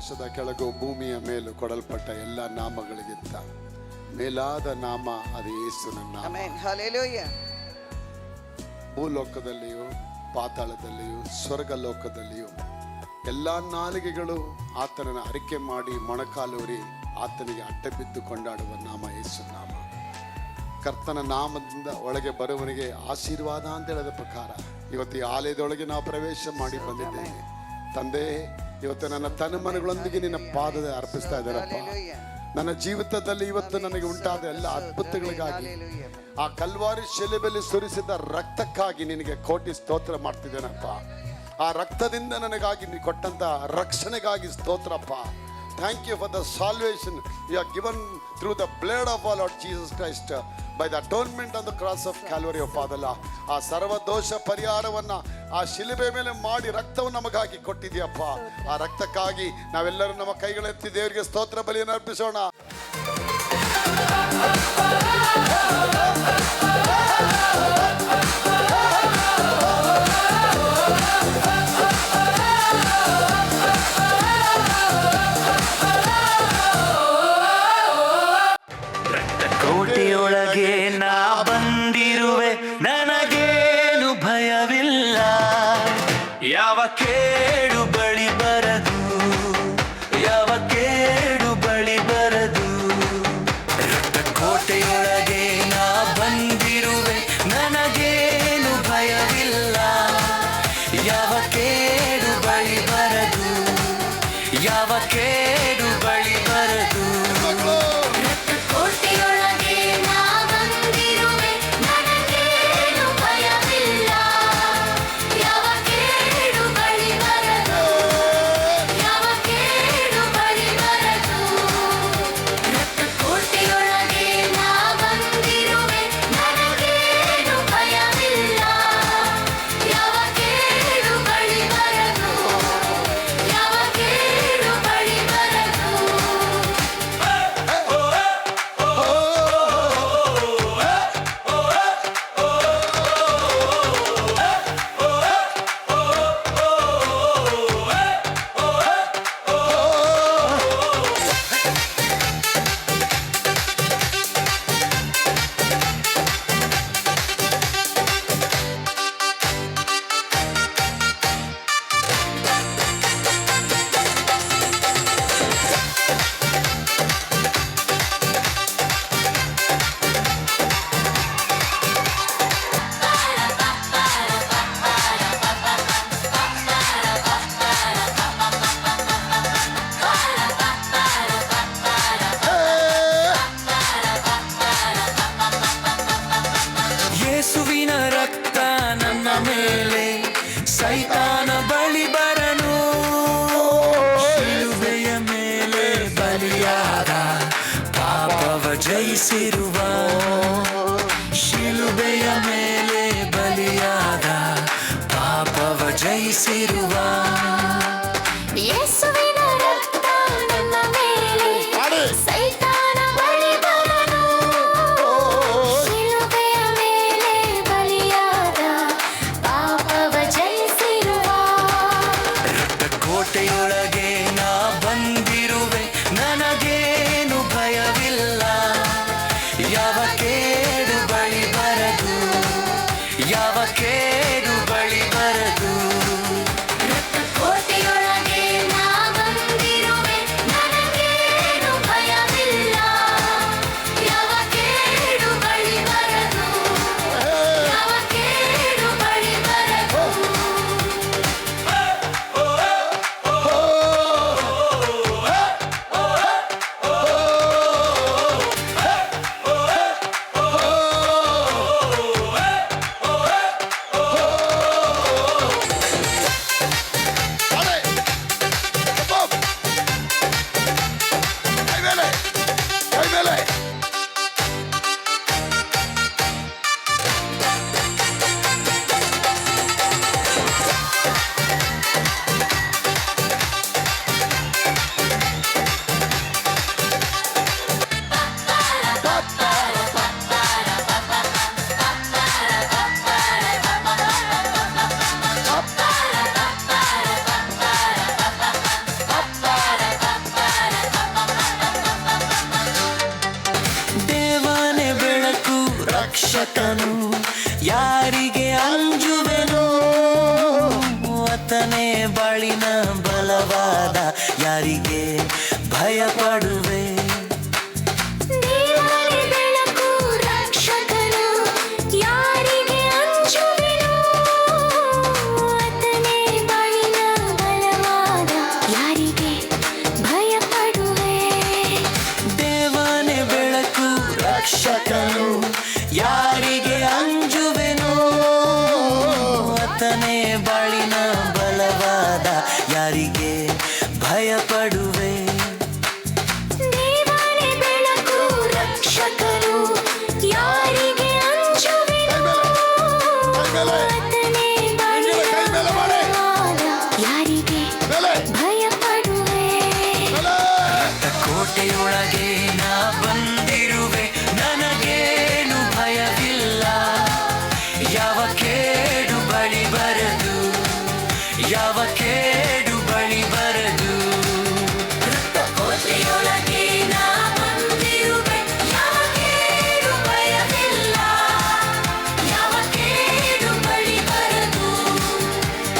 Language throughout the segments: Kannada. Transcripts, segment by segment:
ಆಕಾಶದ ಕೆಳಗೂ ಭೂಮಿಯ ಮೇಲೂ ಕೊಡಲ್ಪಟ್ಟ ಎಲ್ಲ ನಾಮಗಳಿಗಿಂತ ಮೇಲಾದ ನಾಮ ಅದು ಯೇಸುವಿನ ನಾಮ. ಆಮೆನ್. ಹಲ್ಲೆಲೂಯಾ. ಭೂಲೋಕದಲ್ಲಿಯೂ ಪಾತಾಳದಲ್ಲಿಯೂ ಸ್ವರ್ಗ ಲೋಕದಲ್ಲಿಯೂ ಎಲ್ಲ ನಾಲಿಗೆಗಳು ಆತನನ್ನು ಅರಿಕೆ ಮಾಡಿ ಮೊಣಕಾಲೂರಿ ಆತನಿಗೆ ಅಡ್ಡ ಬಿದ್ದು ಕೊಂಡಾಡುವ ನಾಮ ಯೇಸು ನಾಮ. ಕರ್ತನ ನಾಮದಿಂದ ಒಳಗೆ ಬರುವವನಿಗೆ ಆಶೀರ್ವಾದ ಅಂತ ಹೇಳಿದ ಪ್ರಕಾರ ಇವತ್ತು ಈ ಆಲಯದೊಳಗೆ ನಾವು ಪ್ರವೇಶ ಮಾಡಿ ಬಂದಿದ್ದೇವೆ. ತಂದೆ, ಇವತ್ತು ನನ್ನ ತನುಮನಗಳೊಂದಿಗೆ ನಿನ್ನ ಪಾದದ ಅರ್ಪಿಸ್ತಾ ಇದ್ದಾರಪ್ಪ. ನನ್ನ ಜೀವಿತದಲ್ಲಿ ಇವತ್ತು ನನಗೆ ಉಂಟಾದ ಎಲ್ಲ ಅದ್ಭುತಗಳಿಗಾಗಿ, ಆ ಕಲ್ವಾರಿ ಶಿಲುಬೆಯಲ್ಲಿ ಸುರಿಸಿದ ರಕ್ತಕ್ಕಾಗಿ ನಿನಗೆ ಕೋಟಿ ಸ್ತೋತ್ರ ಮಾಡ್ತಿದ್ದೇನಪ್ಪ. ಆ ರಕ್ತದಿಂದ ನನಗಾಗಿ ನೀನು ಕೊಟ್ಟಂತ ರಕ್ಷಣೆಗಾಗಿ ಸ್ತೋತ್ರಪ್ಪ. Thank you for the salvation you have given through the blood of our Lord Jesus Christ by the atonement on the cross of Calvary, Father. ಆ ಸರ್ವ ದೋಷ ಪರಿಹಾರವನ್ನ ಆ ಶಿಲುಬೆ ಮೇಲೆ ಮಾಡಿ ರಕ್ತವನ್ನು ನಮಗಾಗಿ ಕೊಟ್ಟಿದೆಯಪ್ಪ. ಆ ರಕ್ತಕ್ಕಾಗಿ ನಾವೆಲ್ಲರೂ ನಮ್ಮ ಕೈಗಳೆತ್ತಿ ದೇವರಿಗೆ ಸ್ತೋತ್ರ ಬಲಿಯನ್ನು ಅರ್ಪಿಸೋಣ. ಕೋಟೆಯೊಳಗೆ ನಾ ಬಂದಿರುವೆ, ನನಗೇನು ಭಯವಿಲ್ಲ. ಯಾವ ಕೇಡು ಬಳಿ ಬರದು, ಯಾವ ಕೇಡು ಬಳಿ ಬರದು. ಕೋಟೆಯೊಳಗೆ ನಾ ಬಂದಿರುವೆ, ನನಗೇನು ಭಯವಿಲ್ಲ. ಯಾವ ಕೇಡು ಬಳಿ ಬರದು, ಯಾವ ಕೇಡು ಬಳಿ ಬರದು. ಯೇಸುವಿನ ರಕ್ತ ನನ್ನ ಮೇಲೆ, ಸೈತಾನ ಬಳಿ ಬರನು. ಶಿಲುಬೆಯ ಮೇಲೆ ಬಲಿಯಾದ ಪಾಪವ ಜಯಿಸಿರುವ, ಶಿಲುಬೆಯ ಮೇಲೆ ಬಲಿಯಾದ ಪಾಪವ ಜಯಿಸಿರುವ ಯೇಸುವಿನ ರಕ್ತ ನನ್ನ ಮೇಲೆ, ಸೈತಾನ ಬಳಿ ಬರನು. ಶಿಲುಬೆಯ ಮೇಲೆ ಬಲಿಯಾದ ಪಾಪವ ಜಯಿಸಿರುವ. ಕೋಟೆಯೊಳಗೆ ನಾ ಬಂದಿರುವೆ, ನನಗೇನು ಭಯವಿಲ್ಲ. ಯಾವ ರಕ್ಷಕನು ಯಾರಿಗೆ ಅಂಜುವೆನು ಆತನೇ ಬಾಳಿನ ಬಲವಾದ ಯಾರಿಗೆ ಭಯಪಡುವೆ ದೇವರೇ ಬೆಳಕು ರಕ್ಷಕನು ಯಾರಿಗೆ ಅಂಜುವೆನು ಆತನೇ ಬಾಳಿನ ಬಲವಾದ ಯಾರಿಗೆ ಭಯಪಡುವೆ ದೇವನೇ ಬೆಳಕು ರಕ್ಷಕನು ಯಾರಿಗೆ ಅಂಜುವೆನು ಆತನೇ ಬಾಳಿನ ಬಲವಾದ ಯಾರಿಗೆ ಭಯಪಡುವೆ ದೇವರೇ ಬೆಳಕು ರಕ್ಷಕನು ಯಾರಿಗೆ ಅಂಜುವೆನು ಆತನೇ ಬಾಳಿನ ಬಲವಾದ ಯಾರಿಗೆ ಭಯಪಡುವೆ ಕೋಟೆಯೊಳಗೆ ನಾ ಬಂದಿರುವೆ ನನಗೇನು ಭಯವಿಲ್ಲ ಯಾವ ಕೇಡು ಬಳಿ ಬರದು ಯಾವ ಕೇಡು ಬಳಿ ಬರದು ಕೋಟೆಯೊಳಗೆ ನಾ ಬಂದಿರುವೆ ಯಾವ ಕೇಡು ಭಯವಿಲ್ಲ ಯಾವ ಕೇಡು ಬಳಿ ಬರದು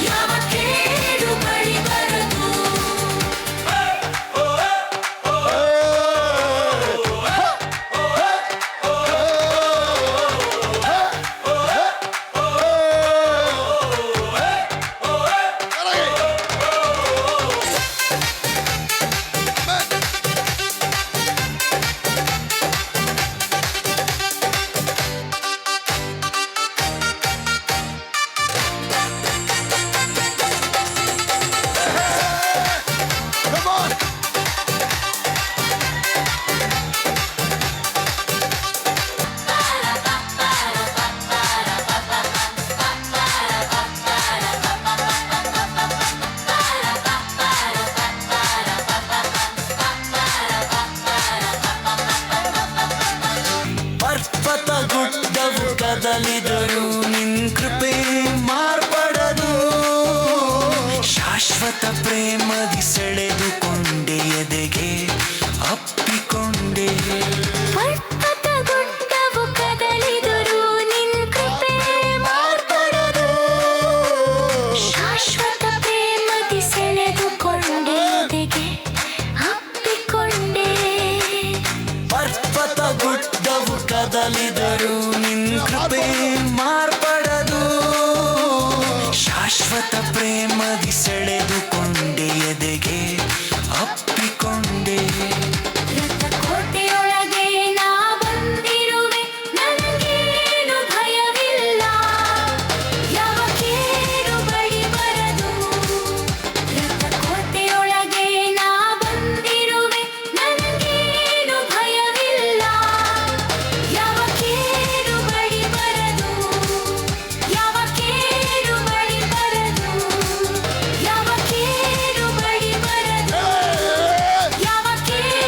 ಯಾವ ಕೇಡು ಬಳಿ ಬರದು Come on. ಪರ್ವತ ಗುಡ್ಡವು ಕದಲಿದರು ನಿನ್ ಕೃಪೆ ಮಾರ್ಪಡದು ಶಾಶ್ವತ ಪ್ರೇಮದಿ ಸೆಳೆದುಕೊಂಡೆ ಎದೆಗೆ ಅಪ್ಪಿಕೊಂಡೆ ಪರ್ವತ ಗುಡ್ಡವು ಕದಲಿದರು ನಿನ್ ಕೃಪೆ ಮಾರ್ಪಡದು ಶಾಶ್ವತ ಪ್ರೇಮದಿ ಸೆಳೆದುಕೊಂಡೆ ಎದೆಗೆ ಅಪ್ಪಿಕೊಂಡೆ ಪರ್ವತ ಗುಡ್ಡವು ಕದಲಿದರು ನಿನ್ ಕೃಪೆ ಮಾರ್ಪಡದು ಶಾಶ್ವತ ಪ್ರೇಮದಿ ಸೆಳೆದುಕೊಂಡೆ ಎದೆಗೆ ಅಪ್ಪಿಕೊಂಡೆ ಕೋಟೆಯೊಳಗೆ ನಾ ಬಂದಿರುವೆ ನನಗೇನು ಭಯವಿಲ್ಲ ಯಾವ ಕೇಡು ಬಳಿ ಬರದು ಕೋಟೆಯೊಳಗೆ ನಾ ಬಂದಿರುವೆ ನನಗೇನು ಭಯವಿಲ್ಲ ಯಾವ ಕೇಡು ಬಳಿ ಬರದು ಯಾವ ಕೇಡು ಬಳಿ ಬರದು ಯಾವ ಕೇಡು ಬಳಿ ಬರದು ಯಾವ ಕೇಡು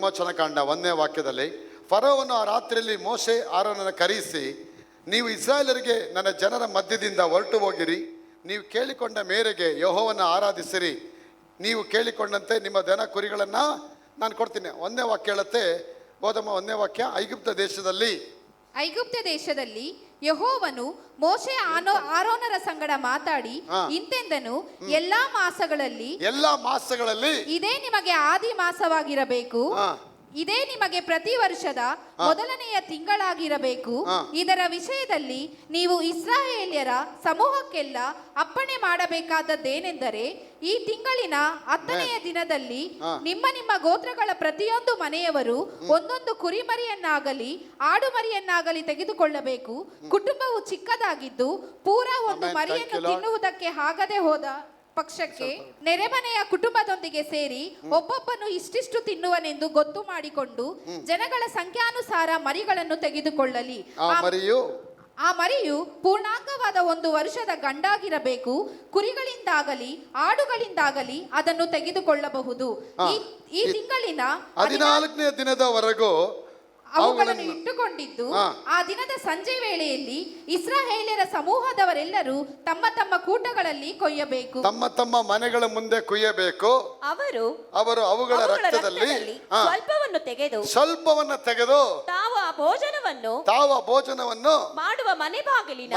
ವಿಮೋಚನ ಕಾಂಡ 1ನೇ ವಾಕ್ಯದಲ್ಲಿ, ಫರೋವನು ಆ ರಾತ್ರಿಯಲ್ಲಿ ಮೋಶೆ ಆರೋನನ್ನು ಕರೆಯಿಸಿ, ನೀವು ಇಸ್ರಾಯೇಲರಿಗೆ ನನ್ನ ಜನರ ಮಧ್ಯದಿಂದ ಹೊರಟು ಹೋಗಿರಿ, ನೀವು ಕೇಳಿಕೊಂಡ ಮೇರೆಗೆ ಯೆಹೋವನ ಆರಾಧಿಸಿರಿ, ನೀವು ಕೇಳಿಕೊಂಡಂತೆ ನಿಮ್ಮ ದನ ಕುರಿಗಳನ್ನು ನಾನು ಕೊಡ್ತೀನಿ. 1ನೇ ವಾಕ್ಯ ಹೇಳುತ್ತೆ, ಓದಮ್ಮ 1ನೇ ವಾಕ್ಯ. ಐಗುಪ್ತ ದೇಶದಲ್ಲಿ ಯೆಹೋವನು ಮೋಶೆ ಆರೋನರ ಸಂಗಡ ಮಾತಾಡಿ ಇಂತೆಂದನು, ಎಲ್ಲಾ ಮಾಸಗಳಲ್ಲಿ ಇದೇ ನಿಮಗೆ ಆದಿ ಮಾಸವಾಗಿರಬೇಕು, ಇದೇ ನಿಮಗೆ ಪ್ರತಿ ವರ್ಷದ ಮೊದಲನೆಯ ತಿಂಗಳಾಗಿರಬೇಕು. ಇದರ ವಿಷಯದಲ್ಲಿ ನೀವು ಇಸ್ರಾಯೇಲ್ಯರ ಸಮೂಹಕ್ಕೆಲ್ಲ ಅಪ್ಪಣೆ ಮಾಡಬೇಕಾದದ್ದೇನೆಂದರೆ, ಈ ತಿಂಗಳಿನ 10ನೆಯ ದಿನದಲ್ಲಿ ನಿಮ್ಮ ಗೋತ್ರಗಳ ಪ್ರತಿಯೊಂದು ಮನೆಯವರು ಒಂದೊಂದು ಕುರಿಮರಿಯನ್ನಾಗಲಿ ಆಡುಮರಿಯನ್ನಾಗಲಿ ತೆಗೆದುಕೊಳ್ಳಬೇಕು. ಕುಟುಂಬವು ಚಿಕ್ಕದಾಗಿದ್ದು ಪೂರಾ ಒಂದು ಮರಿಯನ್ನು ತಿನ್ನುವುದಕ್ಕೆ ಆಗದೆ ಹೋದ ಪಕ್ಷಕ್ಕೆ ನೆರೆಮನೆಯ ಕುಟುಂಬದೊಂದಿಗೆ ಸೇರಿ ಒಬ್ಬೊಬ್ಬನು ಇಷ್ಟಿಷ್ಟು ತಿನ್ನುವನೆಂದು ಗೊತ್ತು ಮಾಡಿಕೊಂಡು ಜನಗಳ ಸಂಖ್ಯಾನುಸಾರ ಮರಿಗಳನ್ನು ತೆಗೆದುಕೊಳ್ಳಲಿ. ಆ ಮರಿಯು ಪೂರ್ಣಾಂಗವಾದ 1 ವರ್ಷದ ಗಂಡಾಗಿರಬೇಕು. ಕುರಿಗಳಿಂದಾಗಲಿ ಆಡುಗಳಿಂದಾಗಲಿ ಅದನ್ನು ತೆಗೆದುಕೊಳ್ಳಬಹುದು. ಈ ತಿಂಗಳಿನ 14ನೇ ದಿನದವರೆಗೂ ಅವುಗಳನ್ನು ಇಟ್ಟುಕೊಂಡಿದ್ದು ಆ ದಿನದ ಸಂಜೆ ವೇಳೆಯಲ್ಲಿ ಇಸ್ರಾಯೇಲ್ಯರ ಸಮೂಹದವರೆಲ್ಲರೂ ತಮ್ಮ ತಮ್ಮ ಕೂಟಗಳಲ್ಲಿ ಕೊಯ್ಯಬೇಕು, ತಮ್ಮ ಮನೆಗಳ ಮುಂದೆ ಕೊಯ್ಯಬೇಕು. ಅವರು ಅವುಗಳ ರಕ್ತದಲ್ಲಿ ಸ್ವಲ್ಪವನ್ನು ತೆಗೆದು ತಾವು ಆ ಭೋಜನವನ್ನು ಮಾಡುವ ಮನೆ ಬಾಗಿಲಿನ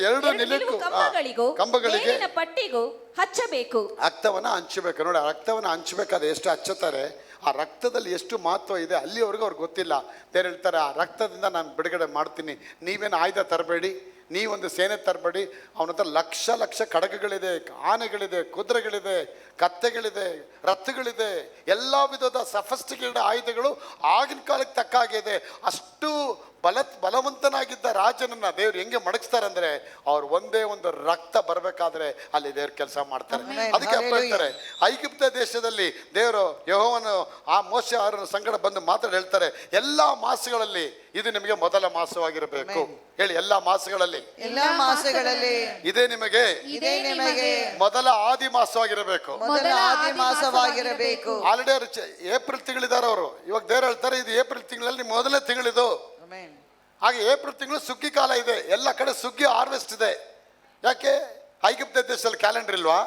2 ಕಂಬಗಳಿಗೆ ಪಟ್ಟಿಗೂ ಹಚ್ಚಬೇಕು. ರಕ್ತವನ್ನ ಹಂಚಬೇಕು. ನೋಡಿ, ರಕ್ತವನ್ನ ಹಂಚಬೇಕಾದ್ರೆ ಎಷ್ಟು ಹಚ್ಚುತ್ತಾರೆ, ಆ ರಕ್ತದಲ್ಲಿ ಎಷ್ಟು ಮಹತ್ವ ಇದೆ ಅಲ್ಲಿವರೆಗೂ ಅವ್ರಿಗೆ ಗೊತ್ತಿಲ್ಲ. ದೇವ್ರು ಹೇಳ್ತಾರೆ, ಆ ರಕ್ತದಿಂದ ನಾನು ಬಿಡುಗಡೆ ಮಾಡ್ತೀನಿ, ನೀವೇನು ಆಯುಧ ತರಬೇಡಿ, ನೀವೊಂದು ಸೇನೆ ತರಬೇಡಿ. ಅವನ ಹತ್ರ ಲಕ್ಷ ಖಡ್ಗಗಳಿದೆ, ಆನೆಗಳಿದೆ, ಕುದುರೆಗಳಿದೆ, ಕತ್ತೆಗಳಿದೆ, ರಥಗಳಿದೆ, ಎಲ್ಲ ವಿಧದ ಸಫಿಸ್ಟಿಕೇಟೆಡ್ ಆಯುಧಗಳು ಆಗಿನ ಕಾಲಕ್ಕೆ ತಕ್ಕ ಹಾಗಿದೆ. ಅಷ್ಟು ಬಲವಂತನಾಗಿದ್ದ ರಾಜನನ್ನ ದೇವ್ರು ಹೆಂಗೆ ಮಡಗಿಸ್ತಾರೆ ಅಂದ್ರೆ, ಅವ್ರು ಒಂದೇ ಒಂದು ರಕ್ತ ಬರಬೇಕಾದ್ರೆ ಅಲ್ಲಿ ದೇವ್ರ ಕೆಲಸ ಮಾಡ್ತಾರೆ. ಅದಕ್ಕೆ ಹೇಳ್ತಾರೆ, ಐಗುಪ್ತ ದೇಶದಲ್ಲಿ ದೇವರು ಯೆಹೋವನು ಆ ಮೋಶೆ ಆರೋನರ ಸಂಗಡ ಬಂದು ಮಾತಾಡಿ ಹೇಳ್ತಾರೆ, ಎಲ್ಲಾ ಮಾಸಗಳಲ್ಲಿ ಇದು ನಿಮಗೆ ಮೊದಲ ಮಾಸವಾಗಿರಬೇಕು. ಹೇಳಿ, ಎಲ್ಲಾ ಮಾಸಗಳಲ್ಲಿ ಇದೇ ನಿಮಗೆ ಮೊದಲ ಆದಿ ಮಾಸವಾಗಿರಬೇಕು. ಆಲ್ರೆಡಿ ಏಪ್ರಿಲ್ ತಿಂಗಳಿದ್ದಾರೆ ಅವರು. ಇವಾಗ ದೇವ್ರು ಹೇಳ್ತಾರೆ, ಇದು ಏಪ್ರಿಲ್ ತಿಂಗಳಲ್ಲಿ ಮೊದಲನೇ ತಿಂಗಳಿದು. ಹಾಗೆ ಏಪ್ರಿಲ್ ತಿಂಗಳು ಸುಗ್ಗಿ ಕಾಲ ಇದೆ, ಎಲ್ಲ ಕಡೆ ಸುಗ್ಗಿ ಹಾರ್ವೆಸ್ಟ್ ಇದೆ. ಯಾಕೆ? ಐಗುಪ್ತ ದೇಶದಲ್ಲಿ ಕ್ಯಾಲೆಂಡರ್ ಇಲ್ವಾ?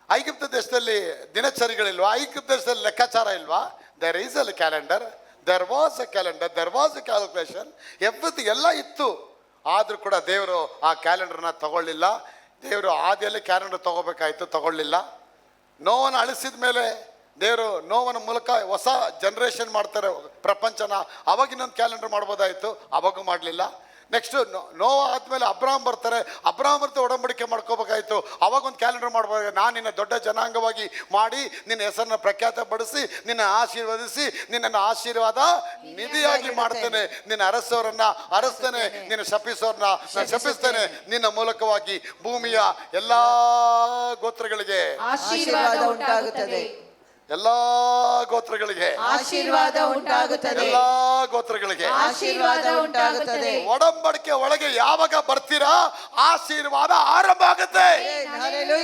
ಐಗುಪ್ತ ದೇಶದಲ್ಲಿ ದಿನಚರಿಗಳಿಲ್ವಾ? ಐಗುಪ್ತ ದೇಶದಲ್ಲಿ ಲೆಕ್ಕಾಚಾರ ಇಲ್ವಾ? There is a calendar, there was a calendar, there was a calculation, everything ಎಲ್ಲ ಇತ್ತು. ಆದರೂ ಕೂಡ ದೇವರು ಆ ಕ್ಯಾಲೆಂಡರ್ನ ತಗೊಳ್ಳಿಲ್ಲ. ದೇವರು ಆದಿಯಲ್ಲಿ ಕ್ಯಾಲೆಂಡರ್ ತಗೋಬೇಕಾಯ್ತು, ತಗೊಳ್ಳಿಲ್ಲ. ನೋವನ್ನು ಅಳಿಸಿದ ಮೇಲೆ ದೇವರು ನೋವನ ಮೂಲಕ ಹೊಸ ಜನರೇಷನ್ ಮಾಡ್ತಾರೆ ಪ್ರಪಂಚನ. ಅವಾಗ ಇನ್ನೊಂದು ಕ್ಯಾಲೆಂಡರ್ ಮಾಡ್ಬೋದಾಯಿತು, ಅವಾಗೂ ಮಾಡಲಿಲ್ಲ. ನೆಕ್ಸ್ಟು ನೋವ ಆದಮೇಲೆ ಅಬ್ರಾಹಂ ಬರ್ತಾರೆ, ಅಬ್ರಾಹಂ ಬರ್ತಾ ಒಡಂಬಡಿಕೆ ಮಾಡ್ಕೋಬೇಕಾಯ್ತು, ಅವಾಗ ಒಂದು ಕ್ಯಾಲೆಂಡರ್ ಮಾಡ್ಬೋದು. ನಾನು ನಿನ್ನ ದೊಡ್ಡ ಜನಾಂಗವಾಗಿ ಮಾಡಿ ನಿನ್ನ ಹೆಸರನ್ನ ಪ್ರಖ್ಯಾತ ಪಡಿಸಿ ನಿನ್ನ ಆಶೀರ್ವದಿಸಿ ನಿನ್ನನ್ನು ಆಶೀರ್ವಾದ ನಿಧಿಯಾಗಿ ಮಾಡ್ತೇನೆ, ನಿನ್ನ ಅರಸ್ತೇನೆ, ನಿನ್ನ ಶಪಿಸೋರನ್ನ ನಾನು ಶಪಿಸ್ತೇನೆ, ನಿನ್ನ ಮೂಲಕವಾಗಿ ಭೂಮಿಯ ಎಲ್ಲಾ ಗೋತ್ರಗಳಿಗೆ ಆಶೀರ್ವಾದ ಉಂಟಾಗುತ್ತದೆ. ಎಲ್ಲಾ ಗೋತ್ರಗಳಿಗೆ ಆಶೀರ್ವಾದ ಉಂಟಾಗುತ್ತದೆ. ಎಲ್ಲಾ ಗೋತ್ರಗಳಿಗೆ ಆಶೀರ್ವಾದ ಉಂಟಾಗುತ್ತದೆ. ಒಡಂಬಡಿಕೆ ಒಳಗೆ ಯಾವಾಗ ಬರ್ತೀರಾ ಆಶೀರ್ವಾದ ಆರಂಭ ಆಗುತ್ತೆ.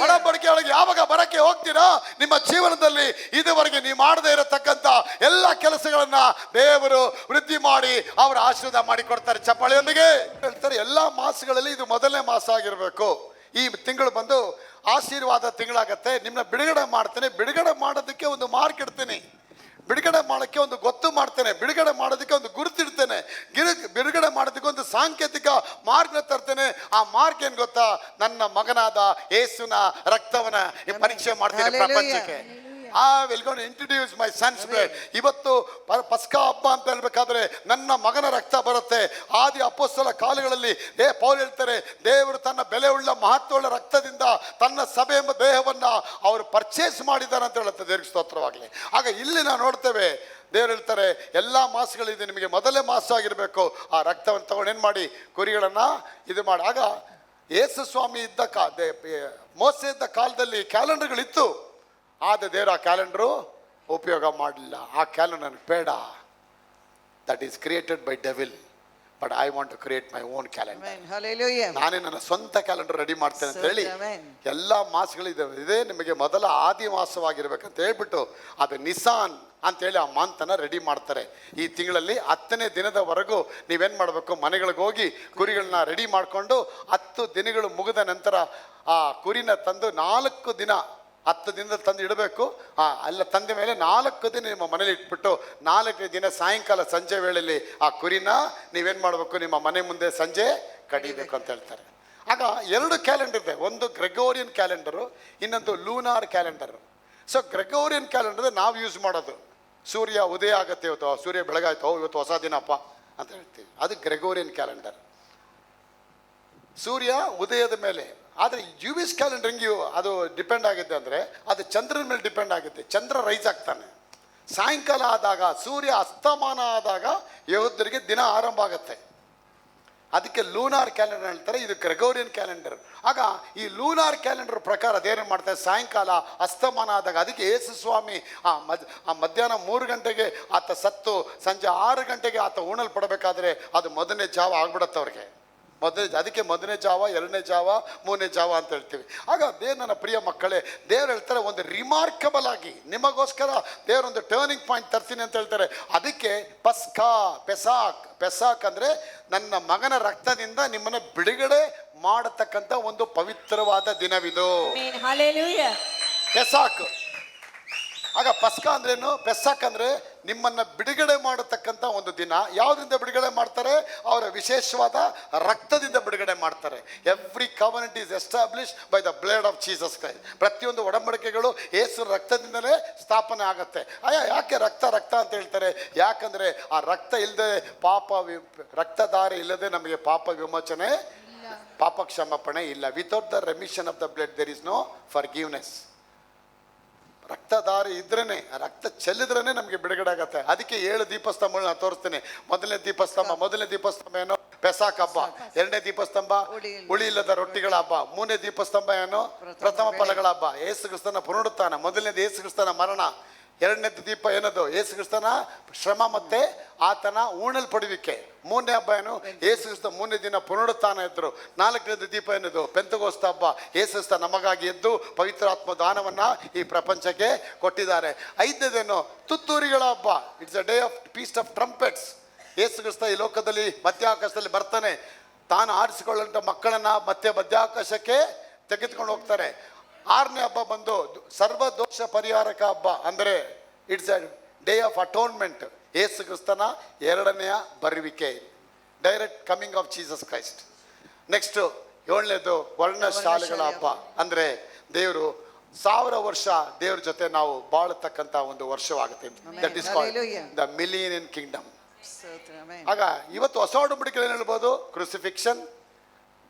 ಒಡಂಬಡಿಕೆ ಒಳಗೆ ಯಾವಾಗ ಬರಕ್ಕೆ ಹೋಗ್ತೀರಾ, ನಿಮ್ಮ ಜೀವನದಲ್ಲಿ ಇದುವರೆಗೆ ನೀವು ಮಾಡದೇ ಇರತಕ್ಕಂತ ಎಲ್ಲ ಕೆಲಸಗಳನ್ನ ದೇವರು ವೃದ್ಧಿ ಮಾಡಿ ಅವರ ಆಶೀರ್ವಾದ ಮಾಡಿ ಕೊಡ್ತಾರೆ. ಚಪ್ಪಾಳೆಯೊಂದಿಗೆ ಹೇಳ್ತಾರೆ, ಎಲ್ಲಾ ಮಾಸಗಳಲ್ಲಿ ಇದು ಮೊದಲನೇ ಮಾಸ ಆಗಿರಬೇಕು. ಈ ತಿಂಗಳು ಬಂದು ಆಶೀರ್ವಾದ ತಿಂಗಳಾಗತ್ತೆ. ನಿಮ್ಮನ್ನ ಬಿಡುಗಡೆ ಮಾಡ್ತೇನೆ, ಬಿಡುಗಡೆ ಮಾಡೋದಕ್ಕೆ ಒಂದು ಮಾರ್ಕ್ ಇಡ್ತೀನಿ, ಬಿಡುಗಡೆ ಮಾಡೋಕ್ಕೆ ಒಂದು ಗೊತ್ತು ಮಾಡ್ತೇನೆ, ಬಿಡುಗಡೆ ಮಾಡೋದಕ್ಕೆ ಒಂದು ಗುರುತಿಡ್ತೇನೆ, ಬಿಡುಗಡೆ ಮಾಡೋದಕ್ಕೆ ಒಂದು ಸಾಂಕೇತಿಕ ಮಾರ್ಕ್ನ ತರ್ತೇನೆ. ಆ ಮಾರ್ಕ್ ಏನು ಗೊತ್ತಾ? ನನ್ನ ಮಗನಾದ ಯೇಸುವಿನ ರಕ್ತವನ್ನ ಪರೀಕ್ಷೆ ಮಾಡ್ತೇನೆ ಪ್ರಪಂಚಕ್ಕೆ. I will go to introduce my son's blood. ಇವತ್ತು ಪಸ್ಕಾ ಹಬ್ಬ ಅಂತ ಹೇಳ್ಬೇಕಾದ್ರೆ ನನ್ನ ಮಗನ ರಕ್ತ ಬರುತ್ತೆ. ಆದಿ ಅಪೊಸ್ತಲ ಕಾಲಗಳಲ್ಲಿ ಪೌಲ್ ಹೇಳ್ತಾರೆ, ದೇವರು ತನ್ನ ಬೆಲೆ ಉಳ್ಳ ಮಹತ್ವವುಳ್ಳ ರಕ್ತದಿಂದ ತನ್ನ ಸಭೆ ಎಂಬ ದೇಹವನ್ನ ಅವರು ಪರ್ಚೇಸ್ ಮಾಡಿದ್ದಾರೆ ಅಂತ ಹೇಳುತ್ತೆ. ದೇವರಿಗೆ ಸ್ತೋತ್ರವಾಗಲಿ. ಆಗ ಇಲ್ಲಿ ನಾವು ನೋಡ್ತೇವೆ, ದೇವರು ಹೇಳ್ತಾರೆ, ಎಲ್ಲ ಮಾಸಗಳಿದೆ, ನಿಮಗೆ ಮೊದಲೇ ಮಾಸ ಆಗಿರಬೇಕು. ಆ ರಕ್ತವನ್ನು ತಗೊಂಡು ಏನು ಮಾಡಿ, ಕುರಿಗಳನ್ನು ಇದು ಮಾಡಿ. ಆಗ ಯೇಸು ಸ್ವಾಮಿ ಮೋಸೆ ಇದ್ದ ಕಾಲದಲ್ಲಿ ಕ್ಯಾಲೆಂಡರ್ಗಳಿತ್ತು, ಆದ ದೇವರು ಆ ಕ್ಯಾಲೆಂಡರು ಉಪಯೋಗ ಮಾಡಲಿಲ್ಲ. ಆ ಕ್ಯಾಲೆಂಡರ್ ಬೇಡ, that is created by devil. But I want to create my own calendar. Amen. Hallelujah. ನಾನೇ ನನ್ನ ಸ್ವಂತ ಕ್ಯಾಲೆಂಡರ್ ರೆಡಿ ಮಾಡ್ತೇನೆ ಅಂತ ಹೇಳಿ Amen. ಎಲ್ಲ ಮಾಸಗಳಿದ್ದಾವೆ. ಇದೇ ನಿಮಗೆ ಮೊದಲ ಆದಿ ಮಾಸವಾಗಿರ್ಬೇಕಂತ ಹೇಳ್ಬಿಟ್ಟು ಅದು ನಿಸಾನ್ ಅಂತೇಳಿ ಆ ಮಂತನ್ನ ರೆಡಿ ಮಾಡ್ತಾರೆ. ಈ ತಿಂಗಳಲ್ಲಿ 10ನೇ ದಿನದವರೆಗೂ ನೀವೇನು ಮಾಡಬೇಕು, ಮನೆಗಳಿಗೆ ಹೋಗಿ ಕುರಿಗಳನ್ನ ರೆಡಿ ಮಾಡಿಕೊಂಡು 10 ದಿನಗಳು ಮುಗಿದ ನಂತರ ಆ ಕುರಿನ ತಂದು 4 ದಿನ 10 ದಿನದಲ್ಲಿ ತಂದು ಇಡಬೇಕು. ಅಲ್ಲ ತಂದ ಮೇಲೆ 4 ದಿನ ನಿಮ್ಮ ಮನೇಲಿ ಇಟ್ಬಿಟ್ಟು 4ನೇ ದಿನ ಸಾಯಂಕಾಲ ಸಂಜೆ ವೇಳೆಯಲ್ಲಿ ಆ ಕುರಿನ ನೀವೇನು ಮಾಡಬೇಕು, ನಿಮ್ಮ ಮನೆ ಮುಂದೆ ಸಂಜೆ ಕಡಿಬೇಕು ಅಂತ ಹೇಳ್ತಾರೆ. ಆಗ 2 ಕ್ಯಾಲೆಂಡರ್ ಇದೆ, ಒಂದು ಗ್ರೆಗೋರಿಯನ್ ಕ್ಯಾಲೆಂಡರು, ಇನ್ನೊಂದು lunar calendar. So Gregorian calendar ನಾವು ಯೂಸ್ ಮಾಡೋದು, ಸೂರ್ಯ ಉದಯ ಆಗುತ್ತೆ, ಇವತ್ತು ಸೂರ್ಯ ಬೆಳಗಾಯ್ತು, ಇವತ್ತು ಹೊಸ ದಿನಪ್ಪ ಅಂತ ಹೇಳ್ತೀವಿ, ಅದು ಗ್ರೆಗೋರಿಯನ್ ಕ್ಯಾಲೆಂಡರ್, ಸೂರ್ಯ ಉದಯದ ಮೇಲೆ. ಆದರೆ ಯು ಎಸ್ ಕ್ಯಾಲೆಂಡರ್ ಹೆಂಗೆ ಅದು ಡಿಪೆಂಡ್ ಆಗುತ್ತೆ ಅಂದರೆ ಅದು ಚಂದ್ರನ ಮೇಲೆ ಡಿಪೆಂಡ್ ಆಗುತ್ತೆ. ಚಂದ್ರ ರೈಸ್ ಆಗ್ತಾನೆ, ಸಾಯಂಕಾಲ ಆದಾಗ ಸೂರ್ಯ ಅಸ್ತಮಾನ ಆದಾಗ ಯಹೂದ್ಯರಿಗೆ ದಿನ ಆರಂಭ ಆಗುತ್ತೆ. ಅದಕ್ಕೆ ಲೂನಾರ್ ಕ್ಯಾಲೆಂಡರ್ ಹೇಳ್ತಾರೆ, ಇದು ಗ್ರೆಗೋರಿಯನ್ ಕ್ಯಾಲೆಂಡರ್. ಆಗ ಈ ಲೂನಾರ್ ಕ್ಯಾಲೆಂಡರ್ ಪ್ರಕಾರ ಅದೇನು ಮಾಡ್ತಾರೆ, ಸಾಯಂಕಾಲ ಅಸ್ತಮಾನ ಆದಾಗ, ಅದಕ್ಕೆ ಯೇಸು ಸ್ವಾಮಿ ಮಧ್ಯಾಹ್ನ 3 ಗಂಟೆಗೆ ಆತ ಸತ್ತು ಸಂಜೆ 6 ಗಂಟೆಗೆ ಆತ ಉಣಲ್ಪಡಬೇಕಾದ್ರೆ ಅದು ಮೊದಲನೇ ಜಾವ ಆಗ್ಬಿಡತ್ತೆ ಅವ್ರಿಗೆ. ಅದಕ್ಕೆ ಮೊದಲನೇ ಜಾವ, 2ನೇ ಜಾವ, 3ನೇ ಜಾವ ಅಂತ ಹೇಳ್ತೀವಿ. ಆಗ ನನ್ನ ಪ್ರಿಯ ಮಕ್ಕಳೇ, ದೇವ್ರು ಹೇಳ್ತಾರೆ ಒಂದು ರಿಮಾರ್ಕಬಲ್ ಆಗಿ ನಿಮಗೋಸ್ಕರ ದೇವರೊಂದು ಟರ್ನಿಂಗ್ ಪಾಯಿಂಟ್ ತರ್ತೀನಿ ಅಂತ ಹೇಳ್ತಾರೆ. ಅದಕ್ಕೆ ಪೆಸಾಕ್ ಅಂದರೆ ನನ್ನ ಮಗನ ರಕ್ತದಿಂದ ನಿಮ್ಮನ್ನು ಬಿಡುಗಡೆ ಮಾಡತಕ್ಕಂಥ ಒಂದು ಪವಿತ್ರವಾದ ದಿನವಿದು. Amen. Hallelujah. ಪೆಸಾಕ್. ಆಗ ಪಸ್ಕ ಅಂದ್ರೇನು, ಪೆಸಾಕ್ ಅಂದರೆ ನಿಮ್ಮನ್ನು ಬಿಡುಗಡೆ ಮಾಡತಕ್ಕಂಥ ಒಂದು ದಿನ. ಯಾವುದರಿಂದ ಬಿಡುಗಡೆ ಮಾಡ್ತಾರೆ, ಅವರ ವಿಶೇಷವಾದ ರಕ್ತದಿಂದ ಬಿಡುಗಡೆ ಮಾಡ್ತಾರೆ. Every covenant is establish by the blood of Jesus Christ. ಪ್ರತಿಯೊಂದು ಒಡಂಬಡಿಕೆಗಳು ಯೇಸು ರಕ್ತದಿಂದಲೇ ಸ್ಥಾಪನೆ ಆಗುತ್ತೆ. ಯಾಕೆ ರಕ್ತ ಅಂತ ಹೇಳ್ತಾರೆ, ಯಾಕಂದರೆ ಆ ರಕ್ತ ಇಲ್ಲದೆ ರಕ್ತಧಾರೆ ಇಲ್ಲದೆ ನಮಗೆ ಪಾಪ ವಿಮೋಚನೆ, ಪಾಪ ಕ್ಷಮಾಪಣೆ ಇಲ್ಲ. Without the remission of the blood there is no forgiveness. ರಕ್ತಧಾರೆ ಇದ್ರೇನೆ, ರಕ್ತ ಚೆಲ್ಲಿದ್ರೇನೆ ನಮಗೆ ಬಿಡುಗಡೆ ಆಗತ್ತೆ. ಅದಕ್ಕೆ 7 ದೀಪಸ್ತಂಭಗಳನ್ನ ನಾನು ತೋರಿಸ್ತೇನೆ. ಮೊದಲನೇ ದೀಪಸ್ತಂಭ ಏನು, ಪೆಸಾಕ್ ಹಬ್ಬ. 2ನೇ ದೀಪಸ್ತಂಭ ಹುಳಿ ಇಲ್ಲದ ರೊಟ್ಟಿಗಳ ಹಬ್ಬ. 3ನೇ ದೀಪಸ್ತಂಭ ಏನು, ಪ್ರಥಮ ಫಲಗಳ ಹಬ್ಬ. ಯೇಸು ಕ್ರಿಸ್ತನ ಪುನರುತ್ಥಾನ. ಮೊದಲನೇದು ಯೇಸು ಕ್ರಿಸ್ತನ ಮರಣ. 2ನೇದು ದೀಪ ಏನದು, ಯೇಸು ಕ್ರಿಸ್ತನ ಶ್ರಮ ಮತ್ತೆ ಆತನ ಉಣಲ್ಪಡುವಿಕೆ. 3ನೇ ಹಬ್ಬ ಏನು, ಯೇಸು ಕ್ರಿಸ್ತ 3ನೇ ದಿನ ಪುನರುತ್ಥಾನ ಇದ್ರು. 4ನೇದು ದೀಪ ಏನದು, ಪೆಂತೆಕೋಸ್ತ ಹಬ್ಬ. ಯೇಸು ಕ್ರಿಸ್ತ ನಮಗಾಗಿ ಎದ್ದು ಪವಿತ್ರಾತ್ಮ ದಾನವನ್ನ ಈ ಪ್ರಪಂಚಕ್ಕೆ ಕೊಟ್ಟಿದ್ದಾರೆ. 5ನೇದೇನು, ತುತ್ತೂರಿಗಳ ಹಬ್ಬ. It's a day of feast of trumpets. ಯೇಸು ಕ್ರಿಸ್ತ ಈ ಲೋಕದಲ್ಲಿ ಮಧ್ಯಾಕಾಶದಲ್ಲಿ ಬರ್ತಾನೆ, ತಾನು ಆರಿಸಿಕೊಳ್ಳುವಂಥ ಮಕ್ಕಳನ್ನ ಮತ್ತೆ ಮಧ್ಯಾಕಾಶಕ್ಕೆ ತೆಗೆದುಕೊಂಡು ಹೋಗ್ತಾರೆ. 6ನೇ ಹಬ್ಬ ಬಂದು ಸರ್ವದೋಷ ಪರಿಹಾರಕ ಹಬ್ಬ, ಅಂದರೆ it's a day of atonement. ಯೇಸು ಕ್ರಿಸ್ತನ 2ನೆಯ ಬರುವಿಕೆ, direct coming of Jesus Christ. Next 7ನೇದು ವರ್ಣಶಾಲೆಗಳ ಹಬ್ಬ, ಅಂದರೆ ದೇವರು 1000 ವರ್ಷ ದೇವ್ರ ಜೊತೆ ನಾವು ಬಾಳತಕ್ಕಂಥ ಒಂದು ವರ್ಷವಾಗುತ್ತೆ. That is called the millennium kingdom. ಆಗ ಇವತ್ತು ಹೊಸ ಒಡಂಬಡಿಕೆ ಏನು ಹೇಳ್ಬೋದು, crucifixion,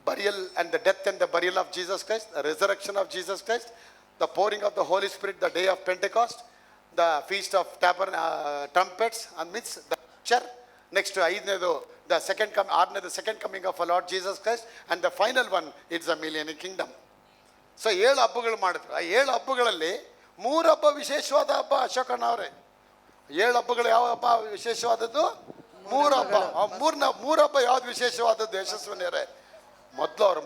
burial and the death and the burial of Jesus Christ, the resurrection of Jesus Christ, the pouring of the Holy Spirit, the day of Pentecost, the feast of trumpets and midst the picture. Next 5ನೇದು the second coming of our Lord Jesus Christ, and the final one it's the millennial kingdom. So 7 ಹಬ್ಬಗಳು ಮಾಡಿದ್ರು. ಆ 7 ಹಬ್ಬಗಳಲ್ಲಿ 3 ಹಬ್ಬ ವಿಶೇಷವಾದ ಹಬ್ಬ. ಅಶೋಕಣ್ಣ ಅವರೇ, 7 ಹಬ್ಬಗಳು ಯಾವ ಹಬ್ಬ ವಿಶೇಷವಾದದ್ದು? 3 ಹಬ್ಬ. 3 ಹಬ್ಬ ಯಾವ್ದು ವಿಶೇಷವಾದದ್ದು ಯಶಸ್ವಿನಿಯರೇ? ಮೊದಲು ಅವ್ರ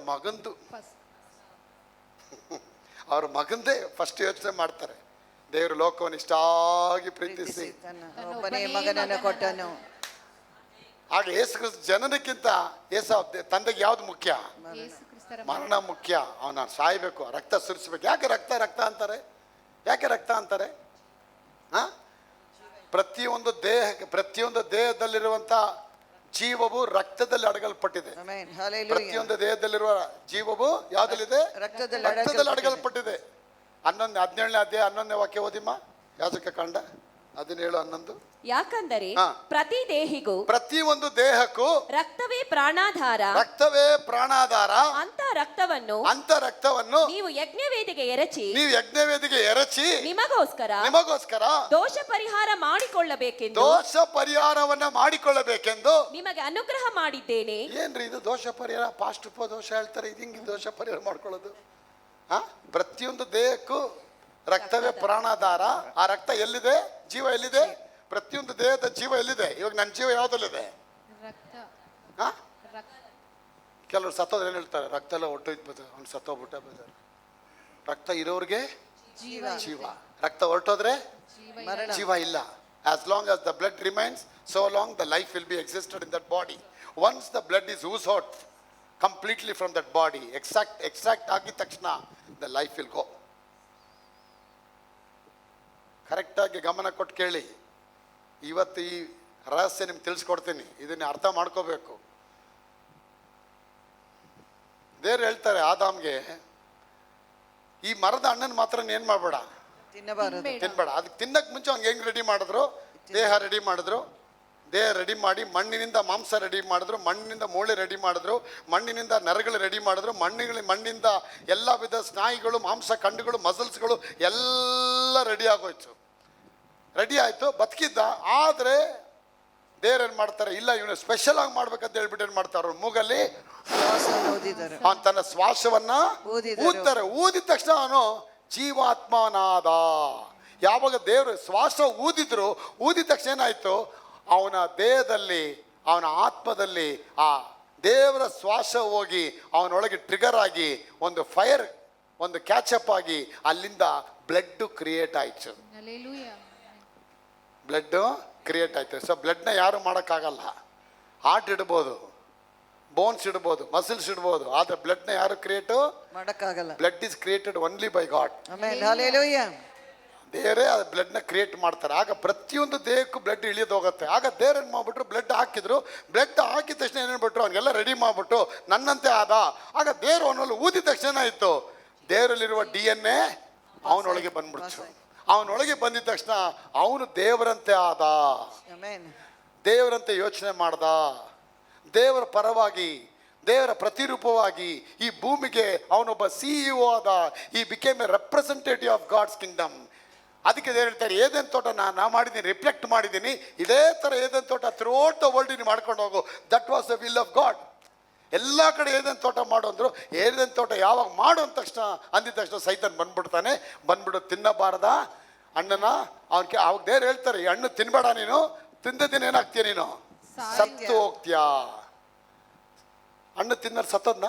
ಮಗಂದೇ ಫಸ್ಟ್ ಯೋಚನೆ ಮಾಡ್ತಾರೆ. ದೇವರು ಲೋಕವನ್ನು ಇಷ್ಟಾಗಿ ಪ್ರೀತಿಸಿ ಮಗನನ್ನು ಕೊಟ್ಟನು. ಆಗ ಯೇಸು ಕ್ರಿಸ್ತ ಜನನಕ್ಕಿಂತ ತಂದೆಗೆ ಯಾವ್ದು ಮುಖ್ಯ? ಮರಣ ಮುಖ್ಯ. ಅವನ ಸಾಯ್ಬೇಕು, ರಕ್ತ ಸುರಿಸ್ಬೇಕು. ಯಾಕೆ ರಕ್ತ ಅಂತಾರೆ? ಪ್ರತಿಯೊಂದು ದೇಹದಲ್ಲಿರುವಂತ ಜೀವವು ರಕ್ತದಲ್ಲಿ ಅಡಗಲ್ಪಟ್ಟಿದೆ. ಪ್ರತಿಯೊಂದು ದೇಹದಲ್ಲಿರುವ ಜೀವವು ಯಾವ್ದಲ್ಲಿದೆ? ರಕ್ತದಲ್ಲಿ ಅಡಗಲ್ಪಟ್ಟಿದೆ. 17ನೇ ಅಧ್ಯಾಯ 11ನೇ ವಾಕ್ಯ ಓದಿಮ್ಮ. ಯಾಜಕ ಕಾಂಡ 17:11. ಯಾಕಂದರೆ ಪ್ರತಿ ದೇಹಿಗೂ, ಪ್ರತಿಯೊಂದು ದೇಹಕ್ಕೂ ರಕ್ತವೇ ಪ್ರಾಣಾಧಾರ, ಅಂತ ರಕ್ತವನ್ನು ನೀವು ಯಜ್ಞವೇದಿಗೆ ಎರಚಿ ನಿಮಗೋಸ್ಕರ ದೋಷ ಪರಿಹಾರ ಮಾಡಿಕೊಳ್ಳಬೇಕೆಂದು ನಿಮಗೆ ಅನುಗ್ರಹ ಮಾಡಿದ್ದೇನೆ. ಏನ್ರಿ ಇದು ದೋಷ ಪರಿಹಾರ? ಪಾಸ್ಟ್ ದೋಷ ಹೇಳ್ತಾರೆ, ಇದು ಹಿಂಗೆ ದೋಷ ಪರಿಹಾರ ಮಾಡ್ಕೊಳ್ಳೋದು? ಪ್ರತಿಯೊಂದು ದೇಹಕ್ಕೂ ರಕ್ತವೇ ಪ್ರಾಣಾಧಾರ. ಆ ರಕ್ತ ಎಲ್ಲಿದೆ? ಜೀವ ಎಲ್ಲಿದೆ? ಪ್ರತಿಯೊಂದು ದೇಹದ ಜೀವ ಎಲ್ಲಿದೆ? ಇವಾಗ ನನ್ನ ಜೀವ ಯಾವ್ದಲ್ಲಿದೆ? ಕೆಲವರು ಸತ್ತೋದ್ರೆ ಏನು ಹೇಳ್ತಾರೆ, ರಕ್ತ ಎಲ್ಲ ಹೊಟ್ಟೋಯ್ತು ಅವ್ನು ಸತ್ತೋಗ್ಬಿಟ್ಟ ಬೇಜಾರು. ರಕ್ತ ಇರೋರಿಗೆ ಜೀವ, ರಕ್ತ ಹೊರಟೋದ್ರೆ ಮರಣ. ಜೀವ ಇಲ್ಲ. As long as the blood remains, so long the life will be existed in that body. Once the blood is oozed out completely from that body, extract ಆಗಿದ ತಕ್ಷಣ the life will go. ಕರೆಕ್ಟಾಗಿ ಗಮನ ಕೊಟ್ಟು ಕೇಳಿ. ಇವತ್ತು ಈ ರಹಸ್ಯ ನಿಮ್ಗೆ ತಿಳಿಸ್ಕೊಡ್ತೀನಿ, ಇದನ್ನ ಅರ್ಥ ಮಾಡ್ಕೋಬೇಕು. ದೇವ್ರು ಹೇಳ್ತಾರೆ ಆದಾಮ್ಗೆ, ಈ ಮರದ ಹಣ್ಣನ್ನು ಮಾತ್ರ ಏನ್ ಮಾಡಬೇಡ, ತಿನ್ಬೇಡ. ಅದಕ್ಕೆ ತಿನ್ನಕ್ ಮುಂಚೆ ಅವ್ನಿಗೆ ಹೆಂಗ್ ರೆಡಿ ಮಾಡಿದ್ರು, ದೇಹ ರೆಡಿ ಮಾಡಿ ಮಣ್ಣಿನಿಂದ ಮಾಂಸ ರೆಡಿ ಮಾಡಿದ್ರು, ಮಣ್ಣಿನಿಂದ ಮೂಳೆ ರೆಡಿ ಮಾಡಿದ್ರು, ಮಣ್ಣಿನಿಂದ ನರಗಳು ರೆಡಿ ಮಾಡಿದ್ರು, ಮಣ್ಣಿನಿಂದ ಎಲ್ಲ ವಿಧ ಸ್ನಾಯುಗಳು, ಮಾಂಸ ಖಂಡಗಳು, ಮಸಲ್ಸ್ಗಳು ಎಲ್ಲ ರೆಡಿ ಆಗೋಯ್ತು. ರೆಡಿ ಆಯ್ತು, ಬದುಕಿದ್ದ. ಆದ್ರೆ ದೇವ್ರು ಏನ್ ಮಾಡ್ತಾರೆ, ಇಲ್ಲ ಇವನು ಸ್ಪೆಷಲ್ ಆಗಿ ಮಾಡ್ಬೇಕಂತ ಹೇಳ್ಬಿಟ್ಟು ಏನ್ ಮಾಡ್ತಾರೆ, ಮೂಗಲ್ಲಿ ಅವನು ತನ್ನ ಶ್ವಾಸವನ್ನ ಊದ್ತಾರೆ. ಊದಿದ ತಕ್ಷಣ ಅವನು ಜೀವಾತ್ಮನಾದ. ಯಾವಾಗ ದೇವರು ಶ್ವಾಸ ಊದಿದ ತಕ್ಷಣ ಏನಾಯ್ತು, ಅವನ ದೇಹದಲ್ಲಿ, ಅವನ ಆತ್ಮದಲ್ಲಿ ಆ ದೇವರ ಶ್ವಾಸ ಹೋಗಿ ಅವನೊಳಗೆ ಟ್ರಿಗರ್ ಆಗಿ ಒಂದು ಫೈರ್, ಒಂದು ಕ್ಯಾಚಪ್ ಆಗಿ ಅಲ್ಲಿಂದ ಬ್ಲಡ್ ಕ್ರಿಯೇಟ್ ಆಯ್ತು. ಬ್ಲಡ್ ಕ್ರಿಯೇಟ್ ಆಯ್ತು. ಸೊ ಬ್ಲಡ್ನ ಯಾರು ಮಾಡೋಕ್ಕಾಗಲ್ಲ. ಹಾರ್ಟ್ ಇಡ್ಬೋದು, ಬೋನ್ಸ್ ಇಡ್ಬೋದು, ಮಸಲ್ಸ್ ಇಡ್ಬೋದು, ಆದ್ರೆ ಬ್ಲಡ್ನ ಯಾರು ಕ್ರಿಯೇಟ್ ಮಾಡಕ್ಕಾಗಲ್ಲ. Blood is created only by god. ದೇವರೇ ಆ ಬ್ಲಡ್ನ ಕ್ರಿಯೇಟ್ ಮಾಡ್ತಾರೆ. ಆಗ ಪ್ರತಿಯೊಂದು ದೇಹಕ್ಕೂ ಬ್ಲಡ್ ಇಳಿಯೋದು ಹೋಗುತ್ತೆ. ಆಗ ದೇವ್ರು ಏನು ಮಾಡ್ಬಿಟ್ರು, ಬ್ಲಡ್ ಹಾಕಿದ್ರು. ಬ್ಲಡ್ ಹಾಕಿದ ತಕ್ಷಣ ಏನೇನ್ಬಿಟ್ರು, ಅವ್ನಿಗೆಲ್ಲ ರೆಡಿ ಮಾಡ್ಬಿಟ್ಟು ನನ್ನಂತೆ ಆದ. ಆಗ ದೇವ್ರು ಅವನಲ್ಲಿ ಊದಿದ ತಕ್ಷಣ ಆಯ್ತು, ದೇವರಲ್ಲಿರುವ DNA ಅವನೊಳಗೆ ಬಂದ್ಬಿಡ್ತು. ಅವನೊಳಗೆ ಬಂದಿದ ತಕ್ಷಣ ಅವನು ದೇವರಂತೆ ಆದ, ದೇವರಂತೆ ಯೋಚನೆ ಮಾಡ್ದ, ದೇವರ ಪರವಾಗಿ, ದೇವರ ಪ್ರತಿರೂಪವಾಗಿ ಈ ಭೂಮಿಗೆ ಅವನೊಬ್ಬ CEO ಆದ. He became a representative of God's kingdom. ಅದಕ್ಕೆ ದೇವ್ರು ಹೇಳ್ತಾರೆ, ಏದೇನ್ ತೋಟ ನಾ ಮಾಡಿದ್ದೀನಿ, ರಿಫ್ಲೆಕ್ಟ್ ಮಾಡಿದ್ದೀನಿ, ಇದೇ ಥರ ಏದೇನ್ ತೋಟ ಥ್ರೂಔಟ್ ದ ವರ್ಲ್ಡ್ ನೀನು ಮಾಡ್ಕೊಂಡು ಹೋಗು. That was the will of god. ಎಲ್ಲ ಕಡೆ ಏದೇನ್ ತೋಟ ಮಾಡು ಅಂದರು. ಏದೇನ್ ತೋಟ ಯಾವಾಗ ಮಾಡು ಅಂದ ತಕ್ಷಣ ಅಂದಿದ ತಕ್ಷಣ ಸೈತನ್ ಬಂದ್ಬಿಡ್ತಾನೆ. ಬಂದ್ಬಿಡು, ತಿನ್ನಬಾರದ ಹಣ್ಣನ್ನ ಅವನಿಗೆ. ಅವಾಗ ದೇವ್ರು ಹೇಳ್ತಾರೆ, ಈ ಹಣ್ಣು ತಿನ್ಬೇಡ, ನೀನು ತಿಂದಿದ್ದೀನಿ ಏನಾಗ್ತೀಯ, ನೀನು ಸತ್ತು ಹೋಗ್ತೀಯಾ. ಹಣ್ಣು ತಿನ್ನೋರು ಸತ್ತೋದ್ನ,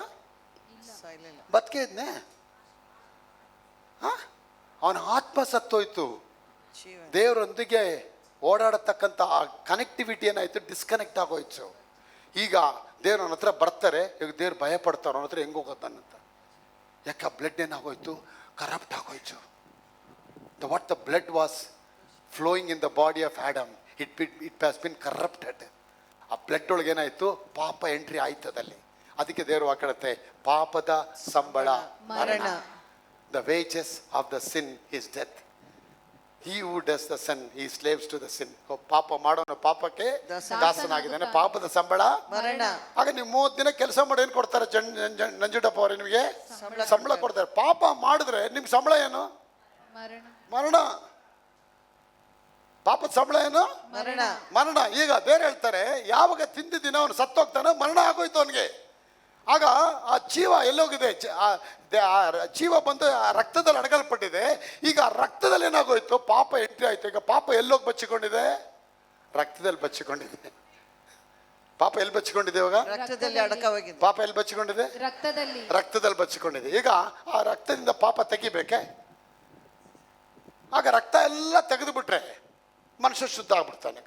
ಬದುಕೆ ಇದ್ನೆ. ಅವನ ಆತ್ಮ ಸತ್ತೋಯ್ತು. ದೇವರೊಂದಿಗೆ ಓಡಾಡತಕ್ಕಂಥ ಕನೆಕ್ಟಿವಿಟಿ ಏನಾಯ್ತು, ಡಿಸ್ಕನೆಕ್ಟ್ ಆಗೋಯ್ತು. ಈಗ ದೇವ್ರ ಅವನ ಹತ್ರ ಬರ್ತಾರೆ. ಈಗ ದೇವ್ರು ಭಯ ಪಡ್ತಾರೆ, ಅವನ ಹತ್ರ ಹೆಂಗೆ ಹೋಗೋದನ್ನಂತ. ಯಾಕೆ ಬ್ಲಡ್ ಏನಾಗೋಯ್ತು, ಕರಪ್ಟ್ ಆಗೋಯ್ತು. What the blood was flowing in the body of Adam, it has been corrupted. ಆ ಬ್ಲಡ್ ಒಳಗೆ ಏನಾಯ್ತು, ಪಾಪ ಎಂಟ್ರಿ ಆಯ್ತದಲ್ಲಿ. ಅದಕ್ಕೆ ದೇವರು ಹಾಕಳುತ್ತೆ, ಪಾಪದ ಸಂಬಳ ಮರಣ. The wages of the sin is death. He who does the sin, he slaves to the sin. ಪಾಪ ಮಾಡೋನು ಪಾಪಕ್ಕೆ ದಾಸನಾಗಿದ್ದಾನೆ. ಪಾಪದ ಸಂಬಳ ಮರಣ. ಆಗ ನೀವು 30 ದಿನ ಕೆಲಸ ಮಾಡಿ ಏನು ಕೊಡ್ತಾರೆ, ನಂಜುಂಡಪ್ಪ ಅವರೇ, ನಿಮಗೆ ಸಂಬಳ ಕೊಡ್ತಾರೆ. ಪಾಪ ಮಾಡಿದ್ರೆ ನಿಮ್ಗೆ ಸಂಬಳ ಏನು, ಮರಣ. ಪಾಪದ ಸಂಬಳ ಏನು, ಮರಣ. ಈಗ ಬೇರೆ ಹೇಳ್ತಾರೆ, ಯಾವಾಗ ತಿಂದಿದ್ದೀನ ಅವನು ಸತ್ತೋಗ್ತಾನೆ, ಮರಣ ಆಗೋಯ್ತು ಅವನಿಗೆ. ಆಗ ಆ ಜೀವ ಎಲ್ಲೋಗಿದೆ, ಜೀವ ಬಂದು ಆ ರಕ್ತದಲ್ಲಿ ಅಡಗಲ್ಪಟ್ಟಿದೆ. ಈಗ ರಕ್ತದಲ್ಲಿ ಏನಾಗೋಯ್ತು, ಪಾಪ ಎಂಟ್ರಿ ಆಯ್ತು. ಈಗ ಪಾಪ ಎಲ್ಲೋಗಿ ಬಚ್ಚಿಕೊಂಡಿದೆ, ರಕ್ತದಲ್ಲಿ ಬಚ್ಚಿಕೊಂಡಿದೆ. ಪಾಪ ಎಲ್ಲಿ ಬಚ್ಚಿಕೊಂಡಿದೆ, ಇವಾಗ ರಕ್ತದಲ್ಲಿ ಅಡಕವಾಗಿದೆ. ಪಾಪ ಎಲ್ಲಿ ಬಚ್ಚಿಕೊಂಡಿದೆ, ರಕ್ತದಲ್ಲಿ ಬಚ್ಚಿಕೊಂಡಿದೆ. ಈಗ ಆ ರಕ್ತದಿಂದ ಪಾಪ ತೆಗಿಬೇಕೆ? ಆಗ ರಕ್ತ ಎಲ್ಲ ತೆಗೆದು ಬಿಟ್ರೆ ಮನುಷ್ಯ ಶುದ್ಧ ಆಗ್ಬಿಡ್ತಾನೆ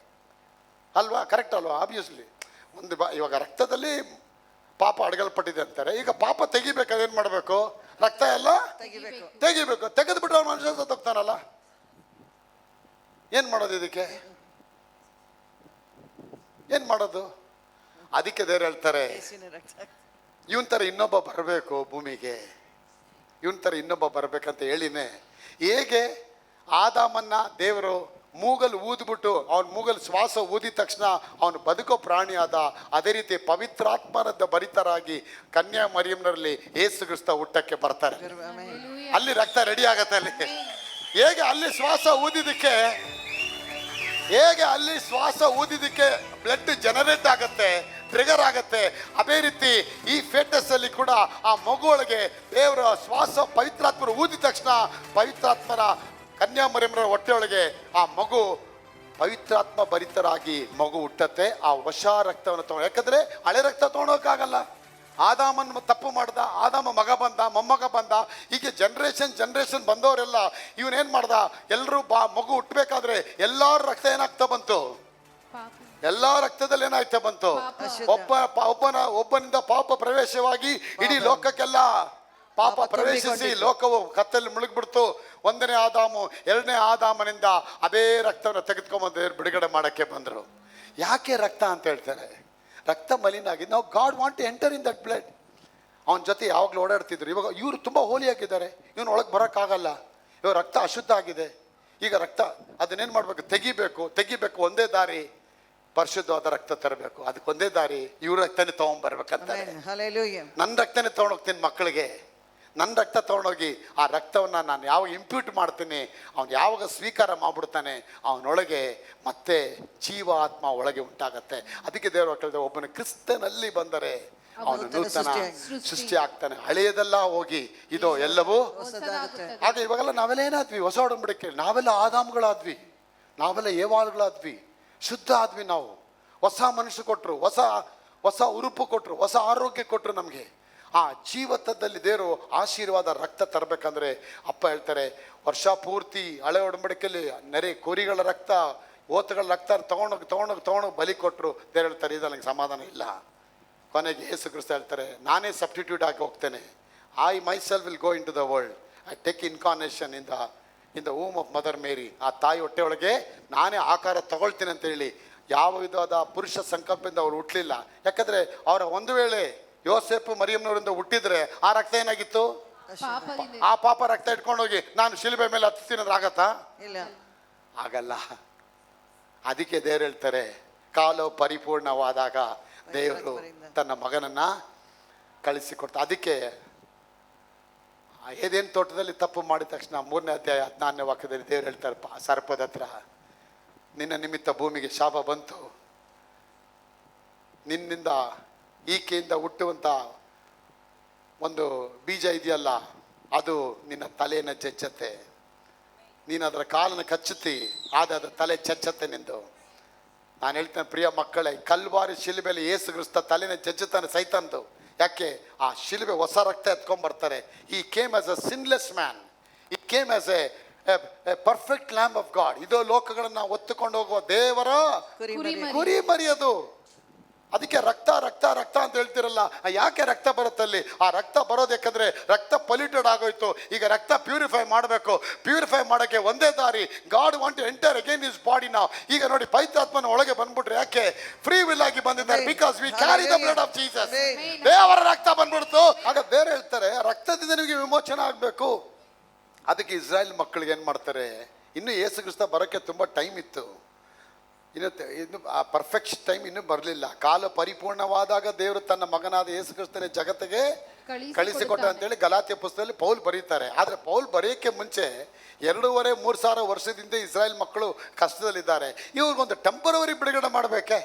ಅಲ್ವಾ? ಕರೆಕ್ಟ್ ಅಲ್ವಾ? ಆಬ್ವಿಯಸ್ಲಿ ಇವಾಗ ರಕ್ತದಲ್ಲಿ ಪಾಪ ಅಡಗಲ್ಪಟ್ಟಿದೆ ಅಂತಾರೆ. ಈಗ ಪಾಪ ತೆಗಿಬೇಕಾದ್ರೆ ಏನು ಮಾಡಬೇಕು, ರಕ್ತ ಎಲ್ಲ ತೆಗಿಬೇಕು. ತೆಗೆದು ಬಿಟ್ರೆ ಮನುಷ್ಯ ಸತ್ತೋಗ್ತಾನಲ್ಲ. ಏನು ಮಾಡೋದು, ಇದಕ್ಕೆ ಏನು ಮಾಡೋದು? ಅದಕ್ಕೆ ದೇವ್ರು ಹೇಳ್ತಾರೆ, ಇವನ್ ಥರ ಇನ್ನೊಬ್ಬ ಬರಬೇಕು ಭೂಮಿಗೆ, ಇವನ್ ಥರ ಇನ್ನೊಬ್ಬ ಬರಬೇಕಂತ ಹೇಳಿನೇ. ಹೇಗೆ ಆದಾಮನ್ನ ದೇವರು ಮೂಗಲ್ ಊದ್ಬಿಟ್ಟು ಅವನ ಮೂಗಲ್ ಶ್ವಾಸ ಊದಿದ ತಕ್ಷಣ ಅವನು ಬದುಕೋ ಪ್ರಾಣಿ ಆದ, ಅದೇ ರೀತಿ ಪವಿತ್ರಾತ್ಮರದ ಭರಿತರಾಗಿ ಕನ್ಯಾ ಮರಿಯಂನಲ್ಲಿ ಯೇಸು ಕ್ರಿಸ್ತ ಹುಟ್ಟಕ್ಕೆ ಬರ್ತಾರೆ. ಅಲ್ಲಿ ರಕ್ತ ರೆಡಿ ಆಗತ್ತೆ. ಅಲ್ಲಿ ಹೇಗೆ ಅಲ್ಲಿ ಶ್ವಾಸ ಊದಿದಕ್ಕೆ ಬ್ಲಡ್ ಜನರೇಟ್ ಆಗತ್ತೆ, ಟ್ರಿಗರ್ ಆಗತ್ತೆ. ಅದೇ ರೀತಿ ಈ ಫೇಟಸ್ ಅಲ್ಲಿ ಕೂಡ ಆ ಮಗು ಒಳಗೆ ದೇವರ ಶ್ವಾಸ ಪವಿತ್ರಾತ್ಮರು ಊದಿದ ತಕ್ಷಣ ಪವಿತ್ರಾತ್ಮನ ಕನ್ಯಾ ಮರಿಯಮ್ಮರ ಹೊಟ್ಟೆಯೊಳಗೆ ಆ ಮಗು ಪವಿತ್ರಾತ್ಮ ಭರಿತರಾಗಿ ಮಗು ಹುಟ್ಟತ್ತೆ. ಆ ಹೊಸ ರಕ್ತವನ್ನು ತಗೊಂಡು, ಯಾಕಂದ್ರೆ ಹಳೆ ರಕ್ತ ತೊಗೊಳಕ್ಕಾಗಲ್ಲ, ಆದಾಮನ ತಪ್ಪು ಮಾಡ್ದ, ಆದಾಮ ಮಗ ಬಂದ, ಮೊಮ್ಮಗ ಬಂದ, ಹೀಗೆ ಜನರೇಷನ್ ಬಂದವರೆಲ್ಲ ಇವನೇನ್ ಮಾಡ್ದ, ಎಲ್ಲರೂ ಮಗು ಹುಟ್ಟಬೇಕಾದ್ರೆ ಎಲ್ಲಾರ ರಕ್ತ ಏನಾಗ್ತಾ ಬಂತು, ಎಲ್ಲಾ ರಕ್ತದಲ್ಲಿ ಏನಾಯ್ತಾ ಬಂತು, ಒಬ್ಬನಿಂದ ಪಾಪ ಪ್ರವೇಶವಾಗಿ ಇಡೀ ಲೋಕಕ್ಕೆಲ್ಲ ಪಾಪ ಪ್ರವೇಶಿಸಿ ಲೋಕವು ಕತ್ತಲ್ಲಿ ಮುಳುಗ್ಬಿಡ್ತು. 1ನೇ ಆದಾಮು 2ನೇ ಆದಾಮನಿಂದ ಅದೇ ರಕ್ತವನ್ನು ತೆಗೆದುಕೊಂಡ್ಬಂದು ಬಿಡುಗಡೆ ಮಾಡಕ್ಕೆ ಬಂದರು. ಯಾಕೆ ರಕ್ತ ಅಂತ ಹೇಳ್ತಾರೆ? ರಕ್ತ ಮಲಿನ ಆಗಿದೆ. ನಾವು God want to enter in that blood. ಅವನ ಜೊತೆ ಯಾವಾಗಲೂ ಓಡಾಡ್ತಿದ್ರು. ಇವಾಗ ಇವರು ತುಂಬ ಹೋಲಿಯಾಗಿದ್ದಾರೆ, ಇವನು ಒಳಗೆ ಬರೋಕ್ಕಾಗಲ್ಲ, ಇವಾಗ ರಕ್ತ ಅಶುದ್ಧ ಆಗಿದೆ. ಈಗ ರಕ್ತ ಅದನ್ನೇನು ಮಾಡಬೇಕು, ತೆಗಿಬೇಕು. ಒಂದೇ ದಾರಿ ಪರಿಶುದ್ಧವಾದ ರಕ್ತ ತರಬೇಕು. ಅದಕ್ಕೆ ಒಂದೇ ದಾರಿ ಇವ್ರ ರಕ್ತನೇ ತೊಗೊಂಡ್ಬರ್ಬೇಕಂತಾರೆ. ನನ್ನ ರಕ್ತನೇ ತೊಗೊಂಡೋಗ್ತೀನಿ ಮಕ್ಕಳಿಗೆ, ನನ್ನ ರಕ್ತ ತೊಗೊಂಡೋಗಿ ಆ ರಕ್ತವನ್ನು ನಾನು ಯಾವಾಗ ಇಂಪ್ಯೂಟ್ ಮಾಡ್ತೀನಿ, ಅವನು ಯಾವಾಗ ಸ್ವೀಕಾರ ಮಾಡಿಬಿಡ್ತಾನೆ, ಅವನೊಳಗೆ ಮತ್ತೆ ಜೀವ ಆತ್ಮ ಒಳಗೆ ಉಂಟಾಗತ್ತೆ. ಅದಕ್ಕೆ ದೇವರು ಕೇಳಿದೆ, ಒಬ್ಬನ ಕ್ರಿಸ್ತನಲ್ಲಿ ಬಂದರೆ ಅವನು ನೂತನ ಸೃಷ್ಟಿ ಆಗ್ತಾನೆ, ಹಳೆಯದೆಲ್ಲ ಹೋಗಿ ಇದು ಎಲ್ಲವೂ. ಆಗ ಇವಾಗೆಲ್ಲ ನಾವೆಲ್ಲ ಏನಾದ್ವಿ, ಹೊಸ ಒಡಂಬಡಿಕೆ, ನಾವೆಲ್ಲ ಆದಾಮ್ಗಳಾದ್ವಿ, ನಾವೆಲ್ಲ ಏವಾಳುಗಳಾದ್ವಿ, ಶುದ್ಧ ಆದ್ವಿ. ನಾವು ಹೊಸ ಮನುಷ್ಯ ಕೊಟ್ಟರು, ಹೊಸ ಉರುಪು ಕೊಟ್ಟರು, ಹೊಸ ಆರೋಗ್ಯ ಕೊಟ್ಟರು ನಮಗೆ. ಆ ಜೀವತ್ವದಲ್ಲಿ ದೇವರು ಆಶೀರ್ವಾದ ರಕ್ತ ತರಬೇಕಂದ್ರೆ ಅಪ್ಪ ಹೇಳ್ತಾರೆ, ವರ್ಷ ಪೂರ್ತಿ ಹಳೆ ಒಡಂಬಡಿಕೆಯಲ್ಲಿ ನೆರೆ ಕುರಿಗಳ ರಕ್ತ, ಓತುಗಳ ರಕ್ತ ತಗೊಂಡೋಗಿ ಬಲಿ ಕೊಟ್ಟರು. ದೇವರು ಹೇಳ್ತಾರೆ, ಇದು ನನಗೆ ಸಮಾಧಾನ ಇಲ್ಲ. ಕೊನೆಗೆ ಯೇಸು ಕ್ರಿಸ್ತ ಹೇಳ್ತಾರೆ, ನಾನೇ ಸಬ್ಸ್ಟಿಟ್ಯೂಟ್ ಆಗಿ ಹೋಗ್ತೇನೆ. I myself will go into the world. I take incarnation in the womb of Mother Mary. ಆ ತಾಯಿ ಹೊಟ್ಟೆಯೊಳಗೆ ನಾನೇ ಆಕಾರ ತಗೊಳ್ತೀನಿ ಅಂತ ಹೇಳಿ ಯಾವ ವಿಧವಾದ ಪುರುಷ ಸಂಕಲ್ಪದಿಂದ ಅವ್ರು ಹುಟ್ಟಲಿಲ್ಲ. ಯಾಕಂದರೆ ಅವರ ಒಂದು ವೇಳೆ ಯೋಸೇಫು ಮರಿಯಮ್ಮನವರಿಂದ ಹುಟ್ಟಿದ್ರೆ ಆ ರಕ್ತ ಏನಾಗಿತ್ತು, ಆ ಪಾಪ ರಕ್ತ ಇಟ್ಕೊಂಡೋಗಿ ನಾನು ಶಿಲುಬೆ ಮೇಲೆ ಹತ್ತೀನಿ ಅಂದ್ರೆ ಆಗತ್ತಾ? ಇಲ್ಲ, ಆಗಲ್ಲ. ಅದಕ್ಕೆ ದೇವರು ಹೇಳ್ತಾರೆ, ಕಾಲ ಪರಿಪೂರ್ಣವಾದಾಗ ದೇವರು ತನ್ನ ಮಗನನ್ನ ಕಳಿಸಿಕೊಡ್ತಾರೆ. ಅದಕ್ಕೆ ಏದೇನು ತೋಟದಲ್ಲಿ ತಪ್ಪು ಮಾಡಿದ ತಕ್ಷಣ 3ನೇ ಅಧ್ಯಾಯ 14ನೇ ವಾಕ್ಯದಲ್ಲಿ ದೇವರು ಹೇಳ್ತಾರೆ, ಸರ್ಪದ ಹತ್ರ, ನಿನ್ನ ನಿಮಿತ್ತ ಭೂಮಿಗೆ ಶಾಪ ಬಂತು, ನಿನ್ನಿಂದ ಈಕೆಯಿಂದ ಹುಟ್ಟುವಂಥ ಒಂದು ಬೀಜ ಇದೆಯಲ್ಲ, ಅದು ನಿನ್ನ ತಲೆಯನ್ನು ಚೆಚ್ಚತ್ತೆ, ನೀನು ಅದರ ಕಾಲನ್ನು ಕಚ್ಚುತ್ತಿ, ಆದ ಅದರ ತಲೆ ಚೆಚ್ಚತ್ತೆ ನಿಂದು. ನಾನು ಹೇಳ್ತೇನೆ ಪ್ರಿಯ ಮಕ್ಕಳೇ, ಕಲ್ವಾರಿ ಶಿಲುಬೆಯಲ್ಲಿ ಯೇಸು ಕ್ರಿಸ್ತ ತಲೆನ ಚೆಚ್ಚುತ್ತಾನೆ ಸೈತಾನ್ದು. ಯಾಕೆ? ಆ ಶಿಲುಬೆ ಹೊಸ ರಕ್ತ ಎತ್ಕೊಂಡ್ಬರ್ತಾರೆ. He came as a sinless man, he came as a perfect lamb of God. ಇದು ಲೋಕಗಳನ್ನ ಹೊತ್ತುಕೊಂಡು ಹೋಗುವ ದೇವರ ಕುರಿ ಮರಿಯದು. ಅದಕ್ಕೆ ರಕ್ತ ಅಂತ ಹೇಳ್ತಿರಲ್ಲ, ಯಾಕೆ ರಕ್ತ ಬರುತ್ತಲ್ಲಿ? ಆ ರಕ್ತ ಬರೋದು ಯಾಕಂದ್ರೆ ರಕ್ತ ಪೊಲ್ಯೂಟೆಡ್ ಆಗೋಯ್ತು. ಈಗ ರಕ್ತ ಪ್ಯೂರಿಫೈ ಮಾಡಬೇಕು. ಪ್ಯೂರಿಫೈ ಮಾಡೋಕ್ಕೆ ಒಂದೇ ದಾರಿ, God want to enter again his body ನಾವು. ಈಗ ನೋಡಿ, ಪವಿತ್ರಾತ್ಮನ ಒಳಗೆ ಬಂದ್ಬಿಟ್ರೆ ಯಾಕೆ? ಫ್ರೀ ವಿಲ್ ಆಗಿ ಬಂದಿದ್ದಾರೆ, because we carry the blood of Jesus. ದೇವರ ರಕ್ತ ಬಂದ್ಬಿಡ್ತು. ಆಗ ಬೇರೆ ಹೇಳ್ತಾರೆ, ರಕ್ತದಿಂದ ನಿಮಗೆ ವಿಮೋಚನೆ ಆಗಬೇಕು. ಅದಕ್ಕೆ ಇಸ್ರಾಯೇಲ್ ಮಕ್ಕಳಿಗೆ ಏನು ಮಾಡ್ತಾರೆ, ಇನ್ನು ಯೇಸು ಕ್ರಿಸ್ತ ಬರೋಕ್ಕೆ ತುಂಬ ಟೈಮ್ ಇತ್ತು, ಇನ್ನು ಆ ಪರ್ಫೆಕ್ಟ್ ಟೈಮ್ ಇನ್ನೂ ಬರಲಿಲ್ಲ. ಕಾಲ ಪರಿಪೂರ್ಣವಾದಾಗ ದೇವರು ತನ್ನ ಮಗನಾದ ಯೇಸು ಕ್ರಿಸ್ತನೇ ಜಗತ್ತಿಗೆ ಕಳಿಸಿಕೊಟ್ಟ ಅಂತೇಳಿ ಗಲಾತ್ಯ ಪುಸ್ತಕದಲ್ಲಿ ಪೌಲ್ ಬರೀತಾರೆ. ಆದರೆ ಪೌಲ್ ಬರೆಯೋಕ್ಕೆ ಮುಂಚೆ 2,500-3 ಸಾವಿರ ವರ್ಷದಿಂದ ಇಸ್ರಾಯೇಲ್ ಮಕ್ಕಳು ಕಷ್ಟದಲ್ಲಿದ್ದಾರೆ. ಇವ್ರಿಗೊಂದು ಟೆಂಪರವರಿ ಬಿಡುಗಡೆ ಮಾಡಬೇಕೆ?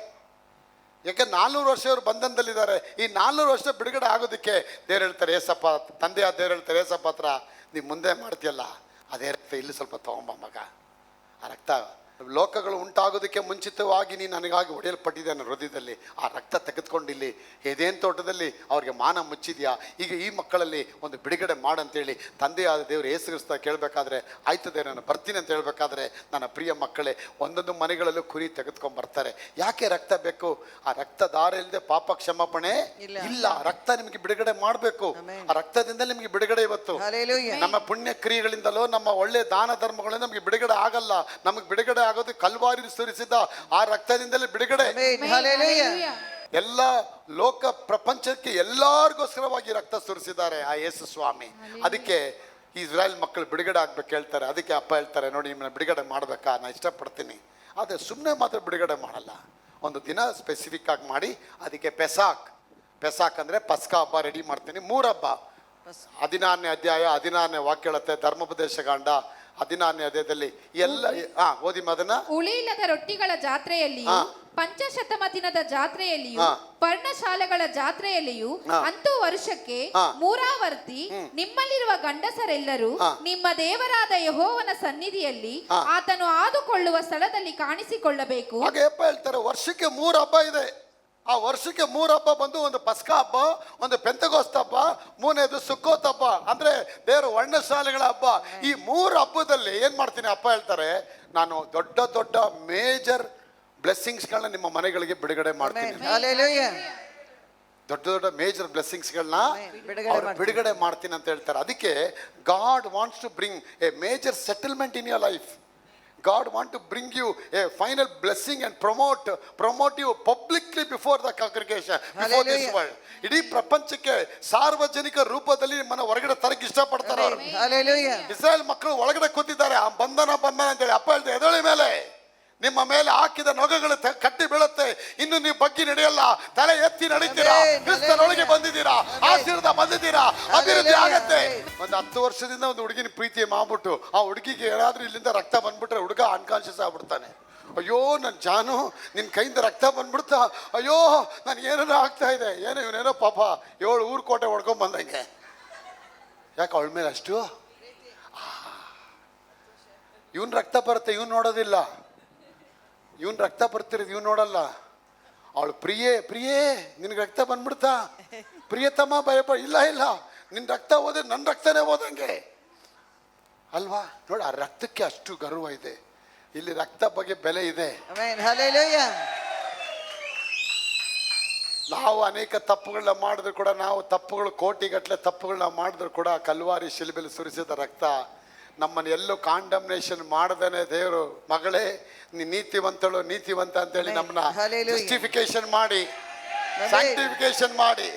ಯಾಕೆ 400 ವರ್ಷ ಇವರು ಬಂಧನದಲ್ಲಿದ್ದಾರೆ. ಈ 400 ವರ್ಷ ಬಿಡುಗಡೆ ಆಗೋದಕ್ಕೆ ದೇವ್ರು ಹೇಳ್ತಾರೆ, ಏಸಪ್ಪ, ತಂದೆಯ ದೇವ್ರು ಹೇಳ್ತಾರೆ, ಏಸಪ್ಪ ಹತ್ರ ನೀವು ಮುಂದೆ ಮಾಡ್ತೀಯಲ್ಲ, ಅದೇ ರಕ್ತ ಇಲ್ಲಿ ಸ್ವಲ್ಪ ತೊಗೊಂಬ ಮಗ. ಆ ರಕ್ತ ಲೋಕಗಳು ಉಂಟಾಗೋದಕ್ಕೆ ಮುಂಚಿತವಾಗಿ ನೀನು ನನಗಾಗಿ ಹೊಡೆಯಲ್ಪಟ್ಟಿದ್ದಾನೆ ಹೃದಯದಲ್ಲಿ. ಆ ರಕ್ತ ತೆಗೆದುಕೊಂಡು ಇಲ್ಲಿ ಏದೇನು ತೋಟದಲ್ಲಿ ಅವ್ರಿಗೆ ಮಾನ ಮುಚ್ಚಿದ್ಯಾ, ಈಗ ಈ ಮಕ್ಕಳಲ್ಲಿ ಒಂದು ಬಿಡುಗಡೆ ಮಾಡಂತೇಳಿ ತಂದೆಯಾದ ದೇವರು ಯೇಸು ಕ್ರಿಸ್ತ ಕೇಳಬೇಕಾದ್ರೆ, ಆಯ್ತದೆ ನಾನು ಬರ್ತೀನಿ ಅಂತ ಹೇಳ್ಬೇಕಾದ್ರೆ, ನನ್ನ ಪ್ರಿಯ ಮಕ್ಕಳೇ, ಒಂದೊಂದು ಮನೆಗಳಲ್ಲೂ ಕುರಿ ತೆಗೆದುಕೊಂಡು ಬರ್ತಾರೆ. ಯಾಕೆ ರಕ್ತ ಬೇಕು? ಆ ರಕ್ತ ದಾರ ಇಲ್ಲದೆ ಪಾಪ ಕ್ಷಮಾಪಣೆ ಇಲ್ಲ. ರಕ್ತ ನಿಮಗೆ ಬಿಡುಗಡೆ ಮಾಡಬೇಕು. ಆ ರಕ್ತದಿಂದ ನಿಮಗೆ ಬಿಡುಗಡೆ ಇವತ್ತು ನಮ್ಮ ಪುಣ್ಯ ಕ್ರಿಯೆಗಳಿಂದಲೋ ನಮ್ಮ ಒಳ್ಳೆ ದಾನ ಧರ್ಮಗಳಿಂದ ನಮಗೆ ಬಿಡುಗಡೆ ಆಗಲ್ಲ. ನಮಗೆ ಬಿಡುಗಡೆ ಆಗೋದು ಕಲ್ವಾರಿ ಸುರಿಸಿದ ಆ ರಕ್ತದಿಂದಲೇ ಬಿಡುಗಡೆ. ಎಲ್ಲ ಲೋಕ ಪ್ರಪಂಚಕ್ಕೆ ಎಲ್ಲರಿಗೋಸ್ಕರವಾಗಿ ರಕ್ತ ಸುರಿಸಿದ್ದಾರೆ ಆ ಯೇಸು ಸ್ವಾಮಿ. ಅದಕ್ಕೆ ಇಸ್ರಾಯೇಲ್ ಮಕ್ಕಳು ಬಿಡುಗಡೆ ಆಗ್ಬೇಕು ಹೇಳ್ತಾರೆ. ಅದಕ್ಕೆ ಅಪ್ಪ ಹೇಳ್ತಾರೆ, ನೋಡಿ ನಿಮ್ಮನ್ನ ಬಿಡುಗಡೆ ಮಾಡ್ಬೇಕಾ, ನಾನು ಇಷ್ಟಪಡ್ತೀನಿ, ಆದರೆ ಸುಮ್ಮನೆ ಮಾತ್ರ ಬಿಡುಗಡೆ ಮಾಡಲ್ಲ. ಒಂದು ದಿನ ಸ್ಪೆಸಿಫಿಕ್ ಆಗಿ ಮಾಡಿ, ಅದಕ್ಕೆ ಪೆಸಾಕ್ ಅಂದರೆ ಪಸ್ಕಾ ಹಬ್ಬ ರೆಡಿ ಮಾಡ್ತೀನಿ. 3 ಹಬ್ಬ, 14ನೇ ಅಧ್ಯಾಯ 16ನೇ ವಾಕ್ಯ ಹೇಳುತ್ತೆ, ಧರ್ಮೋಪದೇಶಕಾಂಡ 16ನೇ ಅಧ್ಯಾಯದಲ್ಲಿ ಎಲ್ಲ ಓದಿ ಅದನ್ನ. ಉಳಿಯಿಲ್ಲದ ರೊಟ್ಟಿಗಳ ಜಾತ್ರೆಯಲ್ಲಿಯೂ, ಪಂಚಶತಮ ದಿನದ ಜಾತ್ರೆಯಲ್ಲಿಯೂ, ಪರ್ಣಶಾಲೆಗಳ ಜಾತ್ರೆಯಲ್ಲಿಯೂ, ಅಂತೂ ವರ್ಷಕ್ಕೆ 3 ಆವರ್ತಿ ನಿಮ್ಮಲ್ಲಿರುವ ಗಂಡಸರೆಲ್ಲರೂ ನಿಮ್ಮ ದೇವರಾದ ಯೆಹೋವನ ಸನ್ನಿಧಿಯಲ್ಲಿ ಆತನು ಆದುಕೊಳ್ಳುವ ಸ್ಥಳದಲ್ಲಿ ಕಾಣಿಸಿಕೊಳ್ಳಬೇಕು. ಹಾಗೆ ಹೇಳ್ತಾರೆ, ವರ್ಷಕ್ಕೆ 3 ಹಬ್ಬ ಇದೆ. ಆ ವರ್ಷಕ್ಕೆ 3 ಹಬ್ಬ ಬಂದು, ಒಂದು ಪಸ್ಕ ಹಬ್ಬ, ಒಂದು ಪೆಂತೆಕೋಸ್ತ ಹಬ್ಬ, 3ನೇದು ಸುಕ್ಕೋತ್ ಹಬ್ಬ, ಅಂದ್ರೆ ದೇವರ ವರ್ಣಶಾಲೆಗಳ ಹಬ್ಬ. ಈ 3 ಹಬ್ಬದಲ್ಲಿ ಏನ್ ಮಾಡ್ತೀನಿ, ಅಪ್ಪ ಹೇಳ್ತಾರೆ, ನಾನು ದೊಡ್ಡ ದೊಡ್ಡ ಮೇಜರ್ ಬ್ಲೆಸ್ಸಿಂಗ್ಸ್ಗಳನ್ನ ನಿಮ್ಮ ಮನೆಗಳಿಗೆ ಬಿಡುಗಡೆ ಮಾಡ್ತೀನಿ. Hallelujah. ದೊಡ್ಡ ದೊಡ್ಡ ಮೇಜರ್ ಬ್ಲೆಸ್ಸಿಂಗ್ಸ್ಗಳನ್ನ ಬಿಡುಗಡೆ ಬಿಡುಗಡೆ ಮಾಡ್ತೀನಿ ಅಂತ ಹೇಳ್ತಾರೆ. ಅದಕ್ಕೆ God wants to bring a major settlement in your life. God want to bring you a final blessing and promote you publicly before the congregation, before this world. ಇಡೀ ಪ್ರಪಂಚಕ್ಕೆ ಸಾರ್ವಜನಿಕ ರೂಪದಲ್ಲಿ ನಿಮ್ಮನ್ನ ಹೊರಗಡೆ ತರಕ್ಕೆ ಇಷ್ಟಪಡ್ತಾರೆ ಅವರು. Hallelujah. ಇಸ್ರಾಯೇಲ್ ಮಕ್ಕಳು ಒಳಗಡೆ ಕೂತಿದ್ದಾರೆ, ಆ ಬಂಧನ ಅಂತೇಳಿ ಅಪ್ಪ ಹೇಳ್ದೆ, ಎದಳಿ ಮೇಲೆ ನಿಮ್ಮ ಮೇಲೆ ಹಾಕಿದ ನೊಗಗಳು ಕಟ್ಟಿ ಬೀಳುತ್ತೆ, ಇನ್ನು ನೀವು ಬಗ್ಗಿ ನಡೆಯಲ್ಲ, ತಲೆ ಎತ್ತಿ ನಡೀತೀರಾ, ಕ್ರಿಸ್ತನೊಳಗೆ ಬಂದಿದ್ದೀರಾ, ಆಶೀರ್ವಾದ ಬಂದಿದ್ದೀರಾ, ಅಭಿವೃದ್ಧಿ ಆಗತ್ತೆ. ಒಂದು 10 ವರ್ಷದಿಂದ ಒಂದು ಹುಡುಗಿನ ಪ್ರೀತಿ ಮಾಡ್ಬಿಟ್ಟು ಆ ಹುಡುಗಿಗೆ ಏನಾದ್ರೂ ಇಲ್ಲಿಂದ ರಕ್ತ ಬಂದ್ಬಿಟ್ರೆ ಹುಡುಗ ಅನ್ಕಾನ್ಶಿಯಸ್ ಆಗ್ಬಿಡ್ತಾನೆ. ಅಯ್ಯೋ ನನ್ನ ಜಾನು, ನಿನ್ನ ಕೈಯಿಂದ ರಕ್ತ ಬಂದ್ಬಿಡ್ತಾ, ಅಯ್ಯೋ ನನ್ಗೆ ಏನೇನೋ ಆಗ್ತಾ ಇದೆ, ಇವನೇನೋ ಪಾಪ 7 ಊರು ಕೋಟೆ ಹೊಡ್ಕೊಂಡ್ ಬಂದಂಗೆ. ಯಾಕೆ ಅವಳ ಮೇಲೆ ಅಷ್ಟು? ಇವನ್ ರಕ್ತ ಬರುತ್ತೆ, ಇವನ್ ನೋಡೋದಿಲ್ಲ. ಇವನ್ ರಕ್ತ ಬರ್ತಿರೋದು ಇವ್ ನೋಡಲ್ಲ. ಅವಳು ಪ್ರಿಯೇ ನಿನ್ಗೆ ರಕ್ತ ಬಂದ್ಬಿಡ್ತಾ, ಪ್ರಿಯತಮ್ಮ ಭಯಪಡ, ಇಲ್ಲ ನಿನ್ ರಕ್ತ ಹೋದ್ರೆ ನನ್ನ ರಕ್ತನೇ ಹೋದಂಗೆ ಅಲ್ವಾ? ನೋಡಿ, ಆ ರಕ್ತಕ್ಕೆ ಅಷ್ಟು ಗರ್ವ ಇದೆ. ಇಲ್ಲಿ ರಕ್ತ ಬಗ್ಗೆ ಬೆಲೆ ಇದೆ. Amen. Hallelujah. ನಾವು ಅನೇಕ ತಪ್ಪುಗಳನ್ನ ಮಾಡಿದ್ರು ಕೂಡ, ನಾವು ತಪ್ಪುಗಳು ಕೋಟಿಗಟ್ಟಲೆ ತಪ್ಪುಗಳನ್ನ ಮಾಡಿದ್ರು ಕೂಡ, ಕಲ್ವಾರಿ ಶಿಲ್ಬೆಲಿ ಸುರಿಸಿದ ರಕ್ತ ನಮ್ಮನ್ನು ಎಲ್ಲೂ ಕಾಂಡಮ್ನೇಷನ್ ಮಾಡದೇನೆ ದೇವರು, ಮಗಳೇ ನೀ ನೀತಿವಂತಳು, ನೀತಿವಂತ ಅಂತೇಳಿ ನಮ್ಮನ್ನ ಜಸ್ಟಿಫಿಕೇಶನ್ ಮಾಡಿ, ಸ್ಯಾಂಕ್ಟಿಫಿಕೇಶನ್ ಮಾಡಿ,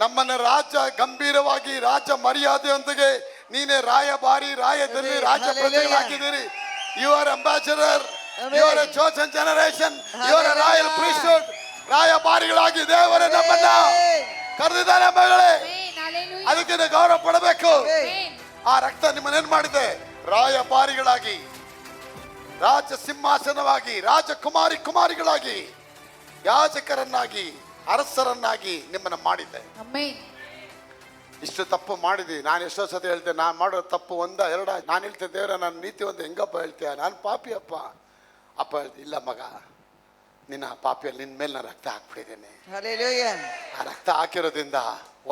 ನಮ್ಮನ್ನ ರಾಜ ಗಂಭೀರವಾಗಿ ರಾಜ ಮರ್ಯಾದೆಯೊಂದಿಗೆ ನೀನೇ ರಾಯಭಾರಿ, ರಾಯದಲ್ಲಿ ರಾಜ ಪ್ರಜೆಗಳಾಗಿದ್ದೀರಿ. You are ambassador, you are a chosen generation, you are a royal priesthood. ರಾಯಭಾರಿಗಳಾಗಿ ದೇವರೇ ನಮ್ಮನ್ನ ಕರೆದಿದ್ದಾನೆ ಮಗಳೇ. ಅದಕ್ಕೆ ನೀವು ಗೌರವ ಪಡಬೇಕು. ಆ ರಕ್ತ ನಿಮ್ಮನ್ನೇನ್ ಮಾಡಿದೆ? ರಾಯಭಾರಿಗಳಾಗಿ, ರಾಜ ಸಿಂಹಾಸನವಾಗಿ, ಕುಮಾರಿಗಳಾಗಿ, ಯಾಜಕರನ್ನಾಗಿ, ಅರಸರನ್ನಾಗಿ ನಿಮ್ಮನ್ನ ಮಾಡಿದೆ. ಇಷ್ಟು ತಪ್ಪು ಮಾಡಿದ್ವಿ. ನಾನು ಎಷ್ಟೋ ಸತಿ ಹೇಳ್ತೇನೆ, ನಾನು ಮಾಡೋ ತಪ್ಪು 1 2 ನಾನು ಹೇಳ್ತೇನೆ, ದೇವರ ನಾನು ನೀತಿವಂತ ಹೆಂಗಪ್ಪ ಹೇಳ್ತೀಯ, ನಾನು ಪಾಪಿ ಅಪ್ಪ. ಅಪ್ಪ ಹೇಳ್ತಿ, ಇಲ್ಲ ಮಗ, ನಿನ್ನ ಪಾಪಿಯಲ್ಲಿ ನಿನ್ನ ಮೇಲೆ ನಾನು ರಕ್ತ ಹಾಕ್ಬಿಟ್ಟಿದ್ದೇನೆ. ಆ ರಕ್ತ ಹಾಕಿರೋದ್ರಿಂದ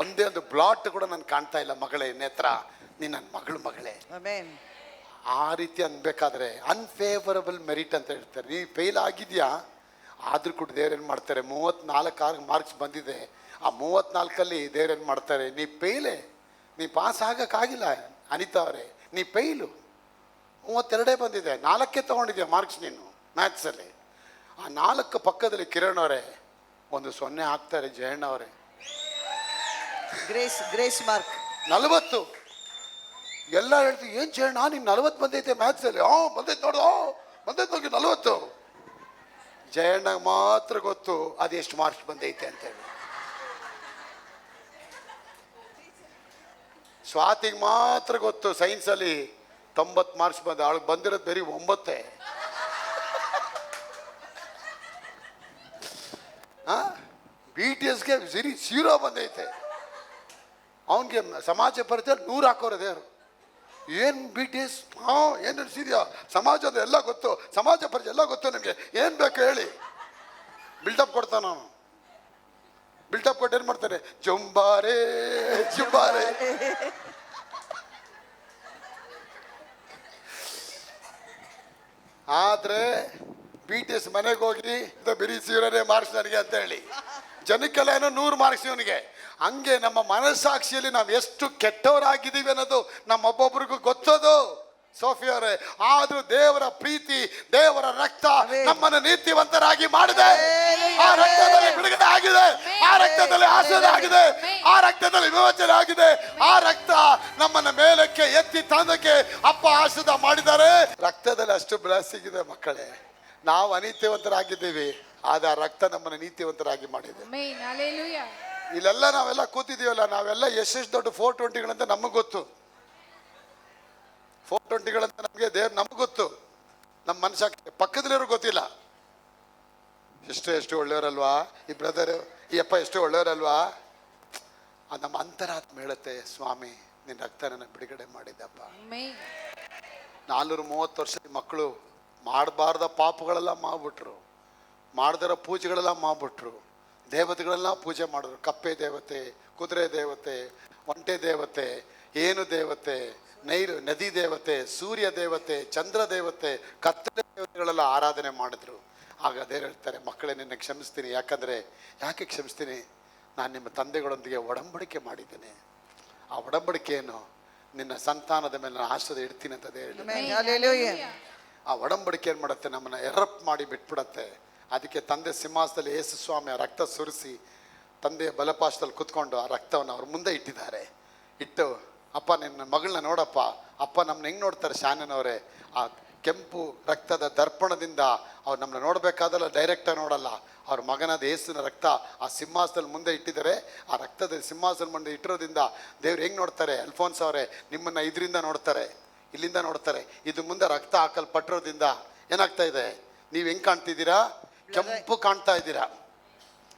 ಒಂದೇ ಒಂದು ಬ್ಲಾಟ್ ಕೂಡ ನಾನು ಕಾಣ್ತಾ ಇಲ್ಲ ಮಗಳೇ, ನೇತ್ರ, ನೀ ನನ್ನ ಮಗಳೇ. ಆ ರೀತಿ ಅನ್ಬೇಕಾದ್ರೆ ಅನ್ಫೇವರಬಲ್ ಮೆರಿಟ್ ಅಂತ ಹೇಳ್ತಾರೆ. ನೀ ಫೇಲ್ ಆಗಿದ್ಯಾ, ಆದ್ರೂ ಕೂಡ ದೇವ್ರೇನು ಮಾಡ್ತಾರೆ, 34 ಮಾರ್ಕ್ಸ್ ಬಂದಿದೆ, ಆ 34ಅಲ್ಲಿ ದೇವ್ರೇನು ಮಾಡ್ತಾರೆ, ನೀ ಫೇಲೇ, ನೀ ಪಾಸ್ ಆಗಕ್ಕಾಗಿಲ್ಲ ಅನಿತಾ ಅವರೇ, ನೀ ಫೇಲು. 32 ಬಂದಿದೆ, 4 ತಗೊಂಡಿದ್ಯಾ ಮಾರ್ಕ್ಸ್ ನೀನು ಮ್ಯಾಥ್ಸಲ್ಲಿ. ಆ 4 ಪಕ್ಕದಲ್ಲಿ ಕಿರಣ್ ಅವರೇ 1 0 ಹಾಕ್ತಾರೆ, ಜಯಣ್ಣ ಅವರೇ ಗ್ರೇಸ್ ಮಾರ್ಕ್ 40. ಎಲ್ಲ ಹೇಳ್ತೀವಿ, ಏನ್ ಜಯಣ್ಣ ನೀನು 40 ಬಂದೈತೆ ಮ್ಯಾಥ್ಸಲ್ಲಿ? ಬಂದೈತೆ ನೋಡು, ಬಂದೈತೆ ಹೋಗಿ 40. ಜಯಣ್ಣ ಮಾತ್ರ ಗೊತ್ತು ಅದೆಷ್ಟು ಮಾರ್ಕ್ಸ್ ಬಂದೈತೆ ಅಂತೇಳಿ. ಸ್ವಾತಿಗೆ ಮಾತ್ರ ಗೊತ್ತು ಸೈನ್ಸಲ್ಲಿ 90 ಮಾರ್ಕ್ಸ್ ಬಂದ, ಅವಳಿಗೆ ಬಂದಿರೋದು ಬರೀ 9. BTSಗೆ 0 ಬಂದೈತೆ. ಅವನಿಗೆ ಸಮಾಜ ಪರಿಚಯ 100 ಹಾಕೋರು ದೇವರು. ಏನು BTS ಏನು ನಡೆಸಿದ್ಯಾ, ಸಮಾಜದ ಎಲ್ಲ ಗೊತ್ತು, ಸಮಾಜ ಪರಿಚಯ ಎಲ್ಲ ಗೊತ್ತು ನಿಮಗೆ, ಏನು ಬೇಕು ಹೇಳಿ. ಬಿಲ್ಡಪ್ ಕೊಡ್ತಾನ ಅವನು. ಬಿಲ್ಡಪ್ ಕೊಟ್ಟು ಏನು ಮಾಡ್ತಾರೆ, ಜುಂಬಾರೆ. ಆದ್ರೆ BTS ಮನೆಗೆ ಹೋಗಿ ಬರೀ 0 ಮಾರ್ಕ್ಸ್ ನನಗೆ ಅಂತ ಹೇಳಿ, ಜನಕ್ಕೆಲ್ಲ ಏನೋ 100 ಮಾರ್ಕ್ಸ್ ಇವನಿಗೆ. ಹಂಗೆ ನಮ್ಮ ಮನಸ್ಸಾಕ್ಷಿಯಲ್ಲಿ ನಾವು ಎಷ್ಟು ಕೆಟ್ಟವರಾಗಿದ್ದೀವಿ ಅನ್ನೋದು ನಮ್ಮೊಬ್ಬೊಬ್ರಿಗೂ ಗೊತ್ತದು ಸೋಫಿ ಅವರೇ. ಆದ್ರೂ ದೇವರ ಪ್ರೀತಿ, ದೇವರ ರಕ್ತ ನಮ್ಮನ್ನು ನೀತಿವಂತರಾಗಿ ಮಾಡಿದೆ. ಆ ರಕ್ತದಲ್ಲಿ ಬಿಡುಗಡೆ ಆಗಿದೆ, ಆ ರಕ್ತದಲ್ಲಿ ಆಶೀರ್ವಾದ ಆಗಿದೆ, ಆ ರಕ್ತದಲ್ಲಿ ವಿಮೋಚನೆ ಆಗಿದೆ. ಆ ರಕ್ತ ನಮ್ಮನ್ನ ಮೇಲಕ್ಕೆ ಎತ್ತಿ ತಂದಕ್ಕೆ ಅಪ್ಪ ಆಶೀರ್ವಾದ ಮಾಡಿದ್ದಾರೆ. ರಕ್ತದಲ್ಲಿ ಅಷ್ಟು ಬ್ಲೆಸ್ಸಿಂಗ್ ಇದೆ ಮಕ್ಕಳೇ. ನಾವು ಅನೀತಿವಂತರಾಗಿದ್ದೀವಿ, ಆದ್ರೆ ಆ ರಕ್ತ ನಮ್ಮನ್ನು ನೀತಿವಂತರಾಗಿ ಮಾಡಿದೆ. ಇಲ್ಲೆಲ್ಲ ನಾವೆಲ್ಲ ಕೂತಿದ್ದೀವಲ್ಲ, ನಾವೆಲ್ಲ ಎಷ್ಟೆಷ್ಟು ದೊಡ್ಡ 420ಗಳಂತ ನಮಗೆ ಗೊತ್ತು. 420ಗಳಂತ ನಮಗೆ ದೇವ್ರು ನಮ್ಗೆ ಗೊತ್ತು, ನಮ್ಮ ಮನಸ್ಸಾಕ್ಷಿ ಪಕ್ಕದಲ್ಲಿರೋ ಗೊತ್ತಿಲ್ಲ. ಎಷ್ಟು ಒಳ್ಳೆಯವರಲ್ವಾ ಈ ಬ್ರದರ್, ಈ ಅಪ್ಪ ಎಷ್ಟು ಒಳ್ಳೆಯವರಲ್ವಾ. ಅದು ನಮ್ಮ ಅಂತರಾತ್ಮ ಹೇಳುತ್ತೆ, ಸ್ವಾಮಿ ನಿನ್ನ ರಕ್ತ ನನ್ನ ಬಿಡುಗಡೆ ಮಾಡಿದ್ದಪ್ಪ. 430 ವರ್ಷದ ಮಕ್ಕಳು ಮಾಡಬಾರ್ದ ಪಾಪಗಳೆಲ್ಲ ಮಾಡ್ಬಿಟ್ರು, ಮಾಡ್ದಿರೋ ಪೂಜೆಗಳೆಲ್ಲ ಮಾಡ್ಬಿಟ್ರು. ದೇವತೆಗಳೆಲ್ಲ ಪೂಜೆ ಮಾಡಿದ್ರು. ಕಪ್ಪೆ ದೇವತೆ, ಕುದುರೆ ದೇವತೆ, ಒಂಟೆ ದೇವತೆ, ಏನು ದೇವತೆ, ನದಿ ದೇವತೆ, ಸೂರ್ಯ ದೇವತೆ, ಚಂದ್ರ ದೇವತೆ, ಕತ್ತಲೆ ದೇವತೆಗಳೆಲ್ಲ ಆರಾಧನೆ ಮಾಡಿದ್ರು. ಆಗ ದೇವರು ಹೇಳ್ತಾರೆ, ಮಕ್ಕಳೇ ನಿನ್ನ ಕ್ಷಮಿಸ್ತೀನಿ. ಯಾಕೆ ಕ್ಷಮಿಸ್ತೀನಿ? ನಾನು ನಿಮ್ಮ ತಂದೆಗಳೊಂದಿಗೆ ಒಡಂಬಡಿಕೆ ಮಾಡಿದ್ದೇನೆ. ಆ ಒಡಂಬಡಿಕೆಯನ್ನು ನಿನ್ನ ಸಂತಾನದ ಮೇಲೆ ನಾನು ಆಶ್ರಯ ಇಡ್ತೀನಿ ಅಂತ ದೇವರು Amen. Hallelujah. ಆ ಒಡಂಬಡಿಕೆ ಏನು ಮಾಡುತ್ತೆ? ನಮ್ಮನ್ನು ಎರಪ್ ಮಾಡಿ ಬಿಟ್ಬಿಡತ್ತೆ. ಅದಕ್ಕೆ ತಂದೆ ಸಿಂಹಾಸನದಲ್ಲಿ ಯೇಸು ಸ್ವಾಮಿ ಆ ರಕ್ತ ಸುರಿಸಿ ತಂದೆಯ ಬಲಪಾಶದಲ್ಲಿ ಕುತ್ಕೊಂಡು ಆ ರಕ್ತವನ್ನು ಅವ್ರ ಮುಂದೆ ಇಟ್ಟು, ಅಪ್ಪ ನಿನ್ನ ಮಗಳನ್ನ ನೋಡಪ್ಪ. ಅಪ್ಪ ನಮ್ಮನ್ನ ಹೆಂಗೆ ನೋಡ್ತಾರೆ ಶಾನನವರೇ? ಆ ಕೆಂಪು ರಕ್ತದ ದರ್ಪಣದಿಂದ ಅವ್ರು ನಮ್ಮನ್ನ ನೋಡಬೇಕಾದಲ್ಲ, ಡೈರೆಕ್ಟಾಗಿ ನೋಡಲ್ಲ. ಅವ್ರ ಮಗನಾದ ಯೇಸುವಿನ ರಕ್ತ ಆ ಸಿಂಹಾಸನದಲ್ಲಿ ಮುಂದೆ ಇಟ್ಟಿದ್ದಾರೆ. ಆ ರಕ್ತದ ಸಿಂಹಾಸನ ಮುಂದೆ ಇಟ್ಟಿರೋದ್ರಿಂದ ದೇವ್ರು ಹೆಂಗೆ ನೋಡ್ತಾರೆ? ಅಲ್ಫೋನ್ಸ್ ಅವರೇ, ನಿಮ್ಮನ್ನು ಇದರಿಂದ ನೋಡ್ತಾರೆ, ಇಲ್ಲಿಂದ ನೋಡ್ತಾರೆ. ಇದು ಮುಂದೆ ರಕ್ತ ಹಾಕಲ್ಪಟ್ಟಿರೋದ್ರಿಂದ ಏನಾಗ್ತಾ ಇದೆ? ನೀವು ಹೆಂಗೆ ಕಾಣ್ತಿದ್ದೀರಾ? ಕೆಂಪು ಕಾಣ್ತಾ ಇದ್ದೀರಾ.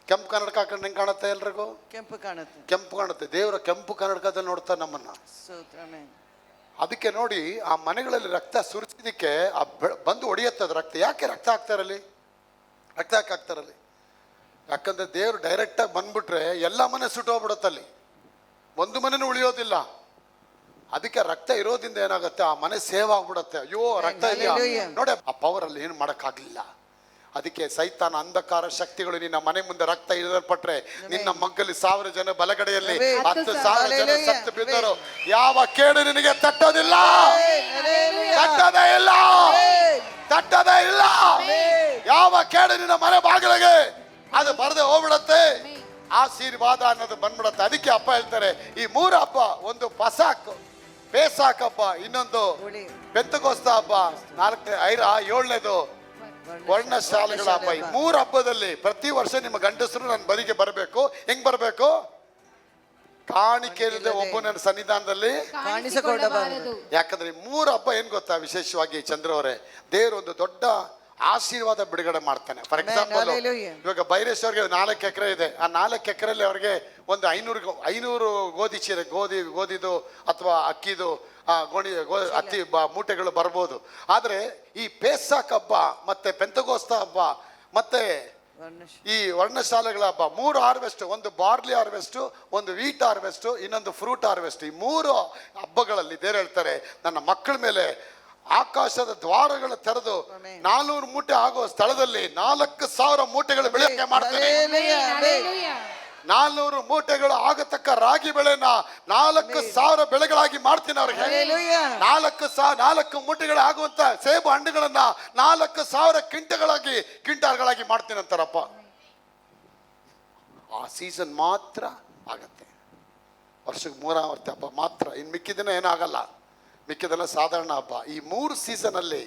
ಕೆಂಪು ಕನ್ನಡಕ ಹಾಕೊಂಡು ಹೆಂಗೆ ಕಾಣುತ್ತೆ ಎಲ್ರಿಗೂ? ಕೆಂಪು ಕಾಣುತ್ತೆ. ಕೆಂಪು ಕಾಣುತ್ತೆ. ದೇವರ ಕೆಂಪು ಕನ್ನಡಕದಲ್ಲಿ ನೋಡ್ತಾರೆ ನಮ್ಮನ್ನು. ಸ್ತೋತ್ರ. Amen. ಅದಕ್ಕೆ ನೋಡಿ, ಆ ಮನೆಗಳಲ್ಲಿ ರಕ್ತ ಸುರಿಸಿದಕ್ಕೆ ಬಂದು ಹೊಡೆಯುತ್ತದೆ ರಕ್ತ. ಯಾಕೆ ರಕ್ತ ಹಾಕ್ತಾರಲ್ಲಿ? ರಕ್ತ ಯಾಕೆ ಹಾಕ್ತಾರಲ್ಲಿ? ಯಾಕಂದ್ರೆ ದೇವರು ಡೈರೆಕ್ಟಾಗಿ ಬಂದ್ಬಿಟ್ರೆ ಎಲ್ಲ ಮನೆ ಸುಟ್ಟೋಗ್ಬಿಡುತ್ತಲ್ಲಿ, ಒಂದು ಮನೆನೂ ಉಳಿಯೋದಿಲ್ಲ. ಅದಕ್ಕೆ ರಕ್ತ ಇರೋದ್ರಿಂದ ಏನಾಗುತ್ತೆ? ಆ ಮನೆ ಸೇವ್ ಆಗ್ಬಿಡುತ್ತೆ. ಅಯ್ಯೋ ರಕ್ತ ಇದೆಯಾ ನೋಡಿ, ಆ ಪವರಲ್ಲಿ ಏನು ಮಾಡೋಕ್ಕಾಗಲಿಲ್ಲ. ಅದಕ್ಕೆ ಸೈತಾನ ಅಂಧಕಾರ ಶಕ್ತಿಗಳು ನಿನ್ನ ಮನೆ ಮುಂದೆ ರಕ್ತ ಇಳಿದಲ್ಪಟ್ರೆ ನಿನ್ನ ಮಗ್ಗಲ್ಲಿ 1000 ಜನ ಬಲಗಡೆಯಲ್ಲಿ 10,000 ಜನ ಸತ್ತು ಬಿದ್ದರು. ಯಾವ ಕೇಡು ನಿನಗೆ ತಟ್ಟೋದಿಲ್ಲ, ತಟ್ಟೋದೇ ಇಲ್ಲ, ತಟ್ಟೋದೇ ಇಲ್ಲ. ಯಾವ ಕೇಡು ನಿನ್ನ ಮನೆ ಬಾಗಿಲಿಗೆ ಅದು ಬರದೆ ಹೋಗ್ಬಿಡತ್ತೆ. ಆಶೀರ್ವಾದ ಅನ್ನೋದು ಬಂದ್ಬಿಡತ್ತೆ. ಅದಕ್ಕೆ ಅಪ್ಪ ಹೇಳ್ತಾರೆ, ಈ 3 ಹಬ್ಬ, ಒಂದು ಪಸಾಕ್ ಪೇಸಾಕ್ ಹಬ್ಬ, ಇನ್ನೊಂದು ಪೆಂತೆಕೋಸ್ತ ಹಬ್ಬ, 7ನೇದು ವರ್ಣಶಾಲೆಗಳ ಹಬ್ಬ. ಈ 3 ಹಬ್ಬದಲ್ಲಿ ಪ್ರತಿ ವರ್ಷ ನಿಮ್ಮ ಗಂಡಸರು ನನ್ನ ಬದಿಗೆ ಬರಬೇಕು. ಹೆಂಗ್ ಬರಬೇಕು? ಕಾಣಿಕೆ ಇಲ್ಲದೆ ಒಬ್ಬ ನನ್ನ ಸನ್ನಿಧಾನದಲ್ಲಿ ಕಾಣಿಸಿಕೊಳ್ಳಬಾರದು. ಯಾಕಂದ್ರೆ 3 ಹಬ್ಬ ಏನ್ ಗೊತ್ತಾ? ವಿಶೇಷವಾಗಿ ಚಂದ್ರವರೇ, ದೇವರು ಒಂದು ದೊಡ್ಡ ಆಶೀರ್ವಾದ ಬಿಡುಗಡೆ ಮಾಡ್ತಾನೆ. ಫಾರ್ ಎಕ್ಸಾಂಪಲ್, ಇವಾಗ ಬೈರೇಶ್ವರ್ಗೆ 4 ಎಕರೆ ಇದೆ. ಆ 4 ಎಕರೆಯಲ್ಲಿ ಅವ್ರಿಗೆ ಒಂದು 500 ಗೋಧಿ ಚೀಲ, ಗೋಧಿದು ಅಥವಾ ಅಕ್ಕಿದು ಹತ್ತಿ ಮೂಟೆಗಳು ಬರ್ಬೋದು. ಆದರೆ ಈ ಪೇಸಾಕ್ ಹಬ್ಬ ಮತ್ತೆ ಪೆಂತೆಕೋಸ್ತ ಹಬ್ಬ ಮತ್ತೆ ಈ ವರ್ಣಶಾಲೆಗಳ ಹಬ್ಬ 3 ಹಾರ್ವೆಸ್ಟ್, ಒಂದು ಬಾರ್ಲಿ ಹಾರ್ವೆಸ್ಟ್, ಒಂದು ವೀಟ್ ಹಾರ್ವೆಸ್ಟ್, ಇನ್ನೊಂದು ಫ್ರೂಟ್ ಹಾರ್ವೆಸ್ಟ್. ಈ 3 ಹಬ್ಬಗಳಲ್ಲಿ ದೇವರು ಹೇಳ್ತಾರೆ, ನನ್ನ ಮಕ್ಕಳ ಮೇಲೆ ಆಕಾಶದ ದ್ವಾರಗಳ ತೆರೆದು 400 ಮೂಟೆ ಆಗುವ ಸ್ಥಳದಲ್ಲಿ 4,000 ಮೂಟೆಗಳು ಬೆಳೆಯಕ್ಕೆ ಮಾಡ್ತಾರೆ. 400 ಮೂಟೆಗಳು ಆಗತಕ್ಕ ರಾಗಿ ಬೆಳೆನ 4,000 ಬೆಳೆಗಳಾಗಿ ಮಾಡ್ತೀನಿ ಅವ್ರಿಗೆ. 4 ಮೂಟೆಗಳು ಆಗುವಂತ ಸೇಬು ಹಣ್ಣುಗಳನ್ನ 4,000 ಕ್ವಿಂಟಾಲ್ಗಳಾಗಿ ಮಾಡ್ತೀನಿ ಅಂತಾರಪ್ಪ. ಆ ಸೀಸನ್ ಮಾತ್ರ ಆಗತ್ತೆ. ವರ್ಷಕ್ಕೆ 3 ಹಬ್ಬ ಮಾತ್ರ. ಇನ್ನು ಮಿಕ್ಕಿದಿನ ಏನಾಗಲ್ಲ, ಮಿಕ್ಕಿದೆಲ್ಲ ಸಾಧಾರಣ ಹಬ್ಬ. ಈ 3 ಸೀಸನ್ ಅಲ್ಲಿ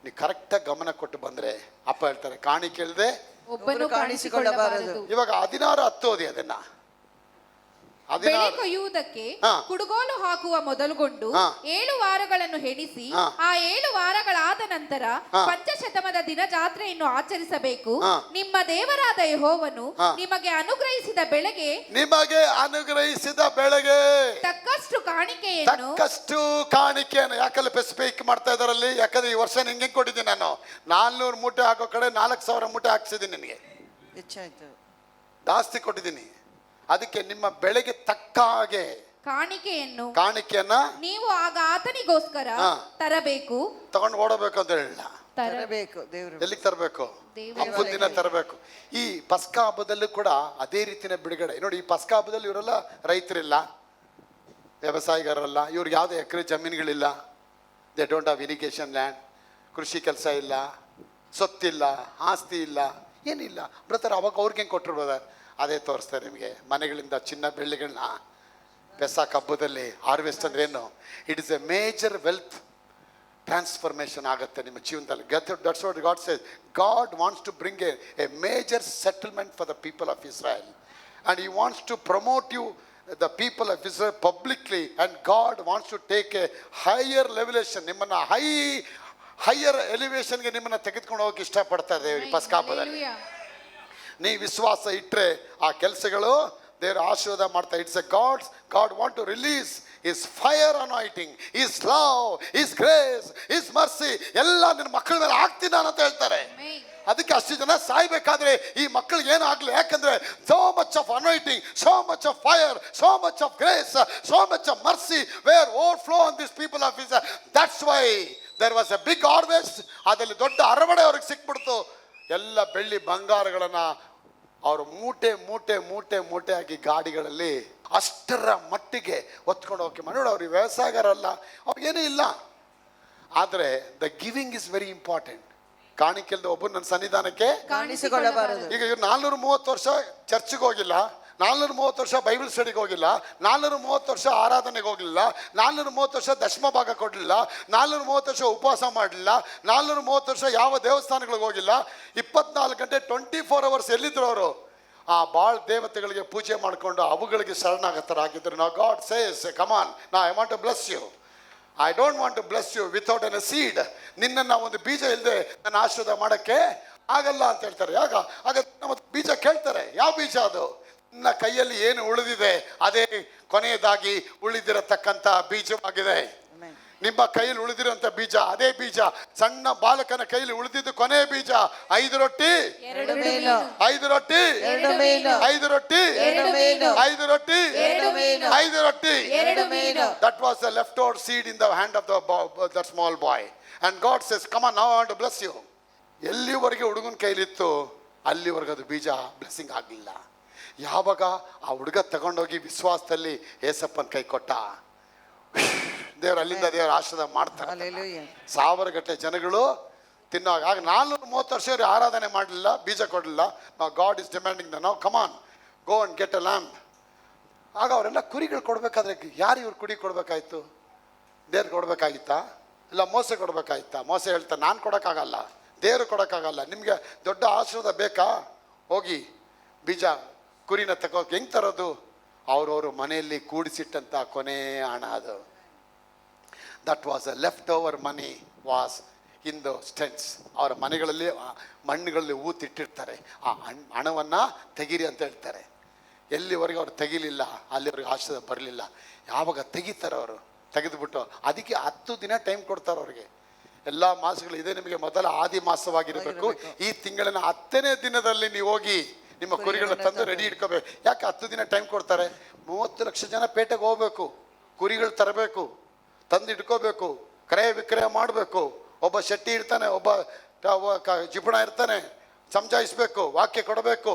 ನೀವು ಕರೆಕ್ಟಾಗಿ ಗಮನ ಕೊಟ್ಟು ಬಂದ್ರೆ ಅಪ್ಪ ಹೇಳ್ತಾರೆ, ಕಾಣಿಕೆ ಇಲ್ಲದೆ ಒಬ್ಬನು ಕಾಣಿಸಿಕೊಳ್ಳಬಾರದು. ಇವಾಗ 16:10 ಓದಿ ಅದನ್ನ. ಬೆಳೆ ಕೊಯ್ಯುವುದಕ್ಕೆ ಕುಡುಗೋಲು ಹಾಕುವ ಮೊದಲುಗೊಂಡು 7 ವಾರಗಳನ್ನು ಎಣಿಸಿ ಆ 7 ವಾರಗಳಾದ ನಂತರ ಪಂಚಶತಮದ ದಿನ ಜಾತ್ರೆಯನ್ನು ಆಚರಿಸಬೇಕು. ನಿಮ್ಮ ದೇವರಾದ ಯೆಹೋವನು ನಿಮಗೆ ಅನುಗ್ರಹಿಸಿದ ಬೆಳೆಗೆ ತಕ್ಕಷ್ಟು ಕಾಣಿಕೆಯನ್ನು ಯಾಕಲ್ಲಿ ಸ್ಪೆಸಿಫಿಕ್ ಮಾಡ್ತಾ ಇದಾರಲ್ಲಿ? ಯಾಕಂದ್ರೆ ಈ ವರ್ಷ ನಿಂಗೆ ಕೊಟ್ಟಿದ್ದೀನಿ ನಾನು 400 ಮೂಟೆ ಹಾಕೋ ಕಡೆ 4,000 ಮೂಟೆ ಹಾಕ್ಸಿದ್ದೀನಿ. ನಿನಗೆ ಹೆಚ್ಚಾಯ್ತು, ಜಾಸ್ತಿ ಕೊಟ್ಟಿದ್ದೀನಿ. ಅದಕ್ಕೆ ನಿಮ್ಮ ಬೆಳೆಗೆ ತಕ್ಕ ಹಾಗೆ ಕಾಣಿಕೆಯನ್ನ ನೀವು ಆಗ ಆತನಿಗೋಸ್ಕರ ತರಬೇಕು. ತಗೊಂಡು ಓಡಬೇಕು ಅಂತ ಹೇಳಿಲ್ಲ, ತರಬೇಕು. ದೇವರು ಎಲ್ಲಿಗೆ ತರಬೇಕು? ಹಬ್ಬದ ದಿನ ತರಬೇಕು. ಈ ಪಸ್ಕಾ ಹಬ್ಬದಲ್ಲೂ ಕೂಡ ಅದೇ ರೀತಿಯ ಬಿಡುಗಡೆ ನೋಡಿ. ಈ ಪಸ್ಕಾ ಹಬ್ಬದಲ್ಲಿ ಇವರೆಲ್ಲ ರೈತರಿಲ್ಲ, ವ್ಯವಸಾಯಗಾರರಲ್ಲ, ಇವ್ರಿಗೆ ಯಾವುದೇ ಎಕರೆ ಜಮೀನುಗಳಿಲ್ಲ. They don't have irrigation land, ಕೃಷಿ ಕೆಲಸ ಇಲ್ಲ, ಸೊತ್ತಿಲ್ಲ, ಆಸ್ತಿ ಇಲ್ಲ, ಏನಿಲ್ಲ. ಬ್ರದರ್ ಅವಾಗ ಅವ್ರಿಗೆ ಹೆಂಗೆ ಕೊಟ್ಟರು ಬ್ರದರ್? ಅದೇ ತೋರಿಸ್ತಾರೆ ನಿಮಗೆ. ಮನೆಗಳಿಂದ ಚಿನ್ನ ಬೆಳ್ಳಿಗಳನ್ನ ಪೆಸಾಕ್ ಹಬ್ಬದಲ್ಲಿ ಹಾರ್ವೆಸ್ಟ್ ಅಂದ್ರೆ ಏನು? It is a major wealth transformation ಆಗುತ್ತೆ ನಿಮ್ಮ ಜೀವನದಲ್ಲಿ. That's what God says. God wants to bring a major settlement for the people of Israel and he wants to promote you the people of Israel publicly, and God wants to take a higher elevation. ನಿಮ್ಮನ್ನ ಹೈಯರ್ ಎಲಿವೇಶನ್ಗೆ ನಿಮ್ಮನ್ನ ತೆಗೆದುಕೊಂಡು ಹೋಗಕ್ಕೆ ಇಷ್ಟಪಡ್ತಾ ಇದ್ದೇವೆ ಈ ಪಸ್ಕಾ ಹಬ್ಬದಲ್ಲಿ. ನೀವು ವಿಶ್ವಾಸ ಇಟ್ಟರೆ ಆ ಕೆಲಸಗಳು ದೇವರು ಆಶೀರ್ವಾದ ಮಾಡ್ತಾ. It's a God want to release His fire anointing, His love, His grace, His mercy ಎಲ್ಲ ನಿನ್ನ ಮಕ್ಕಳ ಮೇಲೆ ಹಾಕ್ತೀನಿ ನಾನು ಅಂತ ಹೇಳ್ತಾರೆ. ಅದಕ್ಕೆ ಅಷ್ಟು ಜನ ಸಾಯ್ಬೇಕಾದ್ರೆ ಈ ಮಕ್ಕಳಿಗೆ ಏನಾಗಲಿ, ಯಾಕಂದ್ರೆ so much of anointing, so much of fire, so much of grace, so much of mercy were overflow on this people of is. That's why there was a big harvest. ಅದರಲ್ಲಿ ದೊಡ್ಡ ಅರವಣೆ ಅವ್ರಿಗೆ ಸಿಕ್ಬಿಡ್ತು. ಎಲ್ಲ ಬೆಳ್ಳಿ ಬಂಗಾರಗಳನ್ನ ಅವರು ಮೂಟೆ ಮೂಟೆ ಮೂಟೆ ಮೂಟೆಯಾಗಿ ಗಾಡಿಗಳಲ್ಲಿ ಅಷ್ಟರ ಮಟ್ಟಿಗೆ ಹೊತ್ಕೊಂಡು ಹೋಗಿ ನೋಡಿ. ಅವ್ರಿಗೆ ವ್ಯವಸಾಯಗಾರಲ್ಲ, ಅವ್ರಿಗೇನೂ ಇಲ್ಲ. ಆದರೆ the giving is very important. ಕಾಣಿಕೆಲ್ದ ಒಬ್ಬರು ನನ್ನ ಸನ್ನಿಧಾನಕ್ಕೆ ಕಾಣಿಸಿಕೊಳ್ಳಬಾರದು. ಈಗ ಇವ್ರು 430 ವರ್ಷ ಚರ್ಚ್ಗೆ ಹೋಗಿಲ್ಲ, 430 ವರ್ಷ ಬೈಬಲ್ ಸ್ಟಡಿಗೆ ಹೋಗಿಲ್ಲ, 430 ವರ್ಷ ಆರಾಧನೆಗೆ ಹೋಗಲಿಲ್ಲ, 430 ವರ್ಷ ದಶಮ ಭಾಗ ಕೊಡಲಿಲ್ಲ, 430 ವರ್ಷ ಉಪವಾಸ ಮಾಡಲಿಲ್ಲ, 430 ವರ್ಷ ಯಾವ ದೇವಸ್ಥಾನಗಳಿಗೆ ಹೋಗಿಲ್ಲ. 24 ಗಂಟೆ 24 ಅವರ್ಸ್ ಎಲ್ಲಿದ್ರು ಅವರು? ಆ ಬಾಳ್ ದೇವತೆಗಳಿಗೆ ಪೂಜೆ ಮಾಡಿಕೊಂಡು ಅವುಗಳಿಗೆ ಶರಣಾಗತರಾಗಿದ್ದರು. ನಾವು ಗಾಡ್ ಸೇಸ್ ಕಮಾನ್, ನಾ I want to bless you, I don't want to bless you without an a seed. ನಿನ್ನನ್ನು ಒಂದು ಬೀಜ ಇಲ್ಲದೆ ನನ್ನ ಆಶೀರ್ವಾದ ಮಾಡೋಕ್ಕೆ ಆಗಲ್ಲ ಅಂತ ಹೇಳ್ತಾರೆ. ಆಗ ನಮ್ಮ ಬೀಜ ಕೇಳ್ತಾರೆ, ಯಾವ ಬೀಜ ಅದು? ನಿನ್ನ ಕೈಯಲ್ಲಿ ಏನು ಉಳಿದಿದೆ ಅದೇ ಕೊನೆಯದಾಗಿ ಉಳಿದಿರತಕ್ಕಂಥ ಬೀಜವಾಗಿದೆ. ನಿಮ್ಮ ಕೈಯಲ್ಲಿ ಉಳಿದಿರುವಂತ ಬೀಜ ಅದೇ ಬೀಜ. ಸಣ್ಣ ಬಾಲಕನ ಕೈಯಲ್ಲಿ ಉಳಿದಿದ್ದು ಕೊನೆಯ ಬೀಜ. 5 ರೊಟ್ಟಿ 2 ಮೀನು, 5 ರೊಟ್ಟಿ 2 ಮೀನು, 5 ರೊಟ್ಟಿ 2 ಮೀನು, 5 ರೊಟ್ಟಿ 2 ಮೀನು, 5 ರೊಟ್ಟಿ 2 ಮೀನು. That was the leftover seed in the hand of that small boy. And God says, come on, now I want to bless you. ಎಲ್ಲಿವರೆಗೆ ಹುಡುಗನ ಕೈಲಿತ್ತು ಅಲ್ಲಿವರೆಗೆ ಅದು ಬೀಜ ಬ್ಲೆಸ್ಸಿಂಗ್ ಆಗಲಿಲ್ಲ. ಯಾವಾಗ ಆ ಹುಡುಗ ತಗೊಂಡೋಗಿ ವಿಶ್ವಾಸದಲ್ಲಿ ಏಸಪ್ಪನ ಕೈ ಕೊಟ್ಟ, ದೇವ್ರು ಅಲ್ಲಿಂದ ದೇವರ ಆಶೀರ್ವಾದ ಮಾಡ್ತಾರೆ. Hallelujah. 1000 ಗಟ್ಟಲೆ ಜನಗಳು ತಿನ್ನುವಾಗ. ಆಗ 430 ವರ್ಷ ಇವ್ರು ಆರಾಧನೆ ಮಾಡಲಿಲ್ಲ, ಬೀಜ ಕೊಡಲಿಲ್ಲ. ನಾವು ಗಾಡ್ ಇಸ್ ಡಿಮ್ಯಾಂಡಿಂಗ್ ದ ನಾವು come on go and get a lamp. ಆಗ ಅವರೆಲ್ಲ ಕುರಿಗಳು ಕೊಡಬೇಕಾದ್ರೆ ಯಾರು ಇವ್ರು ಕುರಿ ಕೊಡಬೇಕಾಯ್ತು? ದೇವ್ರು ಕೊಡಬೇಕಾಗಿತ್ತಾ? ಇಲ್ಲ ಮೋಸ ಕೊಡಬೇಕಾಗಿತ್ತಾ? ಮೋಸ ಹೇಳ್ತಾ ನಾನು ಕೊಡೋಕ್ಕಾಗಲ್ಲ, ದೇವರು ಕೊಡೋಕ್ಕಾಗಲ್ಲ. ನಿಮಗೆ ದೊಡ್ಡ ಆಶೀರ್ವಾದ ಬೇಕಾ? ಹೋಗಿ ಬೀಜ ಕುರಿನ ತಗೋಕೆ ಹೆಂಗೆ ತರೋದು? ಅವ್ರವರು ಮನೆಯಲ್ಲಿ ಕೂಡಿಸಿಟ್ಟಂಥ ಕೊನೆ ಹಣ ಅದು. That was a left over money was in the stents. ಅವರ ಮನೆಗಳಲ್ಲಿ ಮಣ್ಣುಗಳಲ್ಲಿ ಊತಿಟ್ಟಿರ್ತಾರೆ. ಆ ಹಣವನ್ನು ತೆಗೀರಿ ಅಂತ ಹೇಳ್ತಾರೆ. ಎಲ್ಲಿವರೆಗೆ ಅವ್ರು ತೆಗಿಲಿಲ್ಲ ಅಲ್ಲಿವರೆಗೆ ಆಶೀರ್ವಾದ ಬರಲಿಲ್ಲ. ಯಾವಾಗ ತೆಗಿತಾರೆ ಅವರು, ತೆಗೆದುಬಿಟ್ಟು ಅದಕ್ಕೆ 10 ದಿನ ಟೈಮ್ ಕೊಡ್ತಾರೆ ಅವ್ರಿಗೆ. ಎಲ್ಲ ಮಾಸಗಳು ಇದೆ ನಿಮಗೆ ಮೊದಲ ಆದಿ ಮಾಸವಾಗಿರಬೇಕು. ಈ ತಿಂಗಳಿನ 10ನೇ ದಿನದಲ್ಲಿ ನೀವು ಹೋಗಿ ನಿಮ್ಮ ಕುರಿಗಳನ್ನ ತಂದು ರೆಡಿ ಇಟ್ಕೋಬೇಕು. ಯಾಕೆ 10 ದಿನ ಟೈಮ್ ಕೊಡ್ತಾರೆ? 30 ಲಕ್ಷ ಜನ ಪೇಟೆಗೆ ಹೋಗ್ಬೇಕು, ಕುರಿಗಳು ತರಬೇಕು, ತಂದು ಇಟ್ಕೋಬೇಕು, ಕ್ರಯ ವಿಕ್ರಯ ಮಾಡಬೇಕು. ಒಬ್ಬ ಶೆಟ್ಟಿ ಇರ್ತಾನೆ, ಒಬ್ಬ ಜಿಪುಣ ಇರ್ತಾನೆ, ಸಮಜಾಯಿಸ್ಬೇಕು, ವಾಕ್ಯ ಕೊಡಬೇಕು,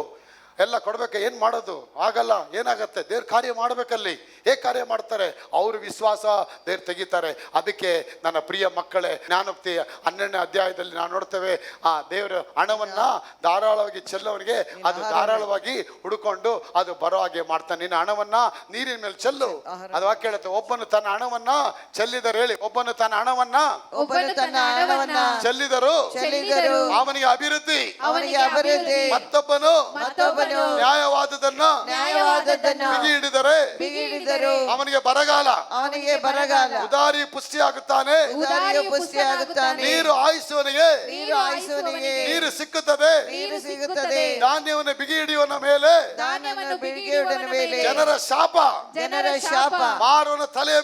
ಎಲ್ಲ ಕೊಡಬೇಕು. ಏನು ಮಾಡೋದು ಆಗಲ್ಲ. ಏನಾಗತ್ತೆ? ದೇವ್ರ ಕಾರ್ಯ ಮಾಡಬೇಕಲ್ಲಿ. ಹೇಗೆ ಕಾರ್ಯ ಮಾಡ್ತಾರೆ? ಅವ್ರ ವಿಶ್ವಾಸ ದೇವ್ರು ತೆಗಿತಾರೆ. ಅದಕ್ಕೆ ನನ್ನ ಪ್ರಿಯ ಮಕ್ಕಳೇ, ಜ್ಞಾನೋಕ್ತಿ 12ನೇ ಅಧ್ಯಾಯದಲ್ಲಿ ನಾವು ನೋಡ್ತೇವೆ, ಆ ದೇವರ ಹಣವನ್ನ ಧಾರಾಳವಾಗಿ ಚೆಲ್ಲೋನಿಗೆ ಅದು ಧಾರಾಳವಾಗಿ ಹುಡುಕೊಂಡು ಅದು ಬರೋ ಹಾಗೆ ಮಾಡ್ತಾನೆ. ನಿನ್ನ ಹಣವನ್ನ ನೀರಿನ ಮೇಲೆ ಚೆಲ್ಲು. ಅದು ವಾಕ್ಯ ಹೇಳುತ್ತೆ, ಒಬ್ಬನು ತನ್ನ ಹಣವನ್ನ ಚೆಲ್ಲಿದರು. ಹೇಳಿ, ಒಬ್ಬನು ತನ್ನ ಹಣವನ್ನ ಚೆಲ್ಲಿದರು ಅವನಿಗೆ ಅಭಿವೃದ್ಧಿ, ಮತ್ತೊಬ್ಬನು ನ್ಯಾಯವಾದದನ್ನ ಬಿಗಿ ಹಿಡಿದರೆ ಅವನಿಗೆ ಬರಗಾಲ. ಉದಾರಿ ಪುಷ್ಟಿಯಾಗುತ್ತಾನೆ, ನೀರು ಹಾಯಿಸುವನಿಗೆ ನೀರು ಸಿಕ್ಕುತ್ತದೆ. ಧಾನ್ಯವನ್ನು ಬಿಗಿ ಹಿಡಿಯುವನ ಮೇಲೆ ಜನರ ಶಾಪ, ಮಾರುವನ ತಲೆಯ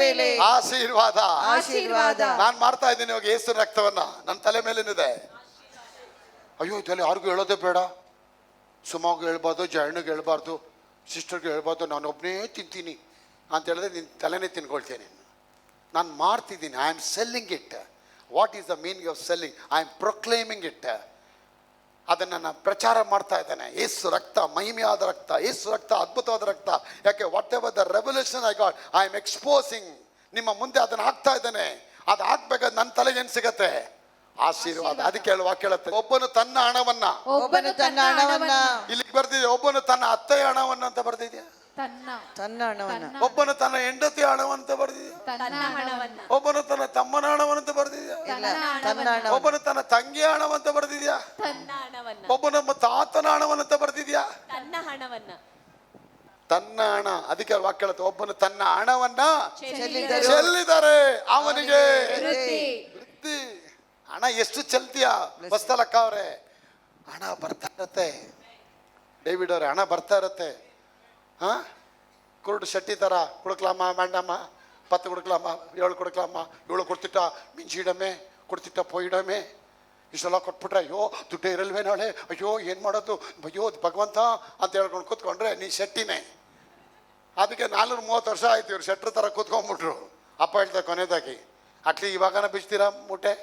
ಮೇಲೆ ಆಶೀರ್ವಾದ. ನಾನು ಮಾಡ್ತಾ ಇದ್ದೀನಿ ಇವಾಗ ಯೇಸು ರಕ್ತವನ್ನ ನನ್ನ ತಲೆ ಮೇಲೇನಿದೆ. ಅಯ್ಯೋ ಇದೆಲ್ಲ ಯಾರಿಗೂ ಹೇಳೋದೇ ಬೇಡ. ಸುಮಾಗೂ ಹೇಳ್ಬಾರ್ದು, ಜಯಣ್ಣಿಗೆ ಹೇಳ್ಬಾರ್ದು, ಸಿಸ್ಟರ್ಗೆ ಹೇಳ್ಬಾರ್ದು, ನಾನು ಒಬ್ಬನೇ ತಿಂತೀನಿ ಅಂತ ಹೇಳಿದ್ರೆ ನಿನ್ನ ತಲೆನೇ ತಿನ್ಕೊಳ್ತೇನೆ. ನಾನು ಮಾಡ್ತಿದ್ದೀನಿ. I am selling it. What is the meaning of selling? I am proclaiming it. ಅದನ್ನು ನಾನು ಪ್ರಚಾರ ಮಾಡ್ತಾ ಇದ್ದೇನೆ. ಯೇಸು ರಕ್ತ ಮಹಿಮೆಯಾದ ರಕ್ತ, ಯೇಸು ರಕ್ತ ಅದ್ಭುತವಾದ ರಕ್ತ. ಯಾಕೆ? What ever the revolution I got, I am exposing. ನಿಮ್ಮ ಮುಂದೆ ಅದನ್ನು ಹಾಕ್ತಾ ಇದ್ದೇನೆ. ಅದು ಹಾಕ್ಬೇಕಾದ್ರೆ ನನ್ನ ತಲೆಗೆ ಏನು ಸಿಗತ್ತೆ? ಆಶೀರ್ವಾದ. ಅದಕ್ಕೆ ಹೇಳುವ ಕೇಳುತ್ತೆ, ಒಬ್ಬನು ತನ್ನ ಹಣವನ್ನ ಇಲ್ಲಿಗೆ ಬರ್ದಿದೆ. ಒಬ್ಬನು ತನ್ನ ಅತ್ತೆಯ ಹಣವನ್ನ ಅಂತ ಬರ್ದಿದ್ಯಾ? ಒಬ್ಬನು ತನ್ನ ಹೆಂಡತಿ ಹಣವಂತ ಬರ್ದಿದ್ಯಾ? ಒಬ್ಬನು ತನ್ನ ತಮ್ಮನ ಹಣವನ್ನಂತ ಬರ್ದಿದ್ಯಾ? ಒಬ್ಬನು ತನ್ನ ತಂಗಿಯ ಹಣವಂತ ಬರ್ದಿದ್ಯಾ? ಒಬ್ಬನ ತಾತನ ಹಣವನ್ನಂತ ಬರ್ದಿದ್ಯಾ? ತನ್ನ ಹಣ. ಅದಕ್ಕೆ ವಾಕ್ಯ ಹೇಳುತ್ತೆ, ಒಬ್ಬನು ತನ್ನ ಹಣವನ್ನ ಚೆಲ್ಲಿದರೆ ಅವನಿಗೆ ವೃದ್ಧಿ. ಹಣ ಎಷ್ಟು ಚೆಲ್ತೀಯ ಬಸ್ತಲಕ್ಕ ಅವ್ರೆ? ಹಣ ಬರ್ತಾ ಇರತ್ತೆ. ಡೇವಿಡ್ ಅವ್ರೆ, ಹಣ ಬರ್ತಾ ಇರತ್ತೆ. குருடு ஷட்டி தர கொடுக்கலாமா வேண்டாமா 10 கொடுக்கலாமா 7 கொடுக்கலாமா 7 ಕೊಡ್ತಿಟ್ಟ ಮಿಂಚಿಡಮೆ ಕೊಡ್ತಿಟ್ಟ ಪೋಯಿಡಮೆ ಇಷ್ಟೆಲ್ಲ ಕೊಟ್ಬಿಟ್ರೆ ಅಯ್ಯೋ ದುಡ್ಡೇ ಇರಲ್ವೇ ನಾಳೆ ಅಯ್ಯೋ ಏನು ಮಾಡೋದು ಅಯ್ಯೋ ಭಗವಂತ ಅಂತ ಹೇಳ್ಕೊಂಡು ಕೂತ್ಕೊಂಡ್ರೆ ನೀ ಶೆಟ್ಟಿನೇ. ಅದಕ್ಕೆ 430 ವರ್ಷ ಆಯ್ತು ಇವ್ರು ಶೆಟ್ರ್ ಥರ ಕೂತ್ಕೊಂಡ್ಬಿಟ್ರು. ಅಪ್ಪ ಹೇಳ್ತಾರೆ ಕೊನೆದಾಗಿ ಅಟ್ಲಿ ಇವಾಗನ ಬಿಚ್ತೀರಾ ಮೂಟೆ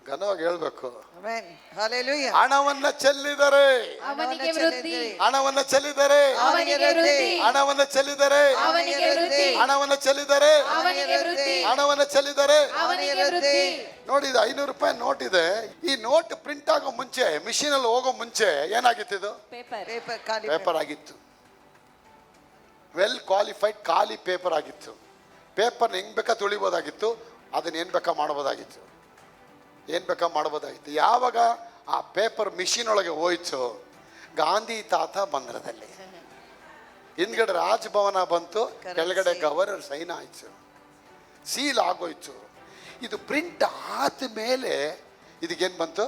ಘನವಾಗಿ ಹೇಳ್ಬೇಕು. ಆಮೆನ್. ಹಲ್ಲೆಲೂಯಾ. ಹಣವನ್ನ ಚೆಲ್ಲಿದರೆ ಅವನಿಗೆ ವೃದ್ಧಿ, ಹಣವನ್ನ ಚೆಲ್ಲಿದರೆ ಅವನಿಗೆ ವೃದ್ಧಿ, ಹಣವನ್ನ ಚೆಲ್ಲಿದರೆ ಅವನಿಗೆ ವೃದ್ಧಿ, ಹಣವನ್ನ ಚೆಲ್ಲಿದರೆ ಅವನಿಗೆ ವೃದ್ಧಿ, ಹಣವನ್ನ ಚೆಲ್ಲಿದರೆ ಅವನಿಗೆ ವೃದ್ಧಿ. ನೋಡಿ ಇದು 500 ರೂಪಾಯಿ ನೋಟ್ ಇದೆ. ಈ ನೋಟ್ ಪ್ರಿಂಟ್ ಆಗೋ ಮುಂಚೆ ಮಿಷಿನ್ ಅಲ್ಲಿ ಹೋಗೋ ಮುಂಚೆ ಏನಾಗಿತ್ತು? ಇದು ಪೇಪರ್. ಪೇಪರ್ ಖಾಲಿ ಪೇಪರ್ ಆಗಿತ್ತು. ವೆಲ್ ಕ್ವಾಲಿಫೈಡ್ ಖಾಲಿ ಪೇಪರ್ ಆಗಿತ್ತು. ಪೇಪರ್ ಹೆಂಗ್ ಬೇಕಾ ತುಳಿಬೋದಾಗಿತ್ತು, ಅದನ್ನ ಏನ್ ಬೇಕಾ ಮಾಡ್ಬೋದಾಗಿತ್ತು, ಏನ್ ಬೇಕಾ ಮಾಡ್ಬೋದಾಗಿತ್ತು. ಯಾವಾಗ ಆ ಪೇಪರ್ ಮಿಷಿನ್ ಒಳಗೆ ಹೋಯ್ತು, ಗಾಂಧಿ ತಾತ ಬಂದ್ರದಲ್ಲಿ ಹಿಂದ್ಗಡೆ ರಾಜಭವನ ಬಂತು, ಕೆಳಗಡೆ ಗವರ್ನರ್ ಸೈನ್ ಆಯ್ತು, ಸೀಲ್ ಆಗೋಯ್ತು. ಇದು ಪ್ರಿಂಟ್ ಆದ ಮೇಲೆ ಇದಕ್ಕೇನು ಬಂತು?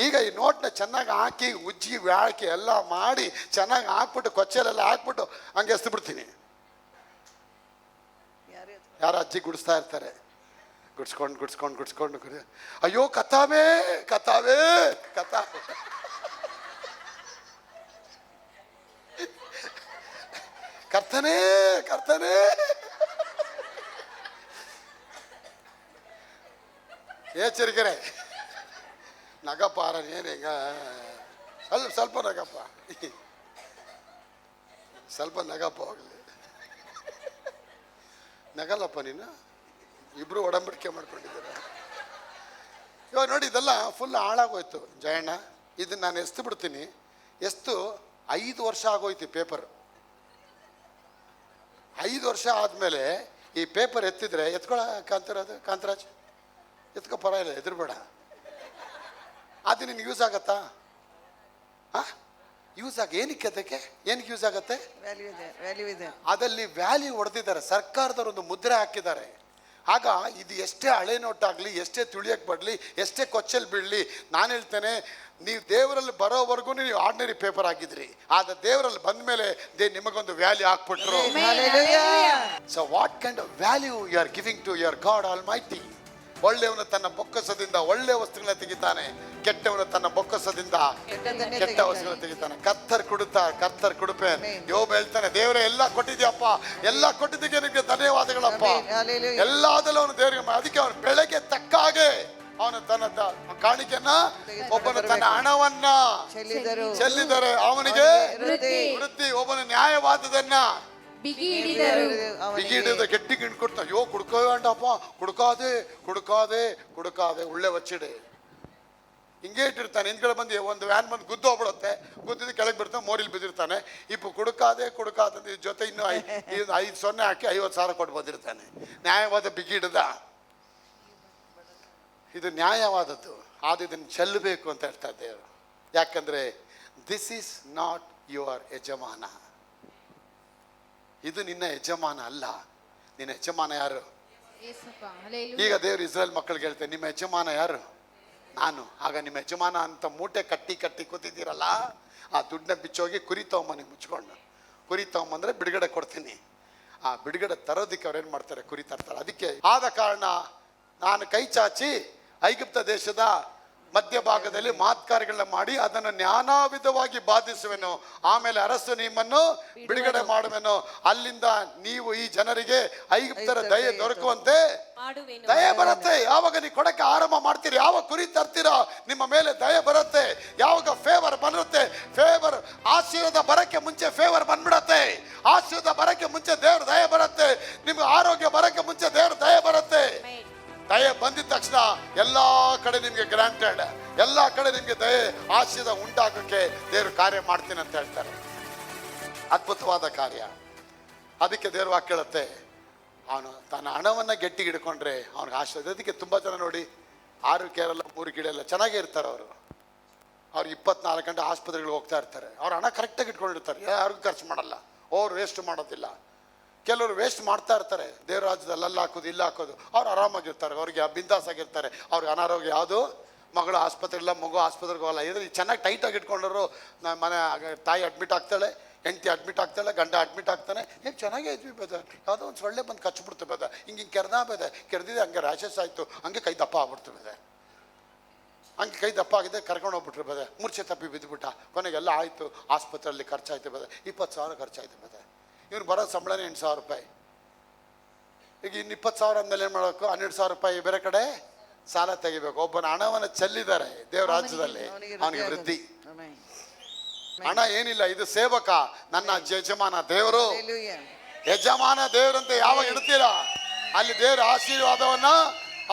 ಈಗ ಈ ನೋಟ್ನ ಚೆನ್ನಾಗಿ ಹಾಕಿ ಉಜ್ಜಿ ಹಾಕಿ ಎಲ್ಲ ಮಾಡಿ ಚೆನ್ನಾಗಿ ಹಾಕ್ಬಿಟ್ಟು ಕೊಚ್ಚಲೆಲ್ಲ ಹಾಕ್ಬಿಟ್ಟು ಹಂಗೆ ಎಸ್ದು ಬಿಡ್ತೀನಿ. ಯಾರು ಅಜ್ಜಿ ಗುಡಿಸ್ತಾ ಇರ್ತಾರೆ, ಗುಡ್ಸ್ಕೊಂಡು ಗುಡ್ಸ್ಕೊಂಡು ಗುಡ್ಸ್ಕೊಂಡು ಅಯ್ಯೋ ಕತಾವೆ ಕತಾವೆ ಕತಾವೆ ಕರ್ತನೇ ಕರ್ತನೇ ಎಚ್ಚರಿಕೆರೆ ನಗಪ್ಪ ಏನೇಗ ಸ್ವಲ್ಪ ಸ್ವಲ್ಪ ನಗಪ್ಪ, ಸ್ವಲ್ಪ ನಗಪ್ಪ ಹೋಗಲಿ. ನಗಲ್ಲಪ್ಪ ನೀನು, ಇಬ್ರು ಒಡಂಬಡಿಕೆ ಮಾಡ್ಕೊಂಡಿದ್ದೀರ. ಇವಾಗ ನೋಡಿ ಇದೆಲ್ಲ ಫುಲ್ ಹಾಳಾಗೋಯ್ತು ಜಯಣ್ಣ. ಇದನ್ನ ನಾನು ಎಸ್ತು ಬಿಡ್ತೀನಿ. ಎಷ್ಟು 5 ವರ್ಷ ಆಗೋಯ್ತು ಪೇಪರ್. 5 ವರ್ಷ ಆದಮೇಲೆ ಈ ಪೇಪರ್ ಎತ್ತಿದ್ರೆ ಎತ್ಕೊಳ ಕಾಂತರಾಜ್ ಎತ್ಕೊ, ಪರವಾಗಿಲ್ಲ, ಎದುರುಬೇಡ. ಅದು ನಿನ್ಗೆ ಯೂಸ್ ಆಗತ್ತಾ? ಯೂಸ್ ಆಗ ಏನಕ್ಕೆ? ಅದಕ್ಕೆ ಏನಕ್ಕೆ ಯೂಸ್ ಆಗತ್ತೆ? ವ್ಯಾಲ್ಯೂ ಇದೆ. ಅದಲ್ಲಿ ವ್ಯಾಲ್ಯೂ ಹೊಡೆದಿದ್ದಾರೆ, ಸರ್ಕಾರದವರು ಒಂದು ಮುದ್ರೆ ಹಾಕಿದ್ದಾರೆ. ಆಗ ಇದು ಎಷ್ಟೇ ಹಳೆ ನೋಟಾಗಲಿ, ಎಷ್ಟೇ ತುಳಿಯಕ್ಕೆ ಬರಲಿ, ಎಷ್ಟೇ ಕೊಚ್ಚಲ್ ಬೀಳಲಿ, ನಾನು ಹೇಳ್ತೇನೆ, ನೀವು ದೇವರಲ್ಲಿ ಬರೋವರೆಗೂ ನೀವು ಆರ್ಡಿನರಿ ಪೇಪರ್ ಆಗಿದ್ರಿ. ಆದ್ರೆ ದೇವರಲ್ಲಿ ಬಂದ ಮೇಲೆ ನಿಮಗೊಂದು ವ್ಯಾಲ್ಯೂ ಹಾಕ್ಬಿಟ್ರು. So what kind of value you are giving to your God almighty? ಒಳ್ಳೆಯವನು ತನ್ನ ಬೊಕ್ಕಸದಿಂದ ಒಳ್ಳೆ ವಸ್ತುಗಳನ್ನ ತೆಗಿತಾನೆ, ಕೆಟ್ಟವನು ತನ್ನ ಬೊಕ್ಕಸದಿಂದ ಕೆಟ್ಟ ವಸ್ತುಗಳನ್ನ ತೆಗಿತಾನೆ. ಕರ್ತರ್ ಕೊಡುಪೇನ್. ಯೋಬ ಹೇಳ್ತಾನೆ, ದೇವರೇ ಎಲ್ಲ ಕೊಟ್ಟಿದ್ಯಪ್ಪ, ಎಲ್ಲ ಕೊಟ್ಟಿದ್ದಕ್ಕೆ ನಿಮಗೆ ಧನ್ಯವಾದಗಳಪ್ಪ. ಎಲ್ಲದಲ್ಲೂ ಅವನು ದೇವರಿಗೆ, ಅದಕ್ಕೆ ಅವನು ಬೆಳೆಗೆ ತಕ್ಕ ಹಾಗೆ ಅವನು ತನ್ನ ಕಾಣಿಕೆಯನ್ನ, ಒಬ್ಬನು ತನ್ನ ಹಣವನ್ನ ಚೆಲ್ಲಿದರೆ ಅವನಿಗೆ ವೃದ್ಧಿ, ಒಬ್ಬನು ನ್ಯಾಯವಾದದನ್ನ ಬಿಗಿ ಹಿಡಿದರು. ಬಿಗಿ ಹಿಡಿದ ಗಟ್ಟಿ ಗಿಣ್ಕೊಡ್ತಾ, ಅಯ್ಯೋ ಕುಡ್ಕೋವೇಂಡಪ್ಪ, ಕುಡ್ಕಾದೆ ಒಳ್ಳೆ ವಚ್ಚಿಡೆ ಹಿಂಗೆ ಇಟ್ಟಿರ್ತಾನೆ. ಹಿಂದ್ಗಡೆ ಬಂದು ಒಂದು ವ್ಯಾನ್ ಬಂದು ಗುದ್ದು ಹೋಗ್ಬಿಡುತ್ತೆ, ಗುದ್ದಿದ್ದು ಕೆಳಗೆ ಬಿಡ್ತಾನೆ, ಮೋರಿಲಿ ಬಿದ್ದಿರ್ತಾನೆ. ಇಪ್ಪ ಕುಡ್ಕಾದೆ ಜೊತೆ ಇನ್ನೂ 5 ಹಾಕಿ 50,000 ಕೊಟ್ಟು ಬಂದಿರ್ತಾನೆ. ನ್ಯಾಯವಾದ ಬಿಗಿ ಹಿಡ್ದ, ಇದು ನ್ಯಾಯವಾದದ್ದು, ಆದ್ರೆ ಇದನ್ನು ಚೆಲ್ಲಬೇಕು ಅಂತ ಹೇಳ್ತಾ ದೇವರು. ಯಾಕಂದ್ರೆ ದಿಸ್ ಈಸ್ ನಾಟ್ ಯುವರ್ ಯಜಮಾನ, ಇದು ನಿನ್ನ ಯಜಮಾನ ಅಲ್ಲ. ನಿನ್ನ ಯಜಮಾನ ಯಾರು? ಈಗ ದೇವರು ಇಸ್ರೇಲ್ ಮಕ್ಕಳಿಗೆ ಹೇಳ್ತೇನೆ, ನಿಮ್ಮ ಯಜಮಾನ ಯಾರು? ನಾನು. ಆಗ ನಿಮ್ಮ ಯಜಮಾನ ಅಂತ ಮೂಟೆ ಕಟ್ಟಿ ಕೂತಿದ್ದೀರಲ್ಲ, ಆ ದುಡ್ಡನ್ನ ಬಿಚ್ಚೋಗಿ ಕುರಿ ತಗೊಂಬನಿಗೆ ಮುಚ್ಕೊಂಡು, ಕುರಿ ತಗೊಂಬಂದ್ರೆ ಬಿಡುಗಡೆ ಕೊಡ್ತೀನಿ. ಆ ಬಿಡುಗಡೆ ತರೋದಕ್ಕೆ ಅವ್ರೇನು ಮಾಡ್ತಾರೆ? ಕುರಿ ತರ್ತಾರೆ. ಅದಕ್ಕೆ ಆದ ಕಾರಣ ನಾನು ಕೈ ಚಾಚಿ ಐಗುಪ್ತ ದೇಶದ ಮಧ್ಯಭಾಗದಲ್ಲಿ ಮಾತ್ಕಾರ್ಯಗಳನ್ನ ಮಾಡಿ ಅದನ್ನು ನಾನಾ ವಿಧವಾಗಿ ಬಾಧಿಸುವೆನು. ಆಮೇಲೆ ಅರಸು ನಿಮ್ಮನ್ನು ಬಿಡುಗಡೆ ಮಾಡುವೆನು. ಅಲ್ಲಿಂದ ನೀವು ಈ ಜನರಿಗೆ ಐಗುಪ್ತರ ದಯೆ ದೊರಕುವಂತೆ ದಯೆ ಬರುತ್ತೆ. ಯಾವಾಗ ನೀವು ಕೊಡಕ್ಕೆ ಆರಂಭ ಮಾಡ್ತೀರಿ, ಯಾವಾಗ ಕುರಿ ತರ್ತೀರಾ, ನಿಮ್ಮ ಮೇಲೆ ದಯೆ ಬರುತ್ತೆ. ಯಾವಾಗ ಫೇವರ್ ಬರುತ್ತೆ, ಫೇವರ್ ಆಶೀರ್ವಾದ ಬರಕ್ಕೆ ಮುಂಚೆ ಫೇವರ್ ಬಂದ್ಬಿಡತ್ತೆ. ಆಶೀರ್ವಾದ ಬರಕ್ಕೆ ಮುಂಚೆ ದೇವ್ರ ದಯೆ ಬರುತ್ತೆ. ನಿಮ್ಗೆ ಆರೋಗ್ಯ ಬರಕ್ಕೆ ಮುಂಚೆ ದೇವ್ರ ದಯೆ ಬರುತ್ತೆ. ದಯೆ ಬಂದಿದ ತಕ್ಷಣ ಎಲ್ಲಾ ಕಡೆ ನಿಮ್ಗೆ ಗ್ರಾಂಟೆಡ್, ಎಲ್ಲಾ ಕಡೆ ನಿಮ್ಗೆ ದಯೆ ಆಶೀರ್ವಾದ ಉಂಟಾಗಕ್ಕೆ ದೇವರು ಕಾರ್ಯ ಮಾಡ್ತೀನಿ ಅಂತ ಹೇಳ್ತಾರೆ. ಅದ್ಭುತವಾದ ಕಾರ್ಯ. ಅದಕ್ಕೆ ದೇವರು ವಾಕ್ಯ ಹೇಳುತ್ತೆ, ಅವನು ತನ್ನ ಹಣವನ್ನ ಗಟ್ಟಿ ಹಿಡ್ಕೊಂಡ್ರೆ ಅವ್ನಿಗೆ ಆಶೀರ್ವಾದ. ಅದಕ್ಕೆ ತುಂಬಾ ಜನ ನೋಡಿ 6 ಕೇರಲ್ಲ 3 ಗಿಡ ಚೆನ್ನಾಗೇ ಇರ್ತಾರೆ. ಅವ್ರು 24 ಗಂಟೆ ಆಸ್ಪತ್ರೆಗಳಿಗೆ ಹೋಗ್ತಾ ಇರ್ತಾರೆ. ಅವ್ರು ಹಣ ಕರೆಕ್ಟಾಗಿ ಇಟ್ಕೊಂಡಿರ್ತಾರೆ, ಯಾರಿಗೂ ಖರ್ಚು ಮಾಡಲ್ಲ, ಅವ್ರು ವೇಸ್ಟ್ ಮಾಡೋದಿಲ್ಲ. ಕೆಲವರು ವೇಸ್ಟ್ ಮಾಡ್ತಾ ಇರ್ತಾರೆ, ದೇವ್ರ ರಾಜ್ಯದಲ್ಲಿ ಅಲ್ಲಿ ಹಾಕೋದು ಇಲ್ಲಿ ಹಾಕೋದು. ಅವ್ರು ಆರಾಮಾಗಿರ್ತಾರೆ, ಅವ್ರಿಗೆ ಬಿಂದಾಸ್ ಆಗಿರ್ತಾರೆ, ಅವ್ರಿಗೆ ಅನಾರೋಗ್ಯ ಯಾವುದು, ಮಗಳು ಆಸ್ಪತ್ರೆ ಇಲ್ಲ, ಮಗು ಆಸ್ಪತ್ರೆಗೆ ಹೋಗಲ್ಲ. ಇದ್ರೆ ಚೆನ್ನಾಗಿ ಟೈಟಾಗಿ ಇಟ್ಕೊಂಡ್ರು, ಮನೆ ತಾಯಿ ಅಡ್ಮಿಟ್ ಆಗ್ತಾಳೆ, ಹೆಂಡತಿ ಅಡ್ಮಿಟ್ ಆಗ್ತಾಳೆ, ಗಂಡ ಅಡ್ಮಿಟ್ ಆಗ್ತಾನೆ. ಏನು ಚೆನ್ನಾಗೇ ಇದ್ವಿ ಬೇದ, ಯಾವುದೋ ಒಂದು ಸೊಳ್ಳೆ ಬಂದು ಕಚ್ಚಿಬಿಡ್ತು ಬೇದ, ಹಿಂಗೆ ಕೆರೆದ ಕೆರೆದಿದೆ, ಹಂಗೆ ರ್ಯಾಷಸ್ ಆಯಿತು, ಹಂಗೆ ಕೈ ದಪ್ಪ ಆಗ್ಬಿಡ್ತು ಬೇದ, ಹಂಗೆ ಕೈ ದಪ್ಪ ಆಗಿದೆ, ಕರ್ಕೊಂಡು ಹೋಗ್ಬಿಟ್ರು ಬೇದ, ಮೂರ್ಛೆ ತಪ್ಪಿ ಬಿದ್ದುಬಿಟ್ಟ, ಕೊನೆಗೆಲ್ಲ ಆಯಿತು, ಆಸ್ಪತ್ರೆಯಲ್ಲಿ ಖರ್ಚಾಯ್ತು ಬೇದ, 20,000 ಖರ್ಚಾಯ್ತು ಬೇದ. ಇವ್ನು ಬರೋ ಸಂಬಳನೇ 8,000 ರೂಪಾಯಿ. ಈಗ ಇನ್ನು 20,000 ಅಂದಮೇಲೆ ಏನು ಮಾಡಬೇಕು? 12,000 ರೂಪಾಯಿ ಬೇರೆ ಕಡೆ ಸಾಲ ತೆಗಿಬೇಕು. ಒಬ್ಬನ ಹಣವನ್ನು ಚೆಲ್ಲಿದ್ದಾರೆ ದೇವ್ರ ರಾಜ್ಯದಲ್ಲಿ, ಅವನಿಗೆ ವೃದ್ಧಿ. ಆಮೆನ್. ಹಣ ಏನಿಲ್ಲ, ಇದು ಸೇವಕ, ನನ್ನ ಯಜಮಾನ ದೇವರು. Hallelujah. ಯಜಮಾನ ದೇವರಂತೆ ಯಾವಾಗ ಇಡ್ತೀರಾ ಅಲ್ಲಿ ದೇವರ ಆಶೀರ್ವಾದವನ್ನ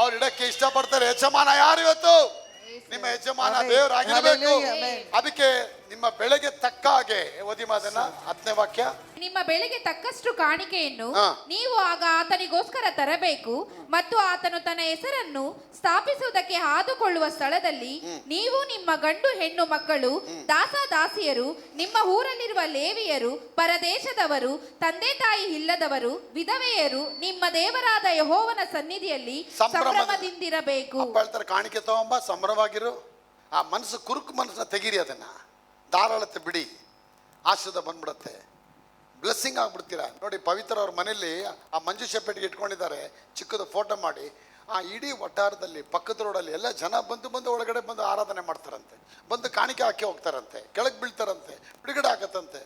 ಅವ್ರು ಇಡಕ್ಕೆ ಇಷ್ಟಪಡ್ತಾರೆ. ಯಜಮಾನ ಯಾರು ಇವತ್ತು? ನಿಮ್ಮ ಯಜಮಾನ ದೇವರಾಗಿರ್ಬೇಕು. ಅದಕ್ಕೆ ನಿಮ್ಮ ಬೆಳೆಗೆ ತಕ್ಕ ಹಾಗೆ ಓದಿ ಮಾದನ್ನ 10ನೇ ವಾಕ್ಯ. ನಿಮ್ಮ ಬೆಳೆಗೆ ತಕ್ಕಷ್ಟು ಕಾಣಿಕೆಯನ್ನು ಹಾ. ನೀವು ಆಗ ಆತನಿಗೋಸ್ಕರ ತರಬೇಕು, ಮತ್ತು ಆತನು ತನ್ನ ಹೆಸರನ್ನು ಸ್ಥಾಪಿಸುವುದಕ್ಕೆ ಹಾದುಕೊಳ್ಳುವ ಸ್ಥಳದಲ್ಲಿ ನೀವು ನಿಮ್ಮ ಗಂಡು ಹೆಣ್ಣು ಮಕ್ಕಳು, ದಾಸ ದಾಸಿಯರು, ನಿಮ್ಮ ಊರಲ್ಲಿರುವ ಲೇವಿಯರು, ಪರದೇಶದವರು, ತಂದೆ ತಾಯಿ ಇಲ್ಲದವರು, ವಿಧವೆಯರು ನಿಮ್ಮ ದೇವರಾದ ಯೆಹೋವನ ಸನ್ನಿಧಿಯಲ್ಲಿ ಸಂಭ್ರಮದಿಂದಿರಬೇಕು. ಅಪ್ಪ ಹೇಳ್ತಾರೆ, ಕಾಣಿಕೆ ತಗೊಂಬ, ಸಂಭ್ರಮವಾಗಿರು. ಆ ಮನಸ್ಸು ಕುರುಕು ಮನಸ್ಸನ್ನ ತೆಗೀರಿ, ಅದನ್ನ ಧಾರಾಳತೆ ಬಿಡಿ, ಆಶೀರ್ವಾದ ಬಂದ್ಬಿಡತ್ತೆ, ಬ್ಲೆಸ್ಸಿಂಗ್ ಆಗ್ಬಿಡ್ತೀರಾ. ನೋಡಿ, ಪವಿತ್ರ ಅವ್ರ ಮನೆಯಲ್ಲಿ ಆ ಮಂಜುಷ ಪೆಟ್ಟಿಗೆ ಇಟ್ಕೊಂಡಿದ್ದಾರೆ, ಚಿಕ್ಕದು ಫೋಟೋ ಮಾಡಿ. ಆ ಇಡೀ ವಠಾರದಲ್ಲಿ ಪಕ್ಕದ ರೋಡಲ್ಲಿ ಎಲ್ಲ ಜನ ಬಂದು ಒಳಗಡೆ ಬಂದು ಆರಾಧನೆ ಮಾಡ್ತಾರಂತೆ, ಬಂದು ಕಾಣಿಕೆ ಹಾಕಿ ಹೋಗ್ತಾರಂತೆ, ಕೆಳಗೆ ಬೀಳ್ತಾರಂತೆ, ಬಿಡುಗಡೆ ಆಗತ್ತಂತೆ.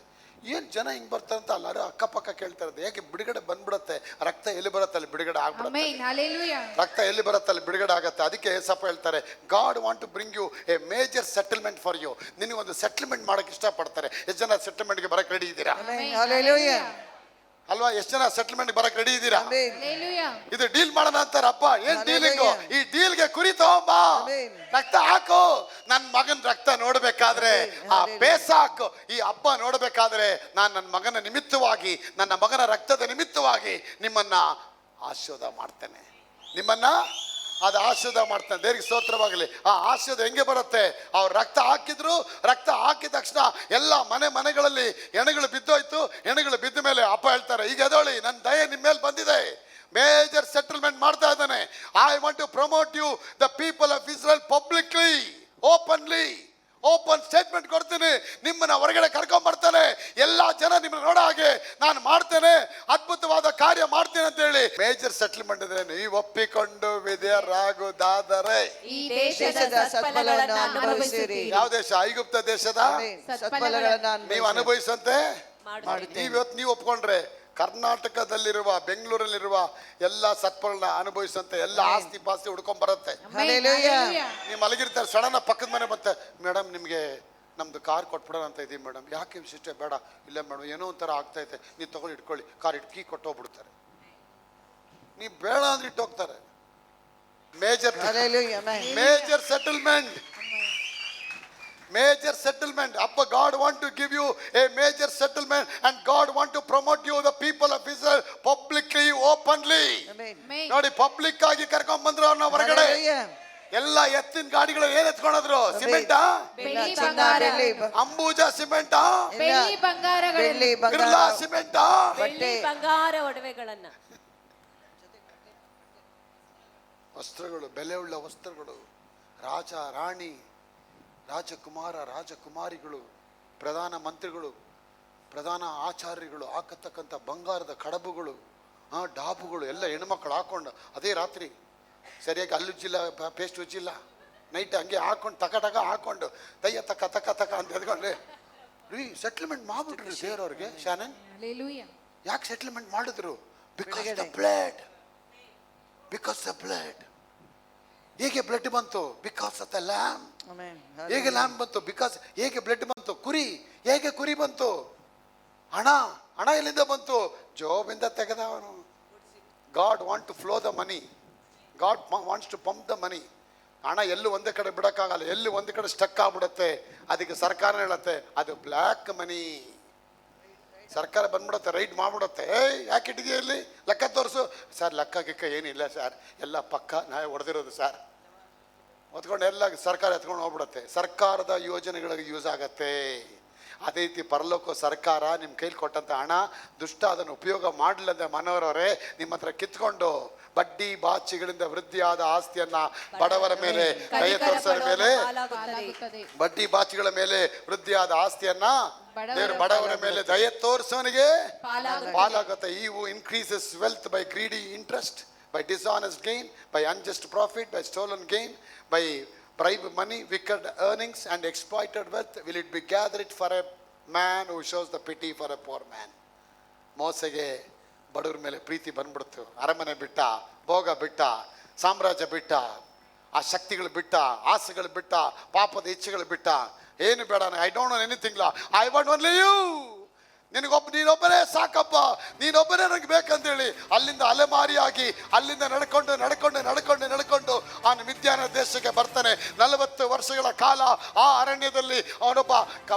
ಏನು ಜನ ಹಿಂಗೆ ಬರ್ತಾರಂತ ಅಲ್ಲಾರು ಅಕ್ಕಪಕ್ಕ ಕೇಳ್ತಾರಂತೆ, ಯಾಕೆ ಬಿಡುಗಡೆ ಬಂದ್ಬಿಡತ್ತೆ, ರಕ್ತ ಎಲ್ಲಿ ಬರುತ್ತೆ ಅಲ್ಲಿ ಬಿಡುಗಡೆ ಆಗ್ಬಿಡುತ್ತೆ, ಆಮೆನ್. ಹಲ್ಲೆಲೂಯಾ. ರಕ್ತ ಎಲ್ಲಿ ಬರುತ್ತೆ ಅಲ್ಲಿ ಬಿಡುಗಡೆ ಆಗತ್ತೆ. ಅದಕ್ಕೆ ಏಸಪ್ಪ ಹೇಳ್ತಾರೆ, God want to bring you a major settlement for you. ನಿನಗೊಂದು ಸೆಟಲ್ಮೆಂಟ್ ಮಾಡಕ್ಕೆ ಇಷ್ಟಪಡ್ತಾರೆ. ಎಷ್ಟು ಜನ ಸೆಟಲ್ಮೆಂಟ್ಗೆ ಬರಕ್ಕೆ ರೆಡಿ ಇದ್ದೀರಾ? Amen. Hallelujah. ಅಲ್ವಾ? ಎಷ್ಟು ಜನ ಸೆಟಲ್ಮೆಂಟ್ ಬರಕ್ಕೆ ರೆಡಿ ಇದ್ದೀರಾ? Amen. ಹಲ್ಲೆಲೂಯಾ. ಇದು ಡೀಲ್ ಮಾಡೋಣ ಅಂತಾರಪ್ಪ. ಏನ್ ಡೀಲಿಂಗು? Hallelujah. ಈ ಡೀಲ್ಗೆ ಕುರಿ ತಗೊಂಬಾ, Amen. ರಕ್ತ ಹಾಕು. ನನ್ನ ಮಗನ ರಕ್ತ ನೋಡ್ಬೇಕಾದ್ರೆ, ಆ ಬೇಸ ಹಾಕು. ಈ ಹಬ್ಬ ನೋಡ್ಬೇಕಾದ್ರೆ ನಾನು ನನ್ನ ಮಗನ ನಿಮಿತ್ತವಾಗಿ, ನನ್ನ ಮಗನ ರಕ್ತದ ನಿಮಿತ್ತವಾಗಿ ನಿಮ್ಮನ್ನ ಆಶೀರ್ವಾದ ಮಾಡ್ತೇನೆ, ನಿಮ್ಮನ್ನ ಅದು ಆಶೀರ್ವಾದ ಮಾಡ್ತಾನೆ. ದೇವರಿಗೆ ಸ್ತೋತ್ರವಾಗಲಿ. ಆ ಆಶೀರ್ವಾದ ಹೆಂಗೆ ಬರುತ್ತೆ? ಅವ್ರು ರಕ್ತ ಹಾಕಿದ್ರು, ರಕ್ತ ಹಾಕಿದ ತಕ್ಷಣ ಎಲ್ಲ ಮನೆಗಳಲ್ಲಿ ಹೆಣಗಳು ಬಿದ್ದೋಯ್ತು. ಹೆಣಗಳು ಬಿದ್ದ ಮೇಲೆ ಅಪ್ಪ ಹೇಳ್ತಾರೆ, ಈಗ ಎದೋಳಿ, ನನ್ನ ದಯೆ ನಿಮ್ಮ ಮೇಲೆ ಬಂದಿದೆ, ಮೇಜರ್ ಸೆಟಲ್ಮೆಂಟ್ ಮಾಡ್ತಾ ಇದ್ದಾನೆ. I want to promote you the people of Israel publicly, openly, open statement ಕೊಡ್ತೀನಿ. ನಿಮ್ಮನ್ನ ಹೊರಗಡೆ ಕರ್ಕೊಂಡ್ ಬರ್ತಾನೆ, ಎಲ್ಲಾ ಜನ ನಿಮ್ಮನ್ನ ನೋಡೋ ಹಾಗೆ ನಾನು ಮಾಡ್ತೇನೆ, ಅದ್ಭುತವಾದ ಕಾರ್ಯ ಮಾಡ್ತೇನೆ ಅಂತ ಹೇಳಿ. ಮೇಜರ್ ಸೆಟಲ್ಮೆಂಟ್ ಇದ್ರೆ ನೀವು ಒಪ್ಪಿಕೊಂಡು ವಿಧೇಯರಾಗುವುದಾದರೆ ಈ ದೇಶದ ಸತ್ಫಲಗಳನ್ನು ಅನುಭವಿಸಿರಿ. ಯಾವ ದೇಶ? ಐಗುಪ್ತ ದೇಶದ Amen. ಸತ್ಫಲಗಳನ್ನು ನೀವು ಅನುಭವಿಸಂತೆ ಮಾಡುತ್ತೇನೆ. ಇವತ್ತು ನೀವು ಒಪ್ಕೊಂಡ್ರೆ ಕರ್ನಾಟಕದಲ್ಲಿರುವ, ಬೆಂಗಳೂರಲ್ಲಿರುವ ಎಲ್ಲ ಸತ್ಫಲನ ಅನುಭವಿಸಂತೆ ಎಲ್ಲ ಆಸ್ತಿ ಪಾಸ್ತಿ ಹುಡ್ಕೊಂಡ್ ಬರುತ್ತೆ. Hallelujah. ನೀವು ಮಲಗಿರ್ತಾರೆ, ಸಡನ್ ಪಕ್ಕದ ಮನೆ ಮತ್ತೆ, ಮೇಡಮ್ ನಿಮಗೆ ನಮ್ದು ಕಾರ್ ಕೊಟ್ಬಿಡೋಣ ಅಂತ ಇದೀವಿ ಮೇಡಮ್. ಯಾಕೆ ಸಿಸ್ಟರ್? ಬೇಡ, ಇಲ್ಲ ಮೇಡಮ್ ಏನೋ ಒಂಥರ ಆಗ್ತೈತೆ, ನೀವು ತಗೊಂಡು ಇಟ್ಕೊಳ್ಳಿ, ಕಾರ್ ಕೀ ಕೊಟ್ಟೋಗ್ಬಿಡ್ತಾರೆ. ನೀವು ಬೇಡ ಅಂದ್ರೆ ಇಟ್ಟೋಗ್ತಾರೆ. Major Hallelujah. Amen. Major settlement, major settlement. Appa, God want to give you a major settlement, and God want to promote you, the people of Israel, publicly, openly. Amen. Amen. ನೋಡಿ, ಪಬ್ಲಿಕ್ ಆಗಿ ಕರ್ಕೊಂಡ್ ಬಂದ್ರು ಅವ್ರನ್ನ ಹೊರಗಡೆ. Hallelujah. ಎಲ್ಲ ಎತ್ತಿನ ಗಾಡಿಗಳು ಏನ್ ಎತ್ಕೊಂಡ್ರು? ಸಿಮೆಂಟಾ? ಬೆಳ್ಳಿ ಚಿನ್ನ, ಬಂಗಾರ. ಬೆಳ್ಳಿ, ಅಂಬೂಜಾ ಸಿಮೆಂಟಾ? ಬೆಳ್ಳಿ ಬಂಗಾರಗಳು. ಬೆಳ್ಳಿ ಬಿರ್ಲಾ ಬಂಗಾರ, ಸಿಮೆಂಟಾ? ಬೆಳ್ಳಿ ಬಂಗಾರ ಒಡವೆಗಳನ್ನ, ವಸ್ತ್ರಗಳು, ಬೆಲೆ ಉಳ್ಳ ವಸ್ತ್ರಗಳು, ರಾಜ ರಾಣಿ, ರಾಜಕುಮಾರ ರಾಜಕುಮಾರಿಗಳು, ಪ್ರಧಾನ ಮಂತ್ರಿಗಳು, ಪ್ರಧಾನ ಆಚಾರ್ಯಗಳು ಹಾಕತಕ್ಕಂಥ ಬಂಗಾರದ ಕಡಬುಗಳು, ಡಾಬುಗಳು ಎಲ್ಲ ಹೆಣ್ಮಕ್ಳು ಹಾಕೊಂಡು ಅದೇ ರಾತ್ರಿ ಸರಿಯಾಗಿ ಹಲ್ಲುಜ್ಜಿಲ್ಲ, ಪೇಸ್ಟ್ ಉಜ್ಜಿಲ್ಲ, ನೈಟ್ ಹಂಗೆ ಹಾಕೊಂಡು ಟಕ ಹಾಕೊಂಡು ದಯ್ಯ ತಕ ತಕ ತಕ ಅಂತ ಎದ್ಕೊಂಡ್ರೆ ರೀ ಸೆಟ್ಲ್ಮೆಂಟ್ ಮಾಡ್ಬಿಟ್ರಿ ದೇವ್ರವ್ರಿಗೆ. ಶಾನನ್, ಹಲ್ಲೆಲೂಯಾ. ಯಾಕೆ ಸೆಟ್ಲ್ಮೆಂಟ್ ಮಾಡಿದ್ರು? Because the blood, because the blood. ಹೇಗೆ ಬ್ಲಡ್ ಬಂತು? Because of the lamb. Amen. ಹೇಗೆ ಲ್ಯಾಮ್ ಬಂತು? ಬಿಕಾಸ್. ಹೇಗೆ ಬ್ಲಡ್ ಬಂತು? ಕುರಿ. ಹೇಗೆ ಕುರಿ ಬಂತು? ಹಣ ಎಲ್ಲಿಂದ ಬಂತು? ಜೋಬಿಂದ ತೆಗೆದವನು. God want to flow the money, God wants to pump the money. ಹಣ ಎಲ್ಲೂ ಒಂದೇ ಕಡೆ ಬಿಡಕ್ಕಾಗಲ್ಲ, ಎಲ್ಲಿ ಒಂದು ಕಡೆ ಸ್ಟಕ್ ಆಗ್ಬಿಡುತ್ತೆ. ಅದಕ್ಕೆ ಸರ್ಕಾರ ಹೇಳುತ್ತೆ ಅದು ಬ್ಲ್ಯಾಕ್ ಮನಿ. ಸರ್ಕಾರ ಬಂದ್ಬಿಡುತ್ತೆ, ರೈಡ್ ಮಾಡ್ಬಿಡುತ್ತೆ. ಯಾಕೆ ಇಟ್ಟಿದೆಯಾ ಇಲ್ಲಿ? ಲೆಕ್ಕ ತೋರಿಸು ಸರ್. ಲೆಕ್ಕ ಗಿಕ್ಕ ಏನಿಲ್ಲ ಸರ್, ಎಲ್ಲ ಪಕ್ಕ ನಾವೇ ಹೊಡೆದಿರೋದು ಸರ್. ಹೊತ್ಕೊಂಡು ಎಲ್ಲ ಸರ್ಕಾರ ಎತ್ಕೊಂಡು ಹೋಗ್ಬಿಡುತ್ತೆ. ಸರ್ಕಾರದ ಯೋಜನೆಗಳಿಗೆ ಯೂಸ್ ಆಗತ್ತೆ. ಅದೇ ರೀತಿ ಪರಲೋಕ ಸರ್ಕಾರ ನಿಮ್ಮ ಕೈಲಿ ಕೊಟ್ಟಂತ ಹಣ ದುಷ್ಟ ಅದನ್ನು ಉಪಯೋಗ ಮಾಡಲದೆ ಮನೋರವರೇ ನಿಮ್ಮ ಹತ್ರ ಕಿತ್ಕೊಂಡು ಬಡ್ಡಿ ಬಾಚಿಗಳಿಂದ ವೃದ್ಧಿಯಾದ ಆಸ್ತಿಯನ್ನ ಬಡವರ ಮೇಲೆ ದಯೆ ತೋರಿಸೋರ ಮೇಲೆ ಪಾಲಾಗುತ್ತದೆ. ಬಡ್ಡಿ ಬಾಚಿಗಳ ಮೇಲೆ ವೃದ್ಧಿಯಾದ ಆಸ್ತಿಯನ್ನ ದೇವರು ಬಡವರ ಮೇಲೆ ದಯೆ ತೋರಿಸೋನಿಗೆ ಪಾಲಾಗುತ್ತೆ. ಈ increases wealth by greedy interest, by dishonest gain, by unjust profit, by stolen gain, by bribe money, wicked earnings and exploited wealth will it be gathered for a man who shows the pity for a poor man. ಮೋಸೆಗೆ ಬಡವ್ರ ಮೇಲೆ ಪ್ರೀತಿ ಬಂದ್ಬಿಡ್ತು. ಅರಮನೆ ಬಿಟ್ಟ, ಭೋಗ ಬಿಟ್ಟ, ಸಾಮ್ರಾಜ್ಯ ಬಿಟ್ಟ, ಆ ಶಕ್ತಿಗಳು ಬಿಟ್ಟ, ಆಸೆಗಳು ಬಿಟ್ಟ, ಪಾಪದ ಇಚ್ಛೆಗಳು ಬಿಟ್ಟ. ಏನು ಬೇಡ, I don't know anything, I want only you. ನೀನೊಬ್ಬನೇ ಸಾಕಪ್ಪ, ನೀನೊಬ್ಬನೇ ನನಗೆ ಬೇಕಂತೇಳಿ ಅಲ್ಲಿಂದ ಅಲೆಮಾರಿಯಾಗಿ ಅಲ್ಲಿಂದ ನಡ್ಕೊಂಡು ಅವನು ಮಿದ್ಯಾನ ದೇಶಕ್ಕೆ ಬರ್ತಾನೆ. 40 ವರ್ಷಗಳ ಕಾಲ ಆ ಅರಣ್ಯದಲ್ಲಿ ಅವನೊಬ್ಬ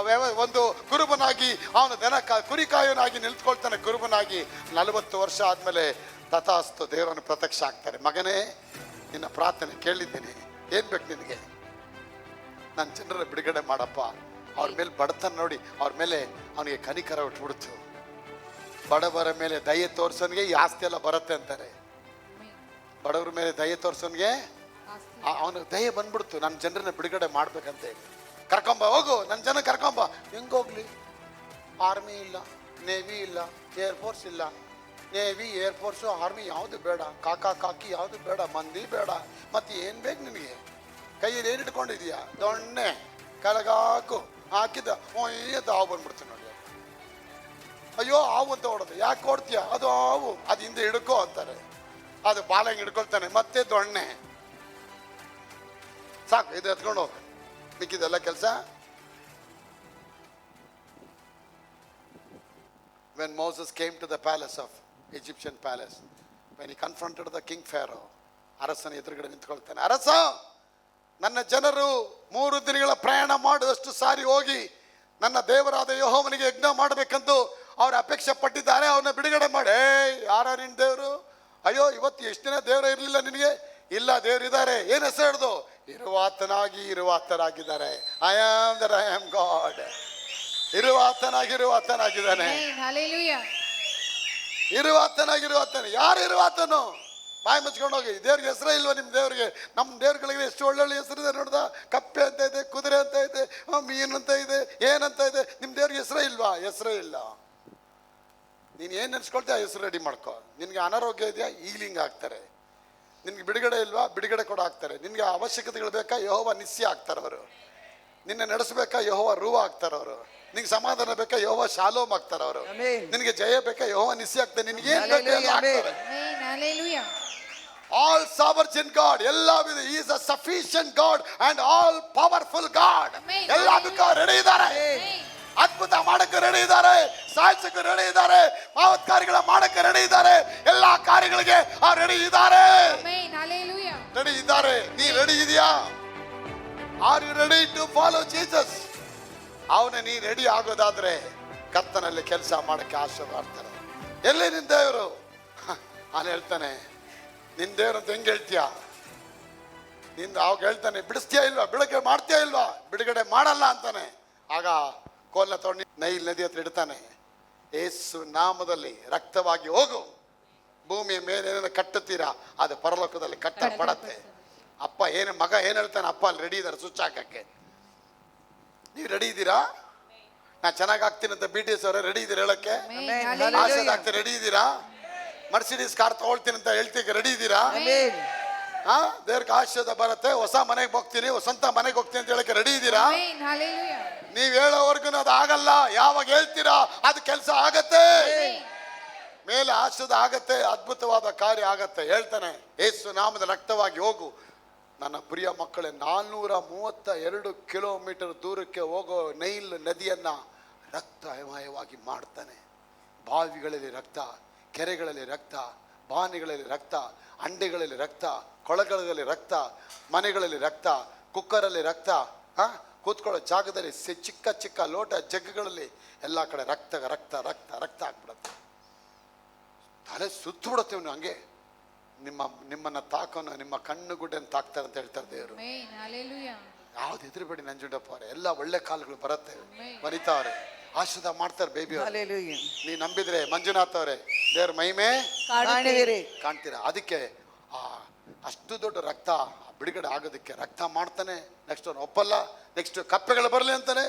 ಒಂದು ಕುರುಬನಾಗಿ ಅವನು ಕುರಿಕಾಯನಾಗಿ ನಿಂತ್ಕೊಳ್ತಾನೆ. ಕುರುಬನಾಗಿ 40 ವರ್ಷ ಆದ್ಮೇಲೆ ತಥಾಸ್ತು ದೇವರನ್ನು ಪ್ರತ್ಯಕ್ಷ ಆಗ್ತಾರೆ. ಮಗನೇ, ನಿನ್ನ ಪ್ರಾರ್ಥನೆ ಕೇಳಿದ್ದೀನಿ, ಏನ್ ಬೇಕು ನಿನಗೆ? ನನ್ನ ಜನರ ಬಿಡುಗಡೆ ಮಾಡಪ್ಪ. ಅವ್ರ ಮೇಲೆ ಬಡತನ ನೋಡಿ, ಅವ್ರ ಮೇಲೆ ಅವನಿಗೆ ಕನಿಕರ ಉಟ್ಬಿಡ್ತು. ಬಡವರ ಮೇಲೆ ದಯೆ ತೋರ್ಸೋನ್ಗೆ ಈ ಆಸ್ತಿ ಎಲ್ಲ ಬರುತ್ತೆ ಅಂತಾರೆ. ಬಡವರ ಮೇಲೆ ದಯೆ ತೋರ್ಸೋನ್ಗೆ ಅವನಿಗೆ ದಯೆ ಬಂದ್ಬಿಡ್ತು. ನನ್ನ ಜನರನ್ನ ಬಿಡುಗಡೆ ಮಾಡ್ಬೇಕಂತ ಹೇಳಿ ಕರ್ಕೊಂಬ, ಹೋಗು ನನ್ನ ಜನ ಕರ್ಕೊಂಬ. ಹೆಂಗೋಗ್ಲಿ? ಆರ್ಮಿ ಇಲ್ಲ, ನೇವಿ ಇಲ್ಲ, ಏರ್ಫೋರ್ಸ್ ಇಲ್ಲ. ನೇವಿ, ಏರ್ಫೋರ್ಸು, ಆರ್ಮಿ ಯಾವುದು ಬೇಡ, ಕಾಕಿ ಯಾವುದು ಬೇಡ, ಮಂದಿ ಬೇಡ. ಮತ್ತೆ ಏನು ಬೇಕು ನಿನಗೆ? ಕೈಯಲ್ಲಿ ಏನು ಇಟ್ಕೊಂಡಿದೀಯಾ? ದೊಣ್ಣೆ ಕೆಳಗಾಕು ಹಾಕಿದ ಒಯ್ಯದ ಹಾವು ಬಂದ್ಬಿಡ್ತೀನಿ ನೋಡಿ. ಅಯ್ಯೋ ಹಾವು ಅಂತ ಹೊಡೋದು, ಯಾಕೆ ಹೊಡ್ತೀಯ? ಅದು ಹಾವು, ಅದು ಹಿಂದೆ ಹಿಡ್ಕೋ ಅಂತಾರೆ. ಅದು ಬಾಲಂಗೆ ಹಿಡ್ಕೊಳ್ತಾನೆ, ಮತ್ತೆ ದೊಣ್ಣೆ ಸಾಕು, ಇದು ಎತ್ಕೊಂಡು ಹೋಗ, ಮಿಕ್ಕಿದೆಲ್ಲ ಕೆಲಸ. When Moses came to the palace of Egyptian palace, when he confronted the king Pharaoh, ಅರಸನ ಎದುರುಗಡೆ ನಿಂತ್ಕೊಳ್ತಾನೆ. ಅರಸ, ನನ್ನ ಜನರು 3 ದಿನಗಳ ಪ್ರಯಾಣ ಮಾಡುವಷ್ಟು ಸಾರಿ ಹೋಗಿ ನನ್ನ ದೇವರಾದ ಯೆಹೋವನಿಗೆ ಯಜ್ಞ ಮಾಡಬೇಕಂತೂ ಅವ್ರ ಅಪೇಕ್ಷೆ ಪಟ್ಟಿದ್ದಾರೆ. ಅವನ್ನ ಬಿಡುಗಡೆ ಮಾಡಿ. ಯಾರ ನಿನ್ನ ದೇವರು? ಅಯ್ಯೋ, ಇವತ್ತು ಎಷ್ಟು ದಿನ ದೇವರು ಇರಲಿಲ್ಲ ನಿನಗೆ? ಇಲ್ಲ, ದೇವರಿದ್ದಾರೆ. ಏನು ಹೆಸರು ಹಿಡ್ದು? ಇರುವಾತನಾಗಿದ್ದಾರೆ. I am God. ಇರುವಾತನಾಗಿದ್ದಾನೆ. ಇರುವಾತನ. ಯಾರು ಇರುವಾತನು? ಬಾಯಿ ಮುಚ್ಕೊಂಡು ಹೋಗಿ. ದೇವ್ರಿಗೆ ಹೆಸರೇ ಇಲ್ವಾ ನಿಮ್ಮ ದೇವ್ರಿಗೆ? ನಮ್ಮ ದೇವ್ರುಗಳಿಗೆ ಎಷ್ಟು ಒಳ್ಳೊಳ್ಳೆ ಹೆಸರಿದೆ ನೋಡ್ದ. ಕಪ್ಪೆ ಅಂತ ಇದೆ, ಕುದುರೆ ಅಂತ ಇದೆ, ಮೀನು ಅಂತ ಇದೆ, ಏನಂತ ಇದೆ. ನಿಮ್ಮ ದೇವ್ರಿಗೆ ಹೆಸರೇ ಇಲ್ವಾ? ಹೆಸರೇ ಇಲ್ಲ. ನೀನು ಏನು ನೆನೆಸ್ಕೊಳ್ತೀಯ ಹೆಸರು ರೆಡಿ ಮಾಡ್ಕೊ. ನಿನಗೆ ಅನಾರೋಗ್ಯ ಇದೆಯಾ? ಈಲಿಂಗ್ ಆಗ್ತಾರೆ. ನಿನ್ಗೆ ಬಿಡುಗಡೆ ಇಲ್ವಾ? ಬಿಡುಗಡೆ ಕೂಡ ಆಗ್ತಾರೆ. ನಿನಗೆ ಅವಶ್ಯಕತೆಗಳು ಬೇಕಾ? ಯೆಹೋವ ನಿಸ್ಯ ಆಗ್ತಾರೆ ಅವರು. ನಿನ್ನ ನಡೆಸಬೇಕಾ? ಯೆಹೋವ ರೂವ ಆಗ್ತಾರೆ ಅವರು. ನಿನ್ಗೆ ಸಮಾಧಾನ ಬೇಕಾ? ಯೆಹೋವ ಶಾಲೋಮ್ ಆಗ್ತಾರೆ ಅವರು. ನಿನಗೆ ಜಯ ಬೇಕಾ? ಯೆಹೋವ ನಿಸ್ಯ ಆಗ್ತಾರೆ. ನಿನಗೆ ಏನು ಬೇಕು? All sovereign God, ಎಲ್ಲವಿದೆ. He is a sufficient God and all powerful God. ಎಲ್ಲದಕ್ಕೂ ರೆಡಿ ಇದ್ದಾರೆ. ಅದ್ಭುತ ಮಾಡಕ್ಕೆ ರೆಡಿ ಇದ್ದಾರೆ, ಸಾಯಿಸಕ್ಕೆ ರೆಡಿ ಇದ್ದಾರೆ, ಮಾವತ್ಕಾರಿಗಳ ಮಾಡಕ್ಕೆ ರೆಡಿ ಇದ್ದಾರೆ. ಎಲ್ಲಾ ಕಾರ್ಯಗಳಿಗೆ ಅವ್ರು ರೆಡಿ ಇದ್ದಾರೆ. ರೆಡಿ ಇದ್ದಾರೆ. ನೀ ರೆಡಿ ಇದೆಯಾ? Are you ready to follow Jesus? ಅವನ ನೀ ರೆಡಿ ಆಗೋದಾದ್ರೆ ಕರ್ತನಲ್ಲಿ ಕೆಲಸ ಮಾಡಕ್ಕೆ ಆಶೀರ್ವಾಡ್ತಾರೆ. ಎಲ್ಲಿ ನಿನ್ ದೇವರು? ಅವನು ಹೇಳ್ತಾನೆ, ನಿನ್ ದೇವ್ರು ಅಂತ ಹೆಂಗೆ ಹೇಳ್ತೀಯ? ನಿಂದ ಅವಾಗ ಹೇಳ್ತಾನೆ, ಬಿಡಿಸ್ತೀಯ ಇಲ್ವಾ? ಬಿಡುಗಡೆ ಮಾಡ್ತೀಯ ಇಲ್ವಾ? ಬಿಡುಗಡೆ ಮಾಡಲ್ಲ ಅಂತಾನೆ. ಆಗ ಕೋಲ್ನ ತೊಗೊಂಡು ನೈಲ್ ನದಿ ಹತ್ರ ಇಡ್ತಾನೆ. ಯೇಸು ನಾಮದಲ್ಲಿ ರಕ್ತವಾಗಿ ಹೋಗು. ಭೂಮಿಯ ಮೇಲೆ ಏನೇನು ಕಟ್ಟುತ್ತೀರಾ ಅದು ಪರಲೋಕದಲ್ಲಿ ಕಟ್ಟಪಡತ್ತೆ. ಅಪ್ಪ ಮಗ ಏನ್ ಹೇಳ್ತಾನೆ? ಅಪ್ಪ ಅಲ್ಲಿ ರೆಡಿ ಇದ್ದಾರೆ ಸ್ವಿಚ್ ಹಾಕಕ್ಕೆ. ನೀವು ರೆಡಿ ಇದ್ದೀರಾ? ನಾ ಚೆನ್ನಾಗಿ ಆಗ್ತೀನಿ ಅಂತ BTS ಅವರೇ ರೆಡಿ ಇದ್ದೀರಾ ಹೇಳಕ್ಕೆ? ಆಶೀರ್ವಾದ ಆಗ್ತೀನಿ ರೆಡಿ ಇದ್ದೀರಾ? ಮರ್ಸಿಡೀಸ್ ಕಾರ್ ತಗೊಳ್ತೀನಿ ಅಂತ ಹೇಳ್ತೀವಿ, ರೆಡಿ ಇದ್ದೀರಾ? ದೇವ್ರಿಗೆ ಆಶೀರ್ವಾದ ಬರುತ್ತೆ. ಹೊಸ ಮನೆಗೆ ಹೋಗ್ತೀನಿ, ಸ್ವಂತ ಮನೆಗೆ ಹೋಗ್ತೀನಿ ಅಂತ ಹೇಳಕ್ಕೆ ರೆಡಿ ಇದ್ದೀರಾ? ನೀವ್ ಹೇಳೋವರೆಗೂ ಅದು ಆಗಲ್ಲ. ಯಾವಾಗ ಹೇಳ್ತೀರಾ ಅದು ಕೆಲಸ ಆಗತ್ತೆ. ಮೇಲೆ ಆಶೀರ್ವಾದ ಆಗತ್ತೆ, ಅದ್ಭುತವಾದ ಕಾರ್ಯ ಆಗತ್ತೆ. ಹೇಳ್ತಾನೆ, ಯೇಸು ನಾಮದ ರಕ್ತವಾಗಿ ಹೋಗು. ನನ್ನ ಪ್ರಿಯ ಮಕ್ಕಳೇ, 432 ಕಿಲೋಮೀಟರ್ ದೂರಕ್ಕೆ ಹೋಗೋ ನೈಲ್ ನದಿಯನ್ನ ರಕ್ತಮಯವಾಗಿ ಮಾಡ್ತಾನೆ. ಬಾವಿಗಳಲ್ಲಿ ರಕ್ತ, ಕೆರೆಗಳಲ್ಲಿ ರಕ್ತ, ಬಾನಿಗಳಲ್ಲಿ ರಕ್ತ, ಅಂಡೆಗಳಲ್ಲಿ ರಕ್ತ, ಕೊಳಗಳಲ್ಲಿ ರಕ್ತ, ಮನೆಗಳಲ್ಲಿ ರಕ್ತ, ಕುಕ್ಕರಲ್ಲಿ ರಕ್ತ, ಕೂತ್ಕೊಳ್ಳೋ ಜಾಗದಲ್ಲಿ ಚಿಕ್ಕ ಚಿಕ್ಕ ಲೋಟ ಜಗ್ಗುಗಳಲ್ಲಿ ಎಲ್ಲ ಕಡೆ ರಕ್ತ ರಕ್ತ ರಕ್ತ ರಕ್ತ ಆಗ್ಬಿಡತ್ತೆ. ತಲೆ ಸುತ್ತು ಬಿಡುತ್ತೆ ಇವನು. ಹಂಗೆ ನಿಮ್ಮನ್ನ ತಾಕೋನು, ನಿಮ್ಮ ಕಣ್ಣು ಗುಡ್ಡೆಯನ್ನು ತಾಕ್ತಾರೆ ಅಂತ ಹೇಳ್ತಾರೆ ದೇವರು. ಯಾವ್ದು ಹೆದರಬೇಡಿ ನಂಜುಂಡಪ್ಪ ಅವರೇ, ಎಲ್ಲ ಒಳ್ಳೆ ಕಾಲಗಳು ಬರುತ್ತೆ, ಬರಿತಾವ್ರೆ. ಆಶೀರ್ವಾದ ಮಾಡ್ತಾರೆ ಬೇಬಿ ಅವ್ರು. Hallelujah. ನೀ ನಂಬಿದ್ರೆ ಮಂಜುನಾಥ್ ಅವರೇ ದೇವ್ರ ಮಹಿಮೆ ಕಾಣುವಿರಿ. ಕಾಣ್ತೀರಾ. ಅದಕ್ಕೆ ಅಷ್ಟು ದೊಡ್ಡ ರಕ್ತ ಬಿಡುಗಡೆ ಆಗೋದಕ್ಕೆ ರಕ್ತ ಮಾಡ್ತಾನೆ. ನೆಕ್ಸ್ಟ್ ಅವ್ನು ಒಪ್ಪಲ್ಲ. ನೆಕ್ಸ್ಟ್ ಕಪ್ಪೆಗಳು ಬರಲಿ ಅಂತಾನೆ.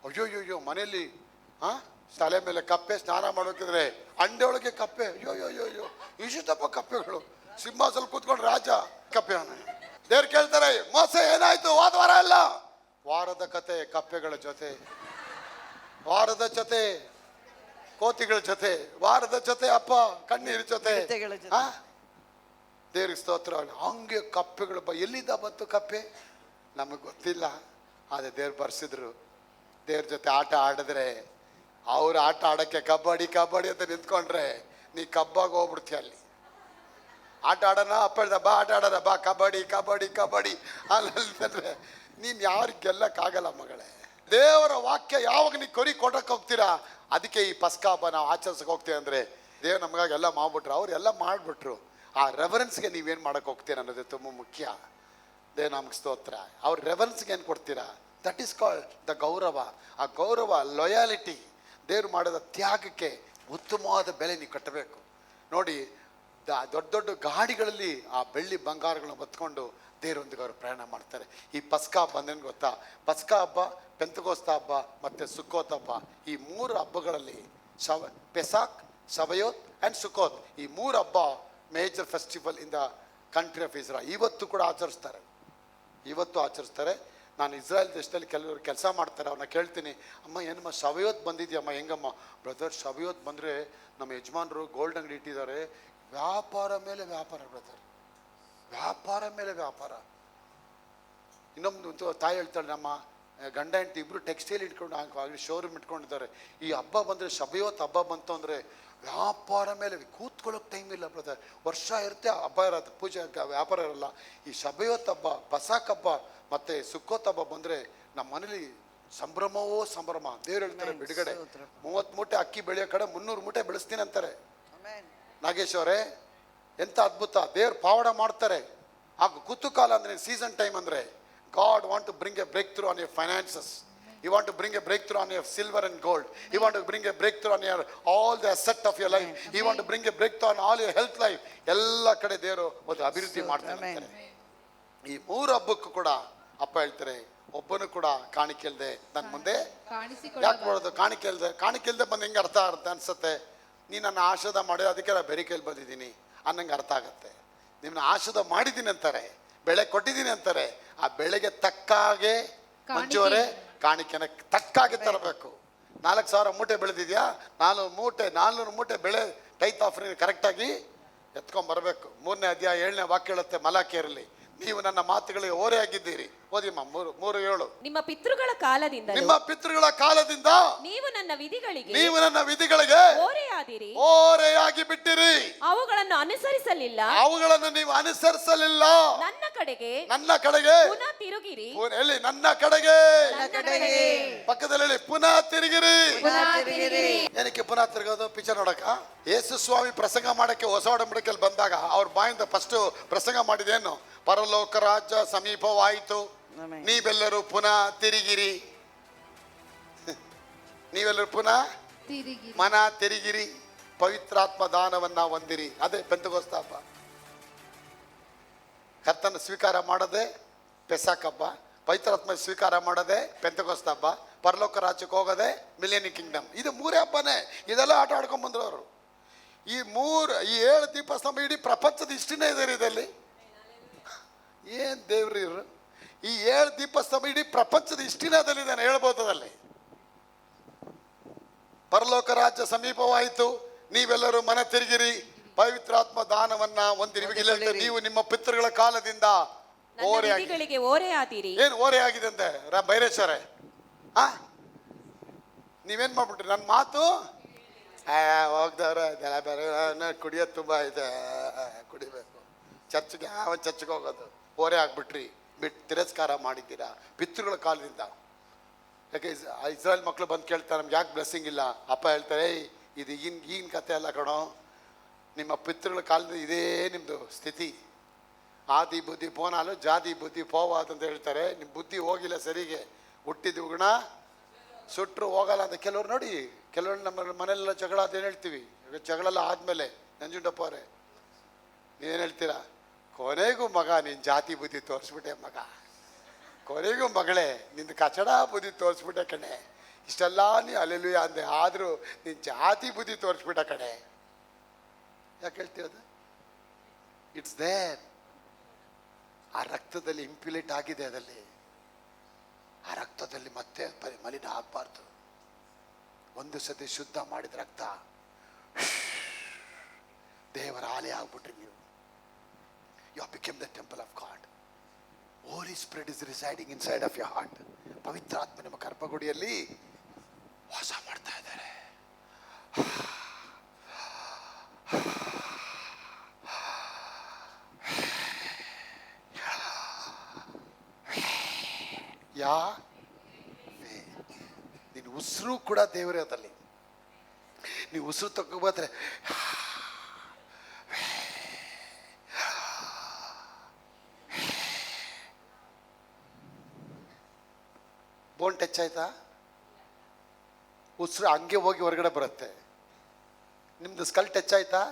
ಅಯ್ಯೋ ಮನೆಯಲ್ಲಿ ಶಾಲೆ ಮೇಲೆ ಕಪ್ಪೆ, ಸ್ನಾನ ಮಾಡೋಕಿದ್ರೆ ಅಂಡೆ ಒಳಗೆ ಕಪ್ಪೆ. ಅಯ್ಯೋ ಇಷ್ಟಪ್ಪ ಕಪ್ಪೆಗಳು. ಸಿಂಹಾಸನ ಕೂತ್ಕೊಂಡು ರಾಜ ಕಪ್ಪೆ. ದೇವ್ರು ಕೇಳ್ತಾರೆ, ಮೋಸ ಏನಾಯ್ತು? ವಾರ ಎಲ್ಲ ವಾರದ ಕತೆ ಕಪ್ಪೆಗಳ ಜೊತೆ, ವಾರದ ಜೊತೆ ಕೋತಿಗಳ ಜೊತೆ, ವಾರದ ಜೊತೆ ಅಪ್ಪ ಕಣ್ಣೀರ್ ಜೊತೆ. ಚಿರತೆಗಳ ಜೊತೆ. ದೇವ್ರಿಗೆ ಸ್ತೋತ್ರ. ಹಂಗೆ ಕಪ್ಪೆಗಳು ಎಲ್ಲಿಂದ ಬಂತು ಕಪ್ಪೆ ನಮಗೆ ಗೊತ್ತಿಲ್ಲ. ಆದರೆ ದೇವ್ರು ಬರ್ಸಿದ್ರು. ದೇವ್ರ ಜೊತೆ ಆಟ ಆಡಿದ್ರೆ, ಅವ್ರ ಆಟ ಆಡಕ್ಕೆ ಕಬಡ್ಡಿ ಅಂತ ನಿಂತ್ಕೊಂಡ್ರೆ ನೀ ಕಬ್ಬಾಗಿ ಹೋಗ್ಬಿಡ್ತೀಯ. ಅಲ್ಲಿ ಆಟ ಆಡೋಣ ಅಪ್ಪ ಹೇಳ್ದ, ಬಾ ಆಟ ಆಡೋಣ ಬಾ, ಕಬಡ್ಡಿ ಅಲ್ಲಂದ್ರೆ ನೀನು ಯಾರಿಗೆ ಗೆಲ್ಲಕ್ಕಾಗಲ್ಲ ಮಗಳೇ. ದೇವರ ವಾಕ್ಯ ಯಾವಾಗ ನೀವು ಕೊರಿ ಕೊಡಕ್ಕೆ ಹೋಗ್ತೀರಾ, ಅದಕ್ಕೆ ಈ ಪಸ್ಕ ಹಬ್ಬ ನಾವು ಆಚರಿಸಕ್ಕೆ ಹೋಗ್ತೀವಿ ಅಂದರೆ ದೇವ್ರು ನಮಗಾಗಿ ಎಲ್ಲ ಮಾಡ್ಬಿಟ್ರು. ಅವ್ರು ಎಲ್ಲ ಮಾಡಿಬಿಟ್ರು. ಆ ರೆಫರೆನ್ಸ್ಗೆ ನೀವೇನು ಮಾಡಕ್ಕೆ ಹೋಗ್ತೀರಾ ಅನ್ನೋದು ತುಂಬ ಮುಖ್ಯ. ದೇವ್ ನಮ್ಗೆ ಸ್ತೋತ್ರ. ಅವ್ರ ರೆಫರೆನ್ಸ್ಗೆ ಏನು ಕೊಡ್ತೀರಾ? ದಟ್ ಈಸ್ ಕಾಲ್ಡ್ ದ ಗೌರವ. ಆ ಗೌರವ, ಲಾಯಾಲಿಟಿ, ದೇವ್ರು ಮಾಡಿದ ತ್ಯಾಗಕ್ಕೆ ಉತ್ತಮವಾದ ಬೆಲೆ ನೀವು ಕಟ್ಟಬೇಕು. ನೋಡಿ, ದೊಡ್ಡ ದೊಡ್ಡ ಗಾಡಿಗಳಲ್ಲಿ ಆ ಬೆಳ್ಳಿ ಬಂಗಾರಗಳನ್ನ ಹೊತ್ಕೊಂಡು ದೇವರೊಂದಿಗೆ ಅವರು ಪ್ರಯಾಣ ಮಾಡ್ತಾರೆ. ಈ ಪಸ್ಕ ಹಬ್ಬ ಅಂದೇನು ಗೊತ್ತಾ? ಪಸ್ಕ ಹಬ್ಬ, ಪೆಂತಕೋಸ್ತ ಹಬ್ಬ ಮತ್ತು ಸುಕ್ಕೋತ್ ಹಬ್ಬ, ಈ 3 ಹಬ್ಬಗಳಲ್ಲಿ ಪೆಸಾಕ್, ಶಬಯೋತ್ ಆ್ಯಂಡ್ ಸುಕ್ಕೋತ್, ಈ 3 ಹಬ್ಬ major festival in the country of Israel. ಇವತ್ತು ಕೂಡ ಆಚರಿಸ್ತಾರೆ. ನಾನು ಇಸ್ರಾಯೇಲ್ ದೇಶದಲ್ಲಿ ಕೆಲವರು ಕೆಲಸ ಮಾಡ್ತಾರೆ. ಅವ್ರನ್ನ ಕೇಳ್ತೀನಿ, ಅಮ್ಮ ಏನಮ್ಮ ಶಬಯೋತ್ ಬಂದಿದ್ಯಮ್ಮ, ಹೆಂಗಮ್ಮ? ಬ್ರದರ್, ಶಬಯೋತ್ ಬಂದರೆ ನಮ್ಮ ಯಜಮಾನರು ಗೋಲ್ಡ್ ಅಂಗಡಿ ಇಟ್ಟಿದ್ದಾರೆ, ವ್ಯಾಪಾರ ಮೇಲೆ ವ್ಯಾಪಾರ ಬ್ರದರ್, ವ್ಯಾಪಾರ ಮೇಲೆ ವ್ಯಾಪಾರ. ಇನ್ನೊಂದು ತಾಯಿ ಹೇಳ್ತಾಳೆ, ನಮ್ಮ ಗಂಡ ಹೆಂಡತಿ ಇಬ್ಬರು ಟೆಕ್ಸ್ಟೈಲ್ ಇಟ್ಕೊಂಡು ಶೋರೂಮ್ ಇಟ್ಕೊಂಡಿದ್ದಾರೆ. ಈ ಹಬ್ಬ ಬಂದರೆ, ಶಬಯೋತ್ ಹಬ್ಬ ಬಂತು ಅಂದರೆ ವ್ಯಾಪಾರ ಮೇಲೆ ಕೂತ್ಕೊಳ್ಳೋಕೆ ಟೈಮ್ ಇಲ್ಲ ಬ್ರದರ್. ವರ್ಷ ಇರುತ್ತೆ, ಹಬ್ಬ ಇರೋದು, ಪೂಜೆ, ವ್ಯಾಪಾರ ಇರಲ್ಲ. ಈ ಶಬಯೋತ್ ಹಬ್ಬ, ಪಸಾಕ್ ಹಬ್ಬ ಮತ್ತು ಸುಕ್ಕೋತ್ ಹಬ್ಬ ಬಂದರೆ ನಮ್ಮ ಮನೇಲಿ ಸಂಭ್ರಮವೋ ಸಂಭ್ರಮ. ದೇವ್ರು ಹೇಳ್ತಾರೆ ಬಿಡುಗಡೆ. 30 ಮೂಟೆ ಅಕ್ಕಿ ಬೆಳೆಯೋ ಕಡೆ 300 ಮೂಟೆ ಬೆಳೆಸ್ತೀನಿ ಅಂತಾರೆ. ನಾಗೇಶ್ ಅವರೇ, ಎಂಥ ಅದ್ಭುತ! ದೇವ್ರು ಪಾವಡ ಮಾಡ್ತಾರೆ. ಹಾಗೂ ಕುತೂಕಾಲ ಅಂದರೆ ಸೀಸನ್ ಟೈಮ್ ಅಂದರೆ God want to bring a breakthrough on your finances. He want to bring a breakthrough on your silver and gold. He want to bring a breakthrough on your all the asset of your life. He want to bring a breakthrough on all your health life. ಎಲ್ಲ ಕಡೆ ದೇವರು ಒಂದು ಅಭಿವೃದ್ಧಿ ಮಾಡ್ತಾರೆ. ಈ 3 ಹಬ್ಬಕ್ಕೂ ಕೂಡ ಅಪ್ಪ ಹೇಳ್ತಾರೆ, ಒಬ್ಬನು ಕೂಡ ಕಾಣಿಕೆ ಇಲ್ಲದೆ ನನ್ನ ಮುಂದೆ ಯಾಕೆ ಮಾಡೋದು? ಕಾಣಿಕೆ ಇಲ್ಲದೆ ಬಂದು ಹೆಂಗೆ ಅರ್ಥ ಅನ್ಸುತ್ತೆ? ನೀ ನನ್ನ ಆಶೀರ್ವಾದ ಮಾಡಿದ ಅದಕ್ಕೆ ನಾನು ಬೇರೆ ಕೈಲಿ ಬಂದಿದ್ದೀನಿ ಅನ್ನಂಗೆ ಅರ್ಥ ಆಗುತ್ತೆ. ನಿಮ್ಮನ್ನ ಆಶೀರ್ವಾದ ಮಾಡಿದ್ದೀನಿ ಅಂತಾರೆ, ಬೆಳೆ ಕೊಟ್ಟಿದ್ದೀನಿ ಅಂತಾರೆ. ಆ ಬೆಳೆಗೆ ತಕ್ಕಾಗೆ ಮಂಜುವರೆ ಕಾಣಿಕೆನ ತಕ್ಕಾಗೆ ತರಬೇಕು. 4,000 ಮೂಟೆ ಬೆಳೆದಿದ್ಯಾ, 400 ಮೂಟೆ ಬೆಳೆ ಟೈತ್ ಆಫ್ರಿನ್ ಕರೆಕ್ಟಾಗಿ ಎತ್ಕೊಂಡ್ಬರ್ಬೇಕು. 3ನೇ ಅಧ್ಯಾಯ 7ನೇ ವಾಕ್ಯ ಹೇಳುತ್ತೆ ಮಲಾಕಿಯರಲ್ಲಿ, ನೀವು ನನ್ನ ಮಾತುಗಳಿಗೆ ಓರೆ ಆಗಿದ್ದೀರಿ. ಓದಿಮ್ಮ 3:7. ನಿಮ್ಮ ಪಿತೃಗಳ ಕಾಲದಿಂದ ನೀವು ನನ್ನ ವಿಧಿಗಳಿಗೆ ಓರೆಯಾಗಿ ಬಿಟ್ಟಿರಿ. ಅವುಗಳನ್ನು ಅನುಸರಿಸಲಿಲ್ಲ. ನೀವು ಅನುಸರಿಸಲಿಲ್ಲ. ನನ್ನ ಕಡೆಗೆ ಪುನಃ ತಿರುಗಿರಿ. ಎಲ್ಲಿ? ನನ್ನ ಕಡೆಗೆ. ಪಕ್ಕದಲ್ಲಿ ಪುನಃ ತಿರುಗಿರಿ. ಏನಕ್ಕೆ ಪುನಃ ತಿರುಗೋದು? ಪಿಕ್ಚರ್ ನೋಡಕ. ಯೇಸು ಸ್ವಾಮಿ ಪ್ರಸಂಗ ಮಾಡಕ್ಕೆ ಹೊಸ ಒಡಂಬಡಿಕೆಯಲ್ಲಿ ಬಂದಾಗ ಅವ್ರ ಬಾಯಿಂದ ಫಸ್ಟ್ ಪ್ರಸಂಗ ಮಾಡಿದೇನು? ಪರಲೋಕ ರಾಜ್ಯ ಸಮೀಪವಾಯಿತು, ನೀವೆಲ್ಲರೂ ಪುನಃ ತಿರುಗಿರಿ. ಮನ ತಿರುಗಿರಿ, ಪವಿತ್ರಾತ್ಮ ದಾನವನ್ನ ಹೊಂದಿರಿ. ಅದೇ ಪೆಂತೆಕೋಸ್ತ ಹಬ್ಬ. ಕರ್ತನ ಸ್ವೀಕಾರ ಮಾಡೋದೇ ಪೆಸಾಕ್ ಹಬ್ಬ, ಪವಿತ್ರಾತ್ಮ ಸ್ವೀಕಾರ ಮಾಡೋದೇ ಪೆಂತೆಕೋಸ್ತ ಹಬ್ಬ, ಪರಲೋಕ ರಾಜ್ಯಕ್ಕೆ ಹೋಗೋದೇ ಮಿಲಿಯನಿ ಕಿಂಗ್ಡಮ್. ಇದು 3 ಹಬ್ಬನೇ. ಇದೆಲ್ಲ ಆಟ ಆಡ್ಕೊಂಡ್ ಬಂದ್ರು ಅವರು. ಈ 7 ದೀಪಸ್ತಂಭ ಇಡೀ ಪ್ರಪಂಚದ ಇಷ್ಟಿನೇ ಇದೆ ಇದರಲ್ಲಿ. ಏನ್ ದೇವ್ರಿ ಇವರು! ಈ 7 ದೀಪಸ್ತಂಭ ಇಡೀ ಪ್ರಪಂಚದ ಇಷ್ಟಿನದಲ್ಲಿದ್ದಾನೆ ಹೇಳ್ಬೋದಲ್ಲಿ. ಪರಲೋಕ ರಾಜ್ಯ ಸಮೀಪವಾಯಿತು, ನೀವೆಲ್ಲರೂ ಮನ ತಿರುಗಿರಿ, ಪವಿತ್ರಾತ್ಮ ದಾನವನ್ನ ಹೊಂದಿರಿ. ನೀವು ನಿಮ್ಮ ಪಿತೃಗಳ ಕಾಲದಿಂದ ಓರೆಯಾದಿರಿ. ಏನು ಓರೆ ಆಗಿದೆ ಅಂತೆ ಬೈರೇಶ್ವರೇ? ನೀವೇನ್ ಮಾಡ್ಬಿಟ್ರಿ? ನನ್ನ ಮಾತು ಹೋಗ್ದವ್ರ ಕುಡಿಯೋದು ತುಂಬಾ ಇದೆ, ಕುಡಿಬೇಕು. ಚರ್ಚ್ಗೆ ಹೋಗೋದು ಓರೆ ಆಗ್ಬಿಟ್ರಿ, ತಿರಸ್ಕಾರ ಮಾಡಿದ್ದೀರಾ ಪಿತೃಗಳ ಕಾಲದಿಂದ. ಯಾಕೆ ಇಸ್ರಾಯೇಲ್ ಮಕ್ಕಳು ಬಂದು ಕೇಳ್ತಾರೆ, ನಮ್ಗೆ ಯಾಕೆ ಬ್ಲೆಸ್ಸಿಂಗ್ ಇಲ್ಲ? ಅಪ್ಪ ಹೇಳ್ತಾರೆ, ಇದು ಈಗಿನ ಕತೆ ಅಲ್ಲ ಕಣೋ, ನಿಮ್ಮ ಪಿತೃಗಳ ಕಾಲದಿಂದ ಇದೇ ನಿಮ್ಮದು ಸ್ಥಿತಿ. ಆದಿ ಬುದ್ಧಿ ಪೋನಾಲು ಜಾತಿ ಬುದ್ಧಿ ಪೋವಾದ ಅಂತ ಹೇಳ್ತಾರೆ. ನಿಮ್ಮ ಬುದ್ಧಿ ಹೋಗಿಲ್ಲ ಸರಿಗೆ. ಹುಟ್ಟಿದ ಗುಣ ಸುಟ್ಟರು ಹೋಗಲ್ಲ ಅಂತ ಕೆಲವ್ರು ನೋಡಿ, ಕೆಲವರು ನಮ್ಮ ಮನೆಯಲ್ಲ ಜಗಳ ಅದೇನು ಹೇಳ್ತೀವಿ, ಜಗಳೆಲ್ಲ ಆದಮೇಲೆ ನಂಜುಂಡಪ್ಪ ಅವರೇ ನೀವೇನು ಹೇಳ್ತೀರಾ? ಕೊನೆಗೂ ಮಗ ನಿನ್ನ ಜಾತಿ ಬುದ್ಧಿ ತೋರಿಸ್ಬಿಟ್ಟೆ ಮಗ, ಕೊನೆಗೂ ಮಗಳೇ ನಿನ್ನ ಕಚಡ ಬುದ್ಧಿ ತೋರಿಸ್ಬಿಟ್ಟೆ ಕಣೆ, ಇಷ್ಟೆಲ್ಲ ನೀ ಅಲ್ಲೆಲ್ಲೂ ಅಂದೆ ಆದರೂ ನಿನ್ನ ಜಾತಿ ಬುದ್ಧಿ ತೋರಿಸ್ಬಿಟ್ಟ ಕಣೆ. ಯಾಕೆ ಹೇಳ್ತೀರದು? It's there. ಆ ರಕ್ತದಲ್ಲಿ ಇಂಪ್ಯುಲೇಟ್ ಆಗಿದೆ, ಅದಲ್ಲಿ ಆ ರಕ್ತದಲ್ಲಿ ಮತ್ತೆ ಮಲಿನ ಆಗಬಾರ್ದು. ಒಂದು ಸತಿ ಶುದ್ಧ ಮಾಡಿದ ರಕ್ತ ದೇವರ ಆಲಯ ಆಗ್ಬಿಟ್ರಿ ನೀವು. You have become the temple of God. Holy Spirit is residing inside of your heart. ಪವಿತ್ರ ಆತ್ಮ ನಿಮ್ಮ ಗರ್ಭಗುಡಿಯಲ್ಲಿ ವಾಸ ಮಾಡ್ತಾ ಇದ್ದಾರೆ. ನಿನ್ನ ಉಸಿರು ಕೂಡ ದೇವರೇ ಅದಲ್ಲಿ. ನೀವು ಉಸಿರು ತಗೋಬೋದ್ರೆ ಬೋನ್ ಟಚ್ ಆಯ್ತಾ? ಉಸಿರು ಹಂಗೆ ಹೋಗಿ ಹೊರಗಡೆ ಬರುತ್ತೆ. ನಿಮ್ದು ಸ್ಕಲ್ ಟಚ್ ಆಯ್ತಾ?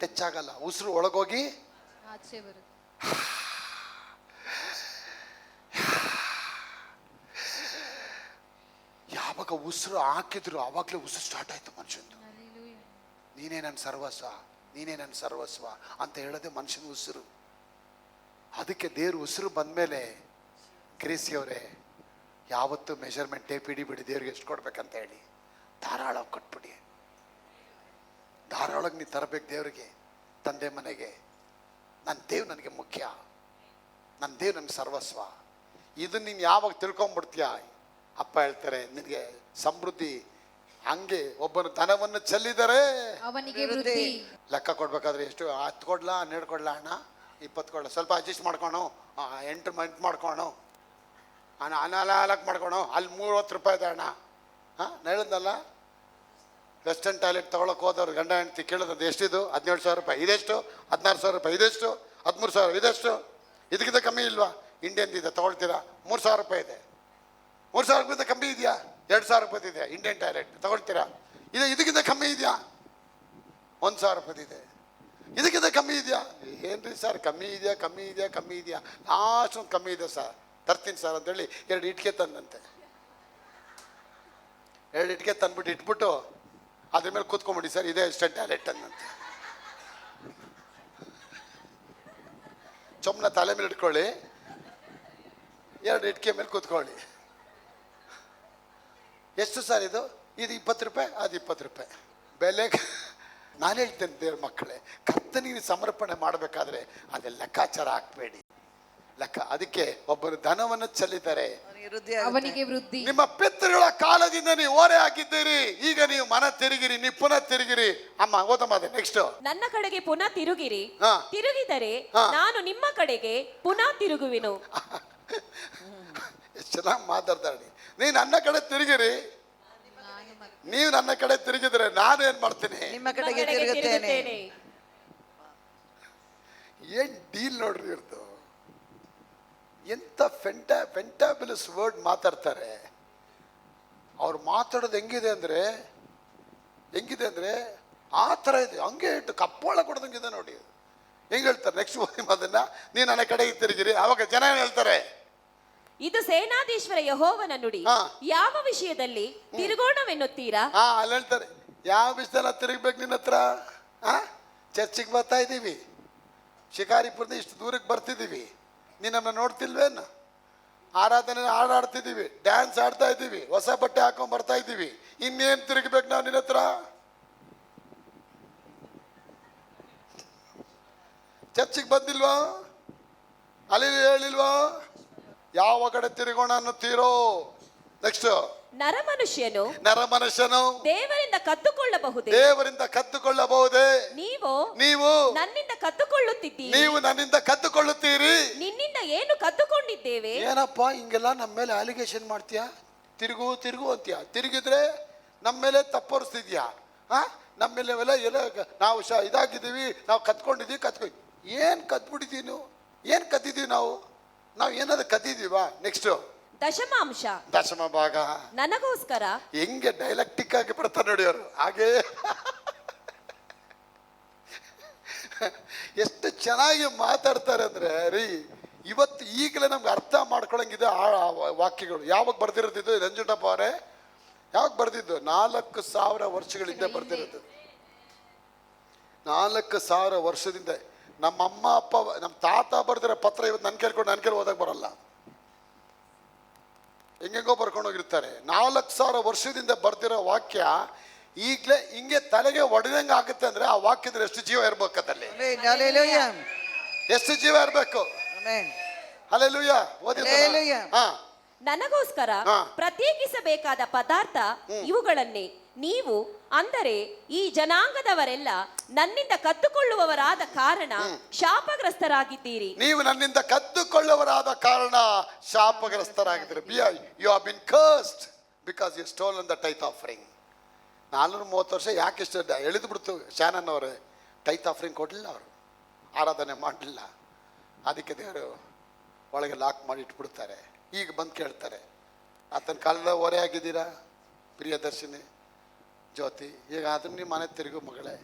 ಟಚ್ ಆಗಲ್ಲ. ಉಸಿರು ಒಳಗೋಗಿ ಆಚೆ ಬರುತ್ತೆ. ಯಾವಾಗ ಉಸಿರು ಹಾಕಿದ್ರು ಆವಾಗಲೇ ಉಸಿರು ಸ್ಟಾರ್ಟ್ ಆಯ್ತು ಮನುಷ್ಯಂದು. ನೀನೇ ನನ್ನ ಸರ್ವಸ್ವ, ನೀನೇ ನನ್ನ ಸರ್ವಸ್ವ ಅಂತ ಹೇಳೋದೆ ಮನುಷ್ಯನ ಉಸಿರು. ಅದಕ್ಕೆ ದೇವ್ರ ಉಸಿರು ಬಂದಮೇಲೆ ಕ್ರಿಸಿಯವರೇ ಯಾವತ್ತೂ ಮೆಷರ್ಮೆಂಟ್ ಟೇಪ್ ಹಿಡಿಬಿಡಿ, ದೇವ್ರಿಗೆ ಎಷ್ಟು ಕೊಡ್ಬೇಕಂತ ಹೇಳಿ ಧಾರಾಳ ಕೊಟ್ಬಿಡಿ. ಧಾರಾಳಕ್ಕೆ ನೀ ತರಬೇಕು ದೇವ್ರಿಗೆ, ತಂದೆ ಮನೆಗೆ. ನನ್ನ ದೇವ್ ನನಗೆ ಮುಖ್ಯ, ನನ್ನ ದೇವ್ ನನ್ನ ಸರ್ವಸ್ವ. ಇದನ್ನ ನೀನು ಯಾವಾಗ ತಿಳ್ಕೊಂಬಿಡ್ತೀಯ, ಅಪ್ಪ ಹೇಳ್ತಾರೆ ನಿನಗೆ ಸಮೃದ್ಧಿ. ಹಂಗೆ ಒಬ್ಬನು ಧನವನ್ನು ಚೆಲ್ಲಿದರೆ ಅವನಿಗೆ ವೃದ್ಧಿ. ಲೆಕ್ಕ ಕೊಡ್ಬೇಕಾದ್ರೆ ಎಷ್ಟು 10 ಕೊಡ್ಲಾ 12 ಕೊಡ್ಲಾ ಅಣ್ಣ 20 ಕೊಡ್ಲಾ, ಸ್ವಲ್ಪ ಅಡ್ಜಸ್ಟ್ ಮಾಡ್ಕೊಣು, 8 ಮಾಡ್ಕೊಣು, 4 ಮಾಡ್ಕೊಣು, ಅಲ್ಲಿ 30 ರೂಪಾಯಿ ಇದೆ ಅಣ್ಣ. ಹೇಳಿದ್ನಲ್ಲ, ವೆಸ್ಟರ್ನ್ ಟಾಯ್ಲೆಟ್ ತೊಗೊಳಕ್ಕೆ ಹೋದವ್ರು ಗಂಡ ಹೆಂಡ್ತಿ ಕೇಳಿದ್ರೆ ಎಷ್ಟಿದು? 17,000 ರೂಪಾಯಿ. ಇದೆಷ್ಟು? 16,000 ರೂಪಾಯಿ. ಇದೆಷ್ಟು? 13,000. ಇದೆಷ್ಟು? ಇದಕ್ಕಿಂತ ಕಮ್ಮಿ ಇಲ್ವಾ? ಇಂಡಿಯನ್ದಿದೆ ತಗೊಳ್ತೀರಾ? 3,000 ರೂಪಾಯಿ ಇದೆ. 3,000 ರೂಪಾಯಿಂದ ಕಮ್ಮಿ ಇದೆಯಾ? 2,000 ರೂಪಾಯಿ ಇದೆ ಇಂಡಿಯನ್ ಟಾಯ್ಲೆಟ್ ತಗೊಳ್ತೀರಾ? ಇದಕ್ಕಿಂತ ಕಮ್ಮಿ ಇದೆಯಾ? 1,000 ರೂಪಾಯಿ ಇದೆ. ಇದಕ್ಕಿಂತ ಕಮ್ಮಿ ಇದೆಯಾ? ಏನ್ರಿ ಸರ್ ಕಮ್ಮಿ ಇದೆಯಾ ಕಮ್ಮಿ ಇದೆಯಾ ಕಮ್ಮಿ ಇದೆಯಾ? ಲಾಸ್ಟ್ ಒಂದು ಕಮ್ಮಿ ಇದೆ ಸರ್, ತರ್ತೀನಿ ಸರ್ ಅಂತೇಳಿ 2 ಇಟ್ಕೆ ತಂದಂತೆ. 2 ಇಟ್ಕೆ ತಂದ್ಬಿಟ್ಟು ಇಟ್ಬಿಟ್ಟು ಅದ್ರ ಮೇಲೆ ಕೂತ್ಕೊಂಡ್ಬಿಡಿ ಸರ್, ಇದೇ ವೆಸ್ಟರ್ನ್ ಟಾಯ್ಲೆಟ್ ಅಂದಂತೆ. ಚೊಮ್ಮನ ತಲೆ ಮೇಲೆ ಇಟ್ಕೊಳ್ಳಿ, 2 ಇಟ್ಕೆ ಮೇಲೆ ಕೂತ್ಕೊಳ್ಳಿ. ಎಷ್ಟು ಸರ್ ಇದು? ಇದು 20 ರೂಪಾಯಿ, ಅದು 20 ರೂಪಾಯಿ. ಬೆಲೆ ನಾನು ಹೇಳ್ತೇನೆ ದೇವ್ರ ಮಕ್ಕಳೇ, ಕರ್ತನಿಗೆ ಸಮರ್ಪಣೆ ಮಾಡಬೇಕಾದ್ರೆ ಅದೆಲ್ಲ ಲೆಕ್ಕಾಚಾರ ಹಾಕಬೇಡಿ. ಲೆಕ್ಕ ಅದಕ್ಕೆ ಒಬ್ಬರು ಧನವನ್ನು ಚೆಲ್ಲಿದ್ದಾರೆ, ಅವನಿಗೆ ವೃದ್ಧಿ. ನಿಮ್ಮ ಪಿತೃಗಳ ಕಾಲದಿಂದ ನೀವು ಓರೆ ಹಾಕಿದ್ದೀರಿ, ಈಗ ನೀವು ಮನ ತಿರುಗಿರಿ, ನೀವು ಪುನಃ ತಿರುಗಿರಿ. ಅಮ್ಮ ಓದಮ್ಮ ಅದೇ ನೆಕ್ಸ್ಟ್. ನನ್ನ ಕಡೆಗೆ ಪುನಃ ತಿರುಗಿರಿ, ಹಾ. ತಿರುಗಿದರೆ ಹಾ. ನಾನು ನಿಮ್ಮ ಕಡೆಗೆ ಪುನಃ ತಿರುಗುವೆನು. ಎಷ್ಟು ಚೆನ್ನಾಗಿ ಮಾತಾಡ್ತಾಳೆ. ನೀವು ನನ್ನ ಕಡೆ ತಿರುಗಿರಿ, ನೀವು ನನ್ನ ಕಡೆ ತಿರುಗಿದ್ರೆ ನಾನು ಏನ್ ಮಾಡ್ತೀನಿ? ನಿಮ್ಮ ಕಡೆಗೆ ತಿರುಗುತ್ತೇನೆ. ಏನ್ ಡೀಲ್ ನೋಡ್ರಿ ಇರ್ತು. ಎಂತ ಫೆಂಟಾಬಿಲಸ್ ವರ್ಡ್ ಮಾತಾಡ್ತಾರೆ. ಅವ್ರು ಮಾತಾಡೋದು ಹೆಂಗಿದೆ ಅಂದ್ರೆ ಆ ಥರ ಇದೆ. ಹಂಗೆ ಇಟ್ಟು ಕಪ್ಪೋಳ ಕೊಡ್ದಂಗಿದೆ ನೋಡಿ. ಹೆಂಗೆ ಹೇಳ್ತಾರೆ ನೆಕ್ಸ್ಟ್ ಓದಿ ಅದನ್ನ, ನೀವು ನನ್ನ ಕಡೆಗೆ ತಿರುಗಿರಿ. ಅವಾಗ ಜನ ಏನ್ ಹೇಳ್ತಾರೆ? ಇದು ಸೇನಾಧೀಶ್ವರ ಯೆಹೋವನ ನುಡಿ. ಹಾ. ಯಾವ ವಿಷಯದಲ್ಲಿ ತಿರುಗೋಣವೆನ್ನುತ್ತೀರಾ? ಅಲ್ಲಿ ಹೇಳ್ತಾರೆ ಯಾವ ವಿಷಯದಲ್ಲಿ ತಿರುಗ್ಬೇಕು ನಿನ್ನ ಹತ್ರ? ಚರ್ಚಿಗೆ ಬರ್ತಾ ಇದ್ದೀವಿ, ಶಿಕಾರಿಪುರದ ಇಷ್ಟು ದೂರಕ್ಕೆ ಬರ್ತಿದ್ದೀವಿ, ನೀನನ್ನ ನೋಡ್ತಿಲ್ವೇನು? ಆರಾಧನೆ ಹಾಡಾಡ್ತಿದ್ದೀವಿ, ಡ್ಯಾನ್ಸ್ ಆಡ್ತಾ ಇದ್ದೀವಿ, ಹೊಸ ಬಟ್ಟೆ ಹಾಕೊಂಡ್ ಬರ್ತಾ ಇದ್ದೀವಿ, ಇನ್ನೇನು ತಿರುಗಬೇಕು ನಾವು ನಿನ್ನ ಹತ್ರ? ಚರ್ಚಿಗೆ ಬಂದಿಲ್ವಾ? ಅಲ್ಲಿ ಹೇಳಿಲ್ವಾ ಯಾವ ಕಡೆ ತಿರುಗೋಣ ಅನ್ನುತ್ತೀರೋ? ನೆಕ್ಸ್ಟ್, ನರಮನುಷ್ಯನು ದೇವರಿಂದ ಕದ್ದುಕೊಳ್ಳಬಹುದೇ? ದೇವರಿಂದ ಕದ್ದುಕೊಳ್ಳಬಹುದೇ? ನೀವು ನನ್ನಿಂದ ಕದ್ದುಕೊಳ್ಳುತ್ತಿದ್ದೀರಿ. ನೀವು ನನ್ನಿಂದ ಕದ್ದುಕೊಳ್ಳುತ್ತೀರಿ. ನಿನ್ನಿಂದ ಏನು ಕದ್ದುಕೊಂಡಿದ್ದೇವೆ? ಏನಪ್ಪ ಹಿಂಗೆಲ್ಲ ನಮ್ಮ ಮೇಲೆ ಅಲಿಗೇಷನ್ ಮಾಡ್ತೀಯಾ? ತಿರುಗು ಅಂತೀಯ. ತಿರುಗಿದ್ರೆ ನಮ್ಮ ಮೇಲೆ ತಪ್ಪೋರಿಸ್ತಿದ್ಯಾ? ನಮ್ಮ ಮೇಲೆ ಎಲ್ಲ ನಾವು ಇದಾಗಿದ್ದೀವಿ, ನಾವು ಕತ್ಕೊಂಡಿದ್ದೀವಿ. ಏನು ಕದ್ಬಿಟ್ಟಿದ್ದೀವಿ? ಏನು ಕದ್ದಿದ್ದೀವಿ ನಾವು ಏನಾದ್ರು ಕದ್ದಿದ್ದೀವಾ? ನೆಕ್ಸ್ಟ್, ದಶಮಾಂಶ ದಶಮ ಭಾಗ ನನಗೋಸ್ಕರ ಹೆಂಗೆ ಡೈಲೆಕ್ಟಿಕ್ ಆಗಿ ಬರ್ತಾರೆ ನೋಡಿ ಅವರು ಹಾಗೆ ಎಷ್ಟು ಚೆನ್ನಾಗಿ ಮಾತಾಡ್ತಾರೆ ಅಂದ್ರೆ ರೀ, ಇವತ್ತು ಈಗಲೇ ನಮ್ಗೆ ಅರ್ಥ ಮಾಡ್ಕೊಳಂಗಿದೆ ಆ ವಾಕ್ಯಗಳು. ಯಾವಾಗ ಬರ್ದಿರೋದಿದ್ದು ನಂಜುಂಡಪ್ಪ ಅವರೇ? ಯಾವಾಗ ಬರ್ದಿದ್ದು? 4,000 ವರ್ಷಗಳಿಂದ ಬರ್ದಿರೋದು. 4,000 ವರ್ಷದಿಂದ ನಮ್ಮ ಅಮ್ಮ ಅಪ್ಪ ನಮ್ಮ ತಾತ ಬರ್ದಿರೋ ಪತ್ರ ಇವತ್ತು ನನ್ನ ಕೇಳ್ಕೊಂಡು ಓದಕ್ಕೆ ಬರಲ್ಲ. ಹೆಂಗೆಂಗೋ ಬರ್ಕೊಂಡು ಹೋಗಿರ್ತಾರೆ. 4,000 ವರ್ಷದಿಂದ ಬರ್ದಿರೋ ವಾಕ್ಯ ಈಗಲೇ ಹಿಂಗೆ ತಲೆಗೆ ಒಡೆದಂಗೆ ಆಗುತ್ತೆ ಅಂದ್ರೆ ಆ ವಾಕ್ಯದಲ್ಲಿ ಎಷ್ಟು ಜೀವ ಇರ್ಬೇಕು ಅದಲ್ಲಿ? Hallelujah. ಎಷ್ಟು ಜೀವ ಇರ್ಬೇಕು? Amen. ಹಲ್ಲೆಲೂಯಾ. Hallelujah. ಹಾ, ನನಗೋಸ್ಕರ ಹಾ. ಪ್ರತ್ಯೇಕಿಸಬೇಕಾದ ಪದಾರ್ಥ ಇವುಗಳನ್ನೇ ನೀವು, ಅಂದರೆ ಈ ಜನಾಂಗದವರೆಲ್ಲ ನನ್ನಿಂದ ಕದ್ದುಕೊಳ್ಳುವವರಾದ ಕಾರಣ ಶಾಪಗ್ರಸ್ತರಾಗಿದ್ದೀರಿ. ನೀವು ನನ್ನಿಂದ ಕದ್ದುಕೊಳ್ಳುವರಾದ ಕಾರಣ ಶಾಪಗ್ರಸ್ತರಾಗಿದ್ದೀರಿ. You have been cursed because you stolen the tithe offering. 430 ವರ್ಷ ಯಾಕೆ ಇಷ್ಟು ಎಳೆದು ಬಿಡ್ತು? ಶಾನನ್ ಅವರೇ ಟೈತ್ ಆಫರಿಂಗ್ ಕೊಡಲಿಲ್ಲ, ಅವರು ಆರಾಧನೆ ಮಾಡಲಿಲ್ಲ. ಅದಕ್ಕೆ ದೇವರು ಒಳಗೆ ಲಾಕ್ ಮಾಡಿ ಇಟ್ಬಿಡ್ತಾರೆ. ಈಗ ಬಂದು ಕೇಳ್ತಾರೆ, ಆತನ ಕಾಲದ ಓರೆ ಆಗಿದ್ದೀರಾ ಪ್ರಿಯದರ್ಶಿನಿ ಜ್ಯೋತಿ? ಈಗ ಅದನ್ನು ನಿಮ್ಮ ಮನೆ ತಿರುಗು ಮಗಳೇ.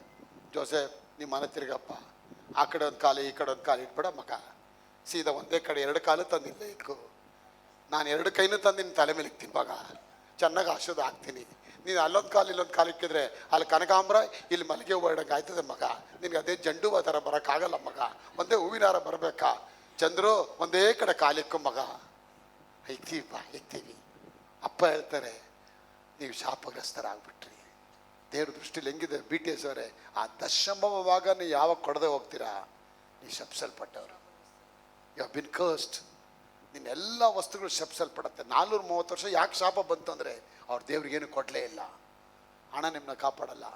ಜೋಸೆಫ್, ನಿಮ್ಮ ಮನೆ ತಿರುಗಪ್ಪ. ಆ ಕಡೆ ಒಂದು ಕಾಲು ಈ ಕಡೆ ಒಂದು ಕಾಲು ಇಟ್ಬಿಡ ಮಗ. ಸೀದಾ ಒಂದೇ ಕಡೆ 2 ಕಾಲು ತಂದಿಲ್ಲ ಇಟ್ಕೋ. ನಾನು 2 ಕೈನೂ ತಂದು ನಿನ್ನ ತಲೆ ಮೇಲೆ ಇಕ್ತೀನಿ ಮಗ, ಚೆನ್ನಾಗಿ ಆಶೀರ್ವಾದ ಆಗ್ತೀನಿ. ನೀನು ಅಲ್ಲೊಂದು ಕಾಲು ಇಲ್ಲೊಂದು ಕಾಲು ಇಕ್ಕಿದ್ರೆ ಅಲ್ಲಿ ಕನಕಾಂಬ್ರ ಇಲ್ಲಿ ಮಲ್ಲಿಗೆ ಹೂವು ಇಡಂಗೆ ಆಯ್ತದೆ ಮಗ. ನಿನಗೆ ಅದೇ ಜಂಡು ಹೂವು ಥರ ಬರೋಕ್ಕಾಗಲ್ಲ ಮಗ, ಒಂದೇ ಹೂವಿನ ಹಾರ ಬರಬೇಕಾ? ಚಂದ್ರು ಒಂದೇ ಕಡೆ ಕಾಲಿಕ್ಕು ಮಗ. ಇಕ್ತೀವಿ. ಅಪ್ಪ ಹೇಳ್ತಾರೆ, ನೀವು ಶಾಪಗ್ರಸ್ತರಾಗ್ಬಿಟ್ರಿ. ದೇವ್ರ ದೃಷ್ಟಿಲಿ ಹೆಂಗಿದೆ BTS ಅವರೇ? ಆ ದಶಮವಾಗ ನೀವು ಯಾವಾಗ ಕೊಡದೆ ಹೋಗ್ತೀರಾ, ನೀವು ಶಪಿಸಲ್ಪಟ್ಟವರು. You have been cursed. ನಿನ್ನೆಲ್ಲ ವಸ್ತುಗಳು ಶಪಿಸಲ್ಪಡುತ್ತೆ. 430 ವರ್ಷ ಯಾಕೆ ಶಾಪ ಬಂತು ಅಂದರೆ ಅವ್ರ ದೇವ್ರಿಗೇನು ಕೊಡಲೇ ಇಲ್ಲ. ಹಣ ನಿಮ್ಮನ್ನ ಕಾಪಾಡಲ್ಲ.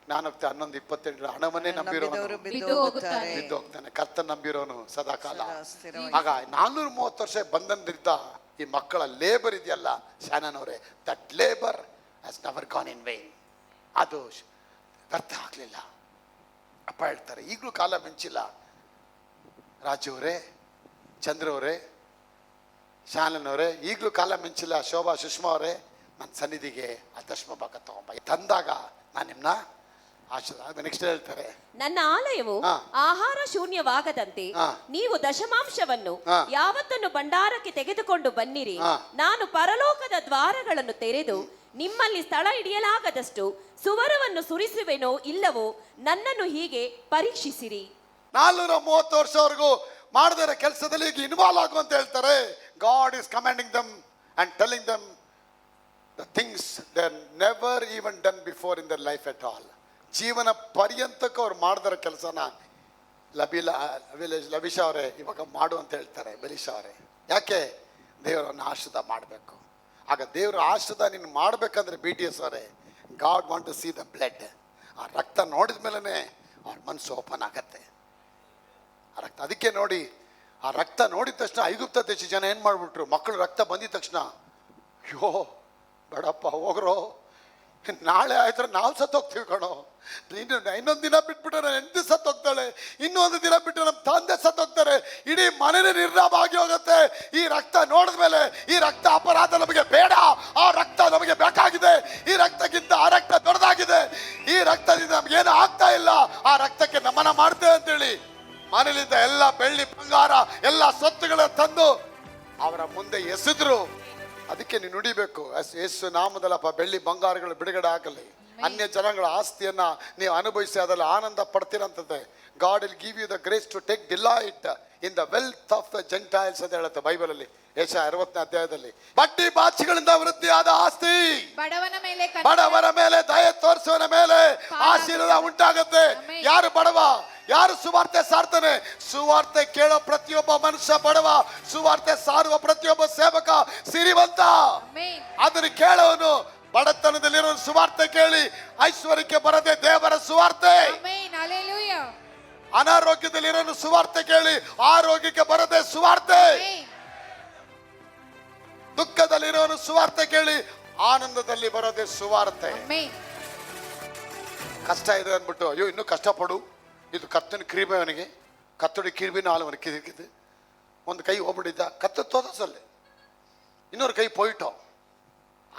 ಜ್ಞಾನೋಕ್ತಿ 11:27 ಹಣವನ್ನೇ ನಂಬಿರೋನು ಬಿದ್ದು ಹೋಗುತ್ತಾರೆ. ಬಿದ್ದು ಹೋಗ್ತಾನೆ, ಕರ್ತನ ನಂಬಿರೋನು ಸದಾಕಾಲ. ಸ್ಥಿರವಾಗಿ. ಆಗ 430 ವರ್ಷ ಬಂಧನದಿಂದ ಈ ಮಕ್ಕಳ ಲೇಬರ್ ಇದೆಯಲ್ಲ ಶಾನನ್ ಅವರೇ, that labour has never gone in vain. ಅದು ವ್ಯರ್ಥ ಆಗಲಿಲ್ಲ. ಅಪ್ಪ ಹೇಳ್ತಾರೆ, ಈಗಲೂ ಕಾಲ ಮಿಂಚಿಲ್ಲ. ರಾಜು ಅವರೇ, ಚಂದ್ರ ಅವರೇ, ಶಾನನ್ ಅವರೇ, ಈಗಲೂ ಕಾಲ ಮಿಂಚಿಲ್ಲ. ಶೋಭಾ, ಸುಷ್ಮಾ ಅವರೇ, ನನ್ನ ಸನ್ನಿಧಿಗೆ ಆ ದಶಮ ಭಾಗ ತಗೊಂಬ ತಂದಾಗ ನಾನು ನಿಮ್ಮನ್ನ ಆಶೀರ್ವಾದ. ನೆಕ್ಸ್ಟ್ ಹೇಳ್ತಾರೆ, ನನ್ನ ಆಲಯವು ಆಹಾರ ಶೂನ್ಯವಾಗದಂತೆ ನೀವು ದಶಮಾಂಶವನ್ನು ಯಾವತ್ತನ್ನು ಭಂಡಾರಕ್ಕೆ ತೆಗೆದುಕೊಂಡು ಬನ್ನಿರಿ. ನಾನು ಪರಲೋಕದ ದ್ವಾರಗಳನ್ನು ತೆರೆದು ನಿಮ್ಮಲ್ಲಿ ಸ್ಥಳ ಹಿಡಿಯಲಾಗದಷ್ಟು ಸುವರವನ್ನು ಸುರಿಸುವೆನೋ ಇಲ್ಲವೋ ನನ್ನನ್ನು ಹೀಗೆ ಪರೀಕ್ಷಿಸಿರಿ. 430 ವರ್ಷವರೆಗೂ ಮಾಡದಿರೋ ಕೆಲಸದಲ್ಲಿ ಈಗ ಇನ್ವಾಲ್ವ್ ಆಗು ಅಂತ ಹೇಳ್ತಾರೆ. God is commanding them and telling them the things they are never even done before in their life at all. ಜೀವನ ಪರ್ಯಂತಕ್ಕೆ ಅವ್ರು ಮಾಡಿದಿರೋ ಕೆಲಸನ ಲಬೀಶಾ ಅವರೇ ಇವಾಗ ಮಾಡು ಅಂತ ಹೇಳ್ತಾರೆ. ಬೆಲಿಶಾ ಅವರೇ, ಯಾಕೆ? ದೇವರನ್ನು ಆಶೀರ್ವಾದ ಮಾಡಬೇಕು. ಆಗ ದೇವರ ಆಶೀರ್ವಾದ ನೀನು ಮಾಡಬೇಕಂದ್ರೆ BTS ಅವರೇ, God want to see the blood. ಆ ರಕ್ತ ನೋಡಿದ ಮೇಲೇ ಅವ್ರ ಮನಸ್ಸು ಓಪನ್ ಆಗತ್ತೆ. ಆ ರಕ್ತ, ಅದಕ್ಕೆ ನೋಡಿ, ಆ ರಕ್ತ ನೋಡಿದ ತಕ್ಷಣ ಐಗುಪ್ತ ದೇಶ ಜನ ಏನು ಮಾಡಿಬಿಟ್ರು? ಮಕ್ಕಳು ರಕ್ತ ಬಂದಿದ ತಕ್ಷಣ, ಅಯ್ಯೋ ಬೇಡಪ್ಪ ಹೋಗ್ರೋ, ನಾಳೆ ಆಯ್ತಾರೆ ನಾವು ಸತ್ತೋಗ್ತೀವಿ ಕಣೋ. ಇನ್ನೊಂದು ದಿನ ಬಿಟ್ಬಿಟ್ಟು ನನ್ನ ಹೆಂಡತಿ ಸತ್ತೋಗ್ತಾಳೆ, ಇನ್ನೊಂದು ದಿನ ಬಿಟ್ಟು ನಮ್ಮ ತಂದೆ ಸತ್ತೋಗ್ತಾರೆ, ಇಡೀ ಮನೆಯೇ ನಿರ್ನಾಮ ಆಗಿ ಹೋಗುತ್ತೆ. ಈ ರಕ್ತ ನೋಡಿದ ಮೇಲೆ ಈ ರಕ್ತ ಅಪರಾಧ ನಮಗೆ ಬೇಡ, ಆ ರಕ್ತ ನಮಗೆ ಬೇಕಾಗಿದೆ. ಈ ರಕ್ತಕ್ಕಿಂತ ಆ ರಕ್ತ ದೊಡ್ಡದಾಗಿದೆ. ಈ ರಕ್ತದಿಂದ ನಮ್ಗೇನು ಆಗ್ತಾ ಇಲ್ಲ, ಆ ರಕ್ತಕ್ಕೆ ನಮನ ಮಾಡ್ತೇವೆ ಅಂತೇಳಿ ಮನೇಲಿದ್ದ ಎಲ್ಲ ಬೆಳ್ಳಿ ಬಂಗಾರ ಎಲ್ಲ ಸೊತ್ತುಗಳನ್ನ ತಂದು ಅವರ ಮುಂದೆ ಎಸೆದ್ರು. ಅದಕ್ಕೆ ನೀವು ನುಡಿಬೇಕು, ಯೇಸು ನಾಮದಲ್ಲಪ್ಪ ಬೆಳ್ಳಿ ಬಂಗಾರಗಳು ಬಿಡುಗಡೆ ಆಗಲಿ. ಅನ್ಯ ಜನಗಳ ಆಸ್ತಿಯನ್ನ ನೀವು ಅನುಭವಿಸಿ ಅದರಲ್ಲಿ ಆನಂದ ಪಡ್ತೀರಂತದೆ. God will give you the grace to take delight in the wealth of the Gentiles ಅಂತ ಹೇಳುತ್ತೆ ಬೈಬಲಲ್ಲಿ, ಯೆಶಾಯ 60ನೇ ಅಧ್ಯಾಯದಲ್ಲಿ. ಬಡ್ಡಿ ಬಾಚಿಗಳಿಂದ ವೃದ್ಧಿಯಾದ ಆಸ್ತಿ, ಬಡವರ ಮೇಲೆ ದಯೆ ತೋರಿಸುವನ ಮೇಲೆ ಆಶೀರ್ವಾದ ಉಂಟಾಗುತ್ತೆ. ಯಾರು ಬಡವ, ಯಾರು ಸುವಾರ್ತೆ ಸಾರ್ತಾನೆ? ಸುವಾರ್ತೆ ಕೇಳೋ ಪ್ರತಿಯೊಬ್ಬ ಮನುಷ್ಯ ಬಡವ, ಸುವಾರ್ತೆ ಸಾರುವ ಪ್ರತಿಯೊಬ್ಬ ಸೇವಕ ಸಿರಿವಂತ. ಅದನ್ನು ಕೇಳೋನು ಬಡತನದಲ್ಲಿರೋ ಸುವಾರ್ತೆ ಕೇಳಿ ಐಶ್ವರ್ಯಕ್ಕೆ ಬರದೆ ದೇವರ ಸುವಾರ್ತೆ. ಅನಾರೋಗ್ಯದಲ್ಲಿರೋನು ಸುವಾರ್ತೆ ಕೇಳಿ ಆರೋಗ್ಯಕ್ಕೆ ಬರದೆ ಸುವಾರ್ತೆ. ದುಃಖದಲ್ಲಿರೋನು ಸುವಾರ್ತೆ ಕೇಳಿ ಆನಂದದಲ್ಲಿ ಬರೋದೇ ಸುವಾರ್ತೆ. ಕಷ್ಟ ಇದೆ ಅಂದ್ಬಿಟ್ಟು ಅಯ್ಯೋ ಇನ್ನೂ ಕಷ್ಟಪಡು, ಇದು ಕತ್ತನ ಕ್ರೀಮೆ, ಅವನಿಗೆ ಕತ್ತಡಿ ಕಿರಿಬಿನ ಹಾಲು ಅವನಿಗೆ ಕಿರಿಕಿದೆ. ಒಂದು ಕೈ ಹೋಗ್ಬಿಟ್ಟಿದ್ದ, ಕತ್ತ ತೋರಿಸಲ್ಲಿ ಇನ್ನೊಂದು ಕೈ ಪೊಯ್ಟೋ.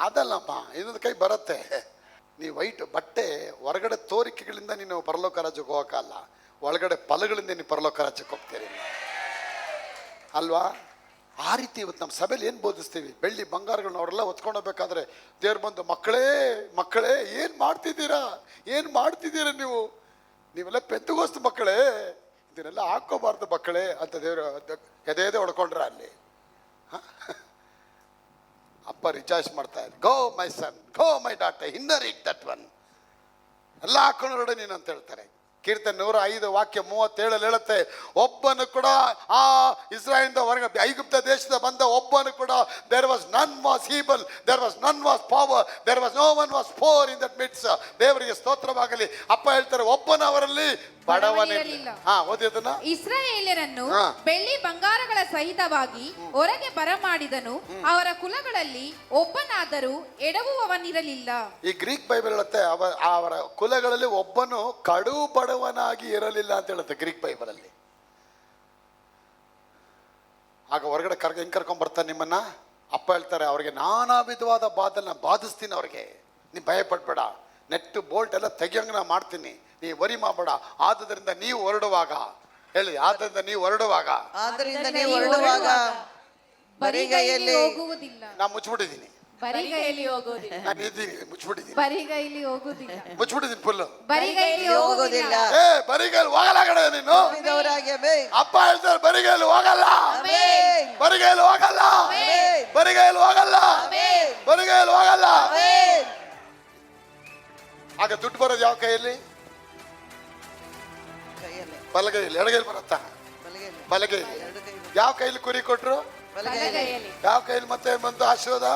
ಅದಲ್ಲಮ್ಮ, ಇನ್ನೊಂದು ಕೈ ಬರುತ್ತೆ. ನೀವು ವೈಟ್ ಬಟ್ಟೆ ಹೊರಗಡೆ ತೋರಿಕೆಗಳಿಂದ ನೀನು ಪರಲೋಕ ರಾಜ್ಯಕ್ಕೆ ಹೋಗಕ್ಕಲ್ಲ, ಒಳಗಡೆ ಫಲಗಳಿಂದ ನೀನು ಪರಲೋಕ ರಾಜ್ಯಕ್ಕೆ ಹೋಗ್ತೀರಿ ಅಲ್ವಾ? ಆ ರೀತಿ ಇವತ್ತು ನಮ್ಮ ಸಭೆಯಲ್ಲಿ ಏನು ಬೋಧಿಸ್ತೀವಿ? ಬೆಳ್ಳಿ ಬಂಗಾರಗಳನ್ನ ಅವರೆಲ್ಲ ಹೊತ್ಕೊಂಡು ಹೋಗ್ಬೇಕಾದ್ರೆ ದೇವ್ರು ಬಂದು ಮಕ್ಕಳೇ ಮಕ್ಕಳೇ ಏನು ಮಾಡ್ತಿದ್ದೀರಾ ನೀವೆಲ್ಲ ಪೆಂತಗೋಸ್ತು ಮಕ್ಕಳೇ, ಇದನ್ನೆಲ್ಲ ಹಾಕೋಬಾರ್ದು ಮಕ್ಕಳೇ ಅಂತ ದೇವರು ಎದೆ ಹೊಡ್ಕೊಂಡ್ರ ಅಲ್ಲಿ. ಅಪ್ಪ ರಿಚಾರ್ಜ್ ಮಾಡ್ತಾ ಇದ್ದ, go my son, go my daughter, inner it that one, ಎಲ್ಲ ಹಾಕೊಂಡು ನೋಡ ನೀನು ಅಂತ ಹೇಳ್ತಾರೆ. ಕೀರ್ತನೆ 105 ವಾಕ್ಯ 37 ಹೇಳುತ್ತೆ, ಒಬ್ಬನು ಕೂಡ ಆ ಇಸ್ರಾಯೇಲಿಂದ ಹೊರಗೆ ಐಗುಪ್ತ ದೇಶದ ಬಂದ ಒಬ್ಬನು ಕೂಡ there was none was able, there was none was power, there was no one was poor in that midst. ದೇವರಿಗೆ ಸ್ತೋತ್ರವಾಗಲಿ. ಅಪ್ಪ ಹೇಳ್ತಾರೆ, ಒಬ್ಬನು ಅವರಲ್ಲಿ ಬಡವನಿರಲಿಲ್ಲ. ಓದಿದನ್ನ, ಇಸ್ರಾಯೇಲ್ಯರನ್ನು ಬೆಳ್ಳಿ ಬಂಗಾರಗಳ ಸಹಿತವಾಗಿ ಹೊರಗೆ ಬರಮಾಡಿದನು, ಅವರ ಕುಲಗಳಲ್ಲಿ ಒಬ್ಬನಾದರೂ ಎಡವುವವನಿರಲಿಲ್ಲ. ಈ ಗ್ರೀಕ್ ಬೈಬಲ್ ಹೇಳುತ್ತೆ ಅವರ ಕುಲಗಳಲ್ಲಿ ಒಬ್ಬನು ಕಡು ಬಡವನಾಗಿ ಇರಲಿಲ್ಲ ಅಂತ ಹೇಳುತ್ತೆ ಗ್ರೀಕ್ ಬೈಬಲ್ ಅಲ್ಲಿ. ಆಗ ಹೊರಗಡೆ ಹೆಂಗ್ ಕರ್ಕೊಂಡ್ ಬರ್ತಾನೆ ನಿಮ್ಮನ್ನ? ಅಪ್ಪ ಹೇಳ್ತಾರೆ, ಅವ್ರಿಗೆ ನಾನಾ ವಿಧವಾದ ಬಾಧಲ್ನ ಬಾಧಿಸ್ತೀನಿ, ಅವ್ರಿಗೆ ನೀ ಭಯ ಪಡ್ಬೇಡ, ನೆಟ್ಟು ಬೋಲ್ಟ್ ಎಲ್ಲ ತೆಗಿಯಂಗ ನಾ ಮಾಡ್ತೀನಿ, ನೀ ವರಿ ಮಾಡಬೇಡ. ಆದ್ರಿಂದ ನೀವು ಹೊರಡುವಾಗ ಹೇಳಿ, ಆದ್ರಿಂದ ನೀವು ಹೊರಡುವಾಗ ಬರಿಗೈಯಲ್ಲಿ ಹೋಗುವುದಿಲ್ಲ. ನಾ ಮುಚ್ಚಿಬಿಟ್ಟಿದ್ದೀನಿ, ಬರಿಗೈಯಲ್ಲಿ ಹೋಗೋದಿಲ್ಲ. ನಾನು ಇದ್ದೀನಿ, ಮುಚ್ಚಿಬಿಟ್ಟಿದ್ದೀನಿ, ಬರಿಗೈಲಿ ಹೋಗುವುದಿಲ್ಲ. ಮುಚ್ಚಿಬಿಟ್ಟಿದ್ದೀನಿ ಫುಲ್. ಬರಿಗೈಲಿ ಹೋಗುವುದಿಲ್ಲ. ಬರಿಗೈಲಿ ಹೋಗಲ್ಲ ಕಡೆ ನೀನು. ಅಪ್ಪ ಹೇಳ್ತಾರೆ, ಬರಿಗೈಲಿ ಹೋಗಲ್ಲ, ಬರಿಗೈಲಿ ಹೋಗಲ್ಲ, ಬರಿಗೈಲಿ ಹೋಗಲ್ಲ, ಬರಿಗೈಲಿ ಹೋಗಲ್ಲ. ಆಗ ದುಡ್ಡು ಬರೋದು ಯಾವ ಕೈಯಲ್ಲಿ? ಬಲಗೈಯಲ್ಲಿ. ಎಡಗೈಲಿ ಬರುತ್ತಾ? ಬಲಗೈಲಿ. ಯಾವ ಕೈಲಿ ಕುರಿ ಕೊಟ್ರು? ಯಾವ ಕೈಲಿ ಮತ್ತೆ ಬಂತು ಆಶೀರ್ವಾದ?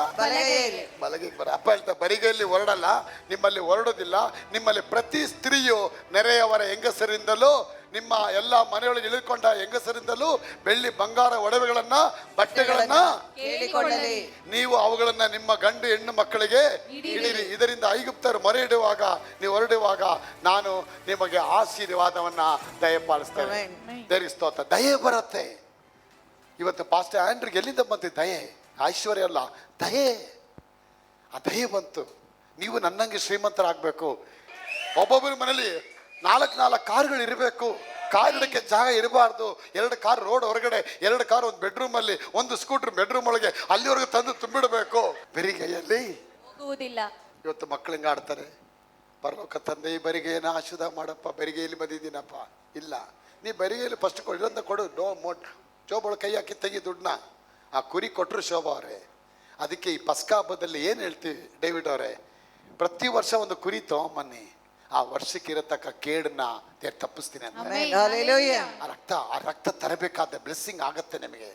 ಬಲಗೈಲಿ ಬರ. ಅಪ್ಪ ಹೇಳ್ತಾ, ಬರಿಗೈಯಲ್ಲಿ ಹೊರಡಲ್ಲ, ನಿಮ್ಮಲ್ಲಿ ಹೊರಡೋದಿಲ್ಲ. ನಿಮ್ಮಲ್ಲಿ ಪ್ರತಿ ಸ್ತ್ರೀಯು ನೆರೆಯವರ ಹೆಂಗಸರಿಂದಲೂ ನಿಮ್ಮ ಎಲ್ಲ ಮನೆಯೊಳಗೆ ಇಳಿದುಕೊಂಡ ಹೆಂಗಸರಿಂದಲೂ ಬೆಳ್ಳಿ ಬಂಗಾರ ಒಡವೆಗಳನ್ನ ಬಟ್ಟೆಗಳನ್ನ ಕೇಳಿಕೊಳ್ಳಲಿ. ನೀವು ಅವುಗಳನ್ನ ನಿಮ್ಮ ಗಂಡು ಹೆಣ್ಣು ಮಕ್ಕಳಿಗೆ ಇಡಿರಿ. ಇದರಿಂದ ಐಗುಪ್ತರು ಮೊರೆ ಇಡುವಾಗ ನೀವು ಹೊರಡುವಾಗ ನಾನು ನಿಮಗೆ ಆಶೀರ್ವಾದವನ್ನ ದಯಪಾಲಿಸ್ತೇನೆ. ಧರಿಸ್ತೋತ ದಯೆ ಬರುತ್ತೆ. ಇವತ್ತು ಪಾಸ್ಟರ್ ಆಂಡ್ರಿಗೆ ಎಲ್ಲಿಂದ ಬಂತು ದಯೆ? ಐಶ್ವರ್ಯ ಅಲ್ಲ, ದಯೆ. ಆ ದಯೆ ಬಂತು. ನೀವು ನನ್ನಂಗೆ ಶ್ರೀಮಂತರಾಗಬೇಕು. ಒಬ್ಬೊಬ್ಬರ ಮನೇಲಿ 4 ಕಾರುಗಳು ಇರಬೇಕು. ಕಾರ್ ಇಡಕ್ಕೆ ಜಾಗ ಇರಬಾರ್ದು. 2 ಕಾರ್ ರೋಡ್ ಹೊರಗಡೆ, 2 ಕಾರ್ ಒಂದು ಬೆಡ್ರೂಮ್ ಅಲ್ಲಿ, 1 ಸ್ಕೂಟರ್ ಬೆಡ್ರೂಮ್ ಒಳಗೆ, ಅಲ್ಲಿವರೆಗೂ ತಂದು ತುಂಬಿಡಬೇಕು. ಬರಿಗೈಯಲ್ಲಿ ಹೋಗುವುದಿಲ್ಲ. ಇವತ್ತು ಮಕ್ಕಳು ಹಿಂಗ ಆಡ್ತಾರೆ, ಪರಲೋಕ ತಂದೆ ಈ ಬರಿಗೈನ ಆಶೀರ್ವಾದ ಮಾಡಪ್ಪ, ಬರಿಗೈಲಿ ಬಂದಿದ್ದೀನಪ್ಪ. ಇಲ್ಲ, ನೀ ಬರಿಗೈಲಿ ಫಸ್ಟ್ ಕೊಡೋದಂತ ಕೊಡು. ಶೋಭಳ ಕೈ ಹಾಕಿ ತೆಗಿ ದುಡ್ಡನ್ನ. ಆ ಕುರಿ ಕೊಟ್ಟರು ಶೋಭಾ ಅವರೇ. ಅದಕ್ಕೆ ಈ ಪಸ್ಕಾ ಹಬ್ಬದಲ್ಲಿ ಏನು ಹೇಳ್ತೀವಿ ಡೇವಿಡ್ ಅವರೇ? ಪ್ರತಿ ವರ್ಷ ಒಂದು ಕುರಿ ತಗೊಂಬನ್ನಿ, ಆ ವರ್ಷಕ್ಕೆ ಇರತಕ್ಕ ಕೇಡನ್ನ ತಪ್ಪಿಸ್ತೀನಿ ಅಂತ. ಆ ರಕ್ತ ತರಬೇಕಾದ ಬ್ಲೆಸ್ಸಿಂಗ್ ಆಗತ್ತೆ ನಿಮಗೆ.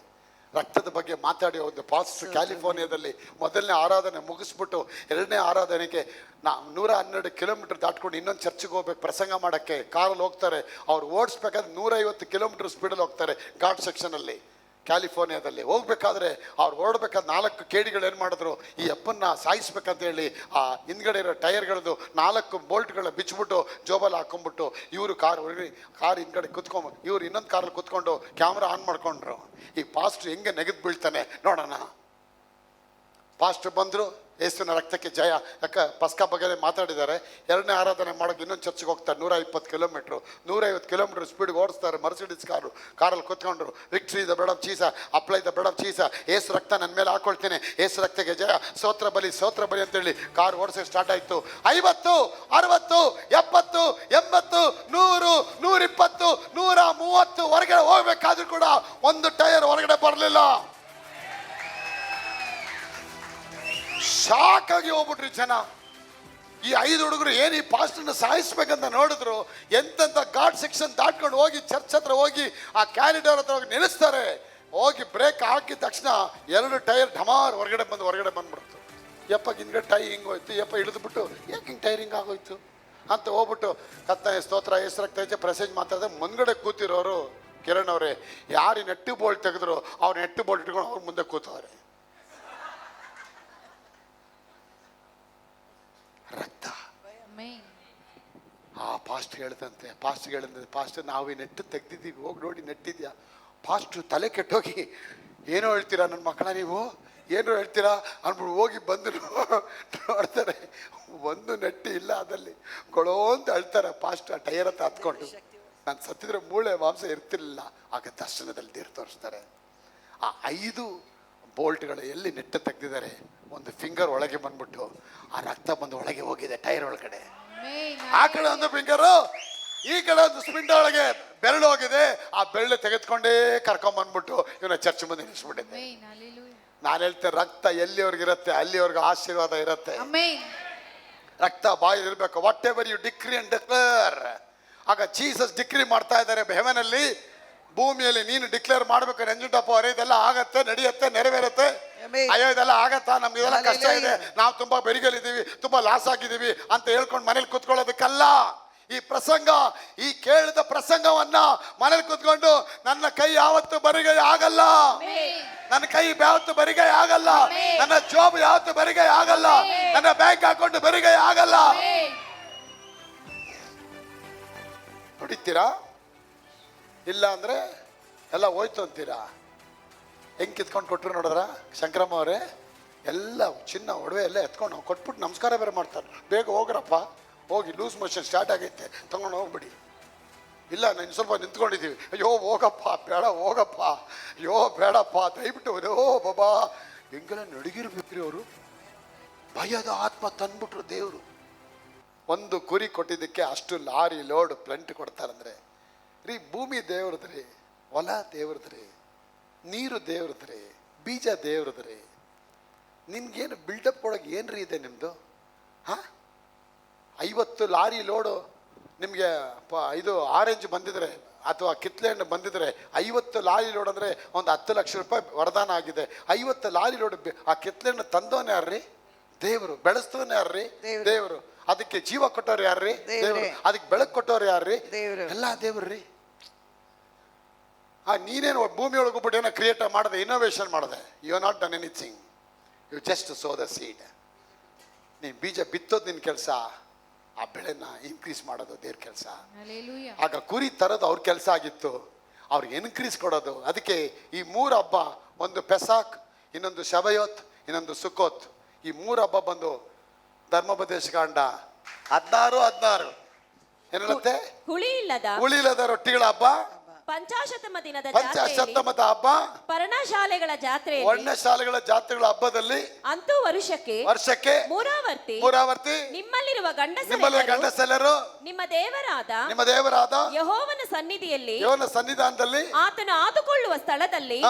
ರಕ್ತದ ಬಗ್ಗೆ ಮಾತಾಡಿ ಒಂದು ಪಾಸ್ಟರ್ ಕ್ಯಾಲಿಫೋರ್ನಿಯಾದಲ್ಲಿ ಮೊದಲನೇ ಆರಾಧನೆ ಮುಗಿಸ್ಬಿಟ್ಟು 2ನೇ ಆರಾಧನೆಗೆ 112 ಕಿಲೋಮೀಟರ್ ದಾಟ್ಕೊಂಡು ಇನ್ನೊಂದು ಚರ್ಚ್ಗೆ ಹೋಗ್ಬೇಕು ಪ್ರಸಂಗ ಮಾಡೋಕ್ಕೆ. ಕಾರಲ್ಲಿ ಹೋಗ್ತಾರೆ, ಅವ್ರು ಓಡಿಸ್ಬೇಕಾದ್ರೆ 150 ಕಿಲೋಮೀಟರ್ ಸ್ಪೀಡಲ್ಲಿ ಹೋಗ್ತಾರೆ ಘಾಟ್ ಸೆಕ್ಷನಲ್ಲಿ. ಕ್ಯಾಲಿಫೋರ್ನಿಯಾದಲ್ಲಿ ಹೋಗ್ಬೇಕಾದ್ರೆ ಅವ್ರು ಹೊರಡ್ಬೇಕಾದ್ರೆ 4 ಕೇಡಿಗಳು ಏನು ಮಾಡಿದ್ರು, ಈ ಅಪ್ಪನ್ನ ಸಾಯಿಸ್ಬೇಕಂತ ಹೇಳಿ ಆ ಹಿಂದ್ಗಡೆ ಇರೋ ಟೈರ್ಗಳದ್ದು 4 ಬೋಲ್ಟ್ಗಳನ್ನ ಬಿಚ್ಚಿಬಿಟ್ಟು ಜೋಬಲ್ಲಿ ಹಾಕೊಂಡ್ಬಿಟ್ಟು ಇವರು ಕಾರ್ ಹಿಂದ್ಗಡೆ ಕುತ್ಕೊಂಡು ಇವ್ರು ಇನ್ನೊಂದು ಕಾರಲ್ಲಿ ಕುತ್ಕೊಂಡು ಕ್ಯಾಮ್ರಾ ಆನ್ ಮಾಡ್ಕೊಂಡ್ರು. ಈ ಪಾಸ್ಟ್ರು ಹೆಂಗೆ ನೆಗೆದು ಬೀಳ್ತಾನೆ ನೋಡೋಣ. ಪಾಸ್ಟ್ರು ಬಂದರು, ಯೇಸುವಿನ ರಕ್ತಕ್ಕೆ ಜಯ. ಯಾಕೆ ಪಸ್ಕಾ ಬಗ್ಗೆ ಮಾತಾಡಿದ್ದಾರೆ. 2ನೇ ಆರಾಧನೆ ಮಾಡೋಕೆ ಇನ್ನೊಂದು ಚರ್ಚ್ಗೆ ಹೋಗ್ತಾರೆ. 150 ಕಿಲೋಮೀಟರ್ ಸ್ಪೀಡ್ಗೆ ಓಡಿಸ್ತಾರೆ. ಮರ್ಸಿಡೀಸ್ ಕಾರಲ್ಲಿ ಕೂತ್ಕೊಂಡ್ರು. Victory the blood of Jesus, apply the blood of Jesus, Yesu ರಕ್ತ ನನ್ನ ಮೇಲೆ ಹಾಕೊಳ್ತೇನೆ, ಏಸು ರಕ್ತಕ್ಕೆ ಜಯ, ಸ್ತೋತ್ರ ಬಲಿ ಅಂತೇಳಿ ಕಾರ್ ಓಡಿಸೋಕೆ ಸ್ಟಾರ್ಟ್ ಆಯಿತು. 50, 60, 70, 80, 100, 120, 130 ಹೊರಗಡೆ ಹೋಗ್ಬೇಕಾದ್ರೂ ಕೂಡ ಒಂದು ಟೈರ್ ಹೊರಗಡೆ ಬರಲಿಲ್ಲ. ಶಾಕ್ ಆಗಿ ಹೋಗ್ಬಿಟ್ರಿ ಜನ. ಈ 5 ಹುಡುಗರು ಏನು ಈ ಪಾಸ್ಟರ್ನ ಸಾಯಿಸ್ಬೇಕಂತ ನೋಡಿದ್ರು. ಎಂತೆಂಥ ಘಾಟ್ ಸೆಕ್ಷನ್ ದಾಟ್ಕೊಂಡು ಹೋಗಿ ಚರ್ಚ್ ಹತ್ರ ಹೋಗಿ ಆ ಕ್ಯಾರಿಡಾರ್ ಹತ್ರ ಹೋಗಿ ನಿಲ್ಲಿಸ್ತಾರೆ. ಹೋಗಿ ಬ್ರೇಕ್ ಹಾಕಿದ ತಕ್ಷಣ 2 ಟೈರ್ ಢಮಾರ್ ಹೊರಗಡೆ ಬಂದ್ಬಿಡ್ತು. ಯಪ್ಪ ಹಿಂದ್ಗಡೆ ಟೈ ಹಿಂಗೋಯ್ತು, ಯಪ್ಪ ಇಳಿದ್ಬಿಟ್ಟು ಯಾಕೆ ಹಿಂಗೆ ಟೈರ್ ಹಿಂಗೆ ಆಗೋಯ್ತು ಅಂತ ಹೋಗ್ಬಿಟ್ಟು ಕರ್ತನ ಸ್ತೋತ್ರ ಹೆಸರಾಗ್ತಾ ಇದ್ದೆ ಪ್ರೆಸೇಜ್ ಮಾತಾಡಿದೆ. ಮುಂದ್ಗಡೆ ಕೂತಿರೋರು ಕಿರಣ್ ಅವರೇ, ಯಾರು ನೆಟ್ಟು ಬೋಲ್ಟ್ ತೆಗೆದ್ರು ಅವ್ರು ನೆಟ್ಟು ಬೋಲ್ಟ್ ಇಟ್ಕೊಂಡು ಅವ್ರ ಮುಂದೆ ಕೂತವ್ರೆ. ರಕ್ತ. ಆ ಪಾಸ್ಟರ್ ಹೇಳ್ದಂತೆ, ಪಾಸ್ಟರ್ ನಾವು ನೆಟ್ಟು ತೆಗ್ದಿದ್ದೀವಿ, ಹೋಗಿ ನೋಡಿ ನೆಟ್ಟಿದ್ಯಾ? ಪಾಸ್ಟ್ರು ತಲೆ ಕೆಟ್ಟೋಗಿ ಏನೋ ಹೇಳ್ತೀರಾ ನನ್ನ ಮಕ್ಕಳ, ನೀವು ಏನು ಹೇಳ್ತೀರಾ ಅಂದ್ಬಿಟ್ಟು ಹೋಗಿ ಬಂದು ನೋಡ್ತಾರೆ, ಒಂದು ನೆಟ್ಟಿ ಇಲ್ಲ ಅದಲ್ಲಿ, ಕೊಳೋ ಅಂತ ಅಳ್ತಾರೆ. ಫಾಸ್ಟ್ ಟೈರ್ ಹತ್ರ ಹತ್ಕೊಂಡು, ನಾನು ಸತ್ತಿದ್ರೆ ಮೂಳೆ ಮಾಂಸ ಇರ್ತಿರ್ಲಿಲ್ಲ. ಆಗ ದರ್ಶನದಲ್ಲಿ ದೇವ್ರು ತೋರಿಸ್ತಾರೆ. ಆ 5 ಬೋಲ್ಟ್ಗಳು ಎಲ್ಲಿ ನೆಟ್ಟು ತೆಗೆದಿದ್ದಾರೆ, ಒಂದು ಫಿಂಗರ್ ಒಳಗೆ ಬಂದ್ಬಿಟ್ಟು ಆ ರಕ್ತ ಬಂದು ಒಳಗೆ ಹೋಗಿದೆ ಟೈರ್ ಒಳಗಡೆ. ಆ ಕಡೆ ಒಂದು ಫಿಂಗರು, ಈ ಕಡೆ ಒಂದು ಸ್ಪಿಂಡ ಒಳಗೆ ಬೆರಳು ಹೋಗಿದೆ. ಆ ಬೆರಳು ತೆಗೆದುಕೊಂಡೇ ಕರ್ಕೊಂಬಂದ್ಬಿಟ್ಟು ಇವನ ಚರ್ಚ್ ಮುಂದೆ ನಿಲ್ಲಿಸ್ಬಿಟ್ಟಿದ್ದೆ. ನಾನು ಹೇಳ್ತೇನೆ, ರಕ್ತ ಎಲ್ಲಿವರೆಗೆ ಇರುತ್ತೆ ಅಲ್ಲಿವರೆಗೂ ಆಶೀರ್ವಾದ ಇರುತ್ತೆ. ರಕ್ತ ಬಾಯಿ ಇರಬೇಕು. Whatever you decree and declare. ಆಗ ಜೀಸಸ್ ಡಿಕ್ರಿ ಮಾಡ್ತಾ ಇದ್ದಾರೆ ಹೆವೆನಲ್ಲಿ, ಭೂಮಿಯಲ್ಲಿ ನೀನು ಡಿಕ್ಲೇರ್ ಮಾಡ್ಬೇಕು. ನಂಜುಂಡಪ್ಪ ಅವರೇ, ಇದೆಲ್ಲ ಆಗತ್ತೆ, ನಡೆಯುತ್ತೆ, ನೆರವೇರುತ್ತೆ. ಅಯ್ಯೋ ಇದೆಲ್ಲ ಆಗತ್ತಾ, ನಮ್ಗೆ ಇದೆಲ್ಲ ಕಷ್ಟ ಇದೆ, ನಾವು ತುಂಬಾ ಬೆರಿಗಲಿದ್ದೀವಿ, ತುಂಬಾ ಲಾಸ್ ಆಗಿದ್ದೀವಿ ಅಂತ ಹೇಳ್ಕೊಂಡು ಮನೇಲಿ ಕೂತ್ಕೊಳ್ಳೋದಕ್ಕಲ್ಲ ಈ ಪ್ರಸಂಗ. ಈ ಕೇಳಿದ ಪ್ರಸಂಗವನ್ನ ಮನೇಲಿ ಕೂತ್ಕೊಂಡು ನನ್ನ ಕೈ ಯಾವತ್ತು ಬರಿಗೈ ಆಗಲ್ಲ, ನನ್ನ ಕೈ ಯಾವತ್ತು ಬರಿಗೈ ಆಗಲ್ಲ, ನನ್ನ ಜಾಬ್ ಯಾವತ್ತು ಬರಿಗೈ ಆಗಲ್ಲ, ನನ್ನ ಬ್ಯಾಂಕ್ ಅಕೌಂಟ್ ಬರಿಗೈ ಆಗಲ್ಲ. ಹೊಡಿತೀರಾ? ಇಲ್ಲ ಅಂದ್ರೆ ಎಲ್ಲ ಹೋಯ್ತು ಅಂತೀರಾ? ಹೆಂಗ್ ಕಿತ್ಕೊಂಡು ಕೊಟ್ರು ನೋಡಿದ್ರ ಶಂಕರಮ್ಮ ಅವರೇ? ಎಲ್ಲ ಚಿನ್ನ ಒಡವೆ ಎಲ್ಲ ಎತ್ಕೊಂಡು ಕೊಟ್ಬಿಟ್ಟು ನಮಸ್ಕಾರ ಬೇರೆ ಮಾಡ್ತಾರೆ. ಬೇಗ ಹೋಗ್ರಪ್ಪ, ಹೋಗಿ ಲೂಸ್ ಮೋಷನ್ ಸ್ಟಾರ್ಟ್ ಆಗೈತೆ, ತಗೊಂಡು ಹೋಗ್ಬಿಡಿ. ಇಲ್ಲ ನಾನು ಸ್ವಲ್ಪ ನಿಂತ್ಕೊಂಡಿದ್ದೀವಿ, ಅಯ್ಯೋ ಹೋಗಪ್ಪ, ಬೇಡ ಹೋಗಪ್ಪ, ಅಯ್ಯೋ ಬೇಡಪ್ಪ, ದಯವಿಟ್ಟು ಓ ಬಾಬಾ. ಹೆಂಗೆಲ್ಲ ನಡುಗಿರ್ಬೇಕ್ರಿ ಅವರು. ಭಯದ ಆತ್ಮ ತಂದ್ಬಿಟ್ರು ದೇವರು. ಒಂದು ಕುರಿ ಕೊಟ್ಟಿದ್ದಕ್ಕೆ ಅಷ್ಟು ಲಾರಿ ಲೋಡ್ ಪ್ಲಂಟ್ ಕೊಡ್ತಾರಂದ್ರೆ ರೀ, ಭೂಮಿ ದೇವ್ರದ್ರಿ, ಹೊಲ ದೇವ್ರದ್ರಿ, ನೀರು ದೇವ್ರದ್ರಿ, ಬೀಜ ದೇವ್ರದ್ರಿ. ನಿಮ್ಗೇನು ಬಿಲ್ಡಪ್ ಒಳಗೆ ಏನ್ರಿ ಇದೆ ನಿಮ್ಮದು? ಹಾಂ, 50 ಲಾರಿ ಲೋಡು ನಿಮಗೆ ಇದು ಆರೆಂಜ್ ಬಂದಿದ್ರೆ ಅಥವಾ ಕಿತ್ಲೆ ಹಣ್ಣು ಬಂದಿದ್ರೆ 50 ಲಾರಿ ಲೋಡ್ ಅಂದರೆ ಒಂದು 10 ಲಕ್ಷ ರೂಪಾಯಿ ವರದಾನ ಆಗಿದೆ. 50 ಲಾರಿ ಲೋಡ್ ಆ ಕಿತ್ಲೆ ಹಣ್ಣು ತಂದವನೇ ಯಾರ್ರಿ? ದೇವರು. ಬೆಳೆಸ್ತವನೇ ಯಾರ್ರಿ? ದೇವರು. ಅದಕ್ಕೆ ಜೀವ ಕೊಟ್ಟವ್ರು ಯಾರ್ರಿ? ದೇವರು. ಅದಕ್ಕೆ ಬೆಳಕು ಕೊಟ್ಟವ್ರು ಯಾರ್ರಿ? ಎಲ್ಲ ದೇವ್ರಿ. ನೀನೇನು ಭೂಮಿ ಒಳಗೋಗ್ಬಿಟ್ಟು ಏನೋ ಕ್ರಿಯೇಟ್ ಮಾಡಿದೆ, ಇನೋವೇಷನ್ ಮಾಡಿದೆ. You are not done anything, you just sow the seed. ನೀನು ಬೀಜ ಬಿತ್ತೋದು ನಿನ್ನ ಕೆಲಸ, ಆ ಬೆಳೆನ ಇನ್ಕ್ರೀಸ್ ಮಾಡೋದು ದೇವ್ರ ಕೆಲಸ. ಆಗ ಕುರಿ ತರೋದು ಅವ್ರ ಕೆಲಸ ಆಗಿತ್ತು, ಅವ್ರಿಗೆ ಇನ್ಕ್ರೀಸ್ ಕೊಡೋದು. ಅದಕ್ಕೆ ಈ 3 ಹಬ್ಬ, ಒಂದು ಪೆಸಾಕ್, ಇನ್ನೊಂದು ಶಬಯೋತ್, ಇನ್ನೊಂದು ಸುಕೋತ್, ಈ 3 ಹಬ್ಬ ಬಂದು ಧರ್ಮೋಪದೇಶಕಾಂಡ 16 ಏನೇಳುತ್ತೆ? ಹುಳಿ ಇಲ್ಲದ ರೊಟ್ಟಿಗಳ ಹಬ್ಬ, ಪಂಚಾಶತಮ ದಿನದ ಪಂಚಾಶತಮದ ಹಬ್ಬ, ಪರ್ಣಶಾಲೆಗಳ ಜಾತ್ರೆ, ವರ್ಣಶಾಲೆಗಳ ಜಾತ್ರೆಗಳ ಹಬ್ಬದಲ್ಲಿ ಅಂತೂ ವರ್ಷಕ್ಕೆ ಮೂರಾವರ್ತಿ ನಿಮ್ಮಲ್ಲಿರುವ ಗಂಡಸೆಲ್ಲರೂ ನಿಮ್ಮ ದೇವರಾದ ಯೆಹೋವನ ಸನ್ನಿಧಾನದಲ್ಲಿ ಆತನು ಆದುಕೊಳ್ಳುವ ಸ್ಥಳದಲ್ಲಿ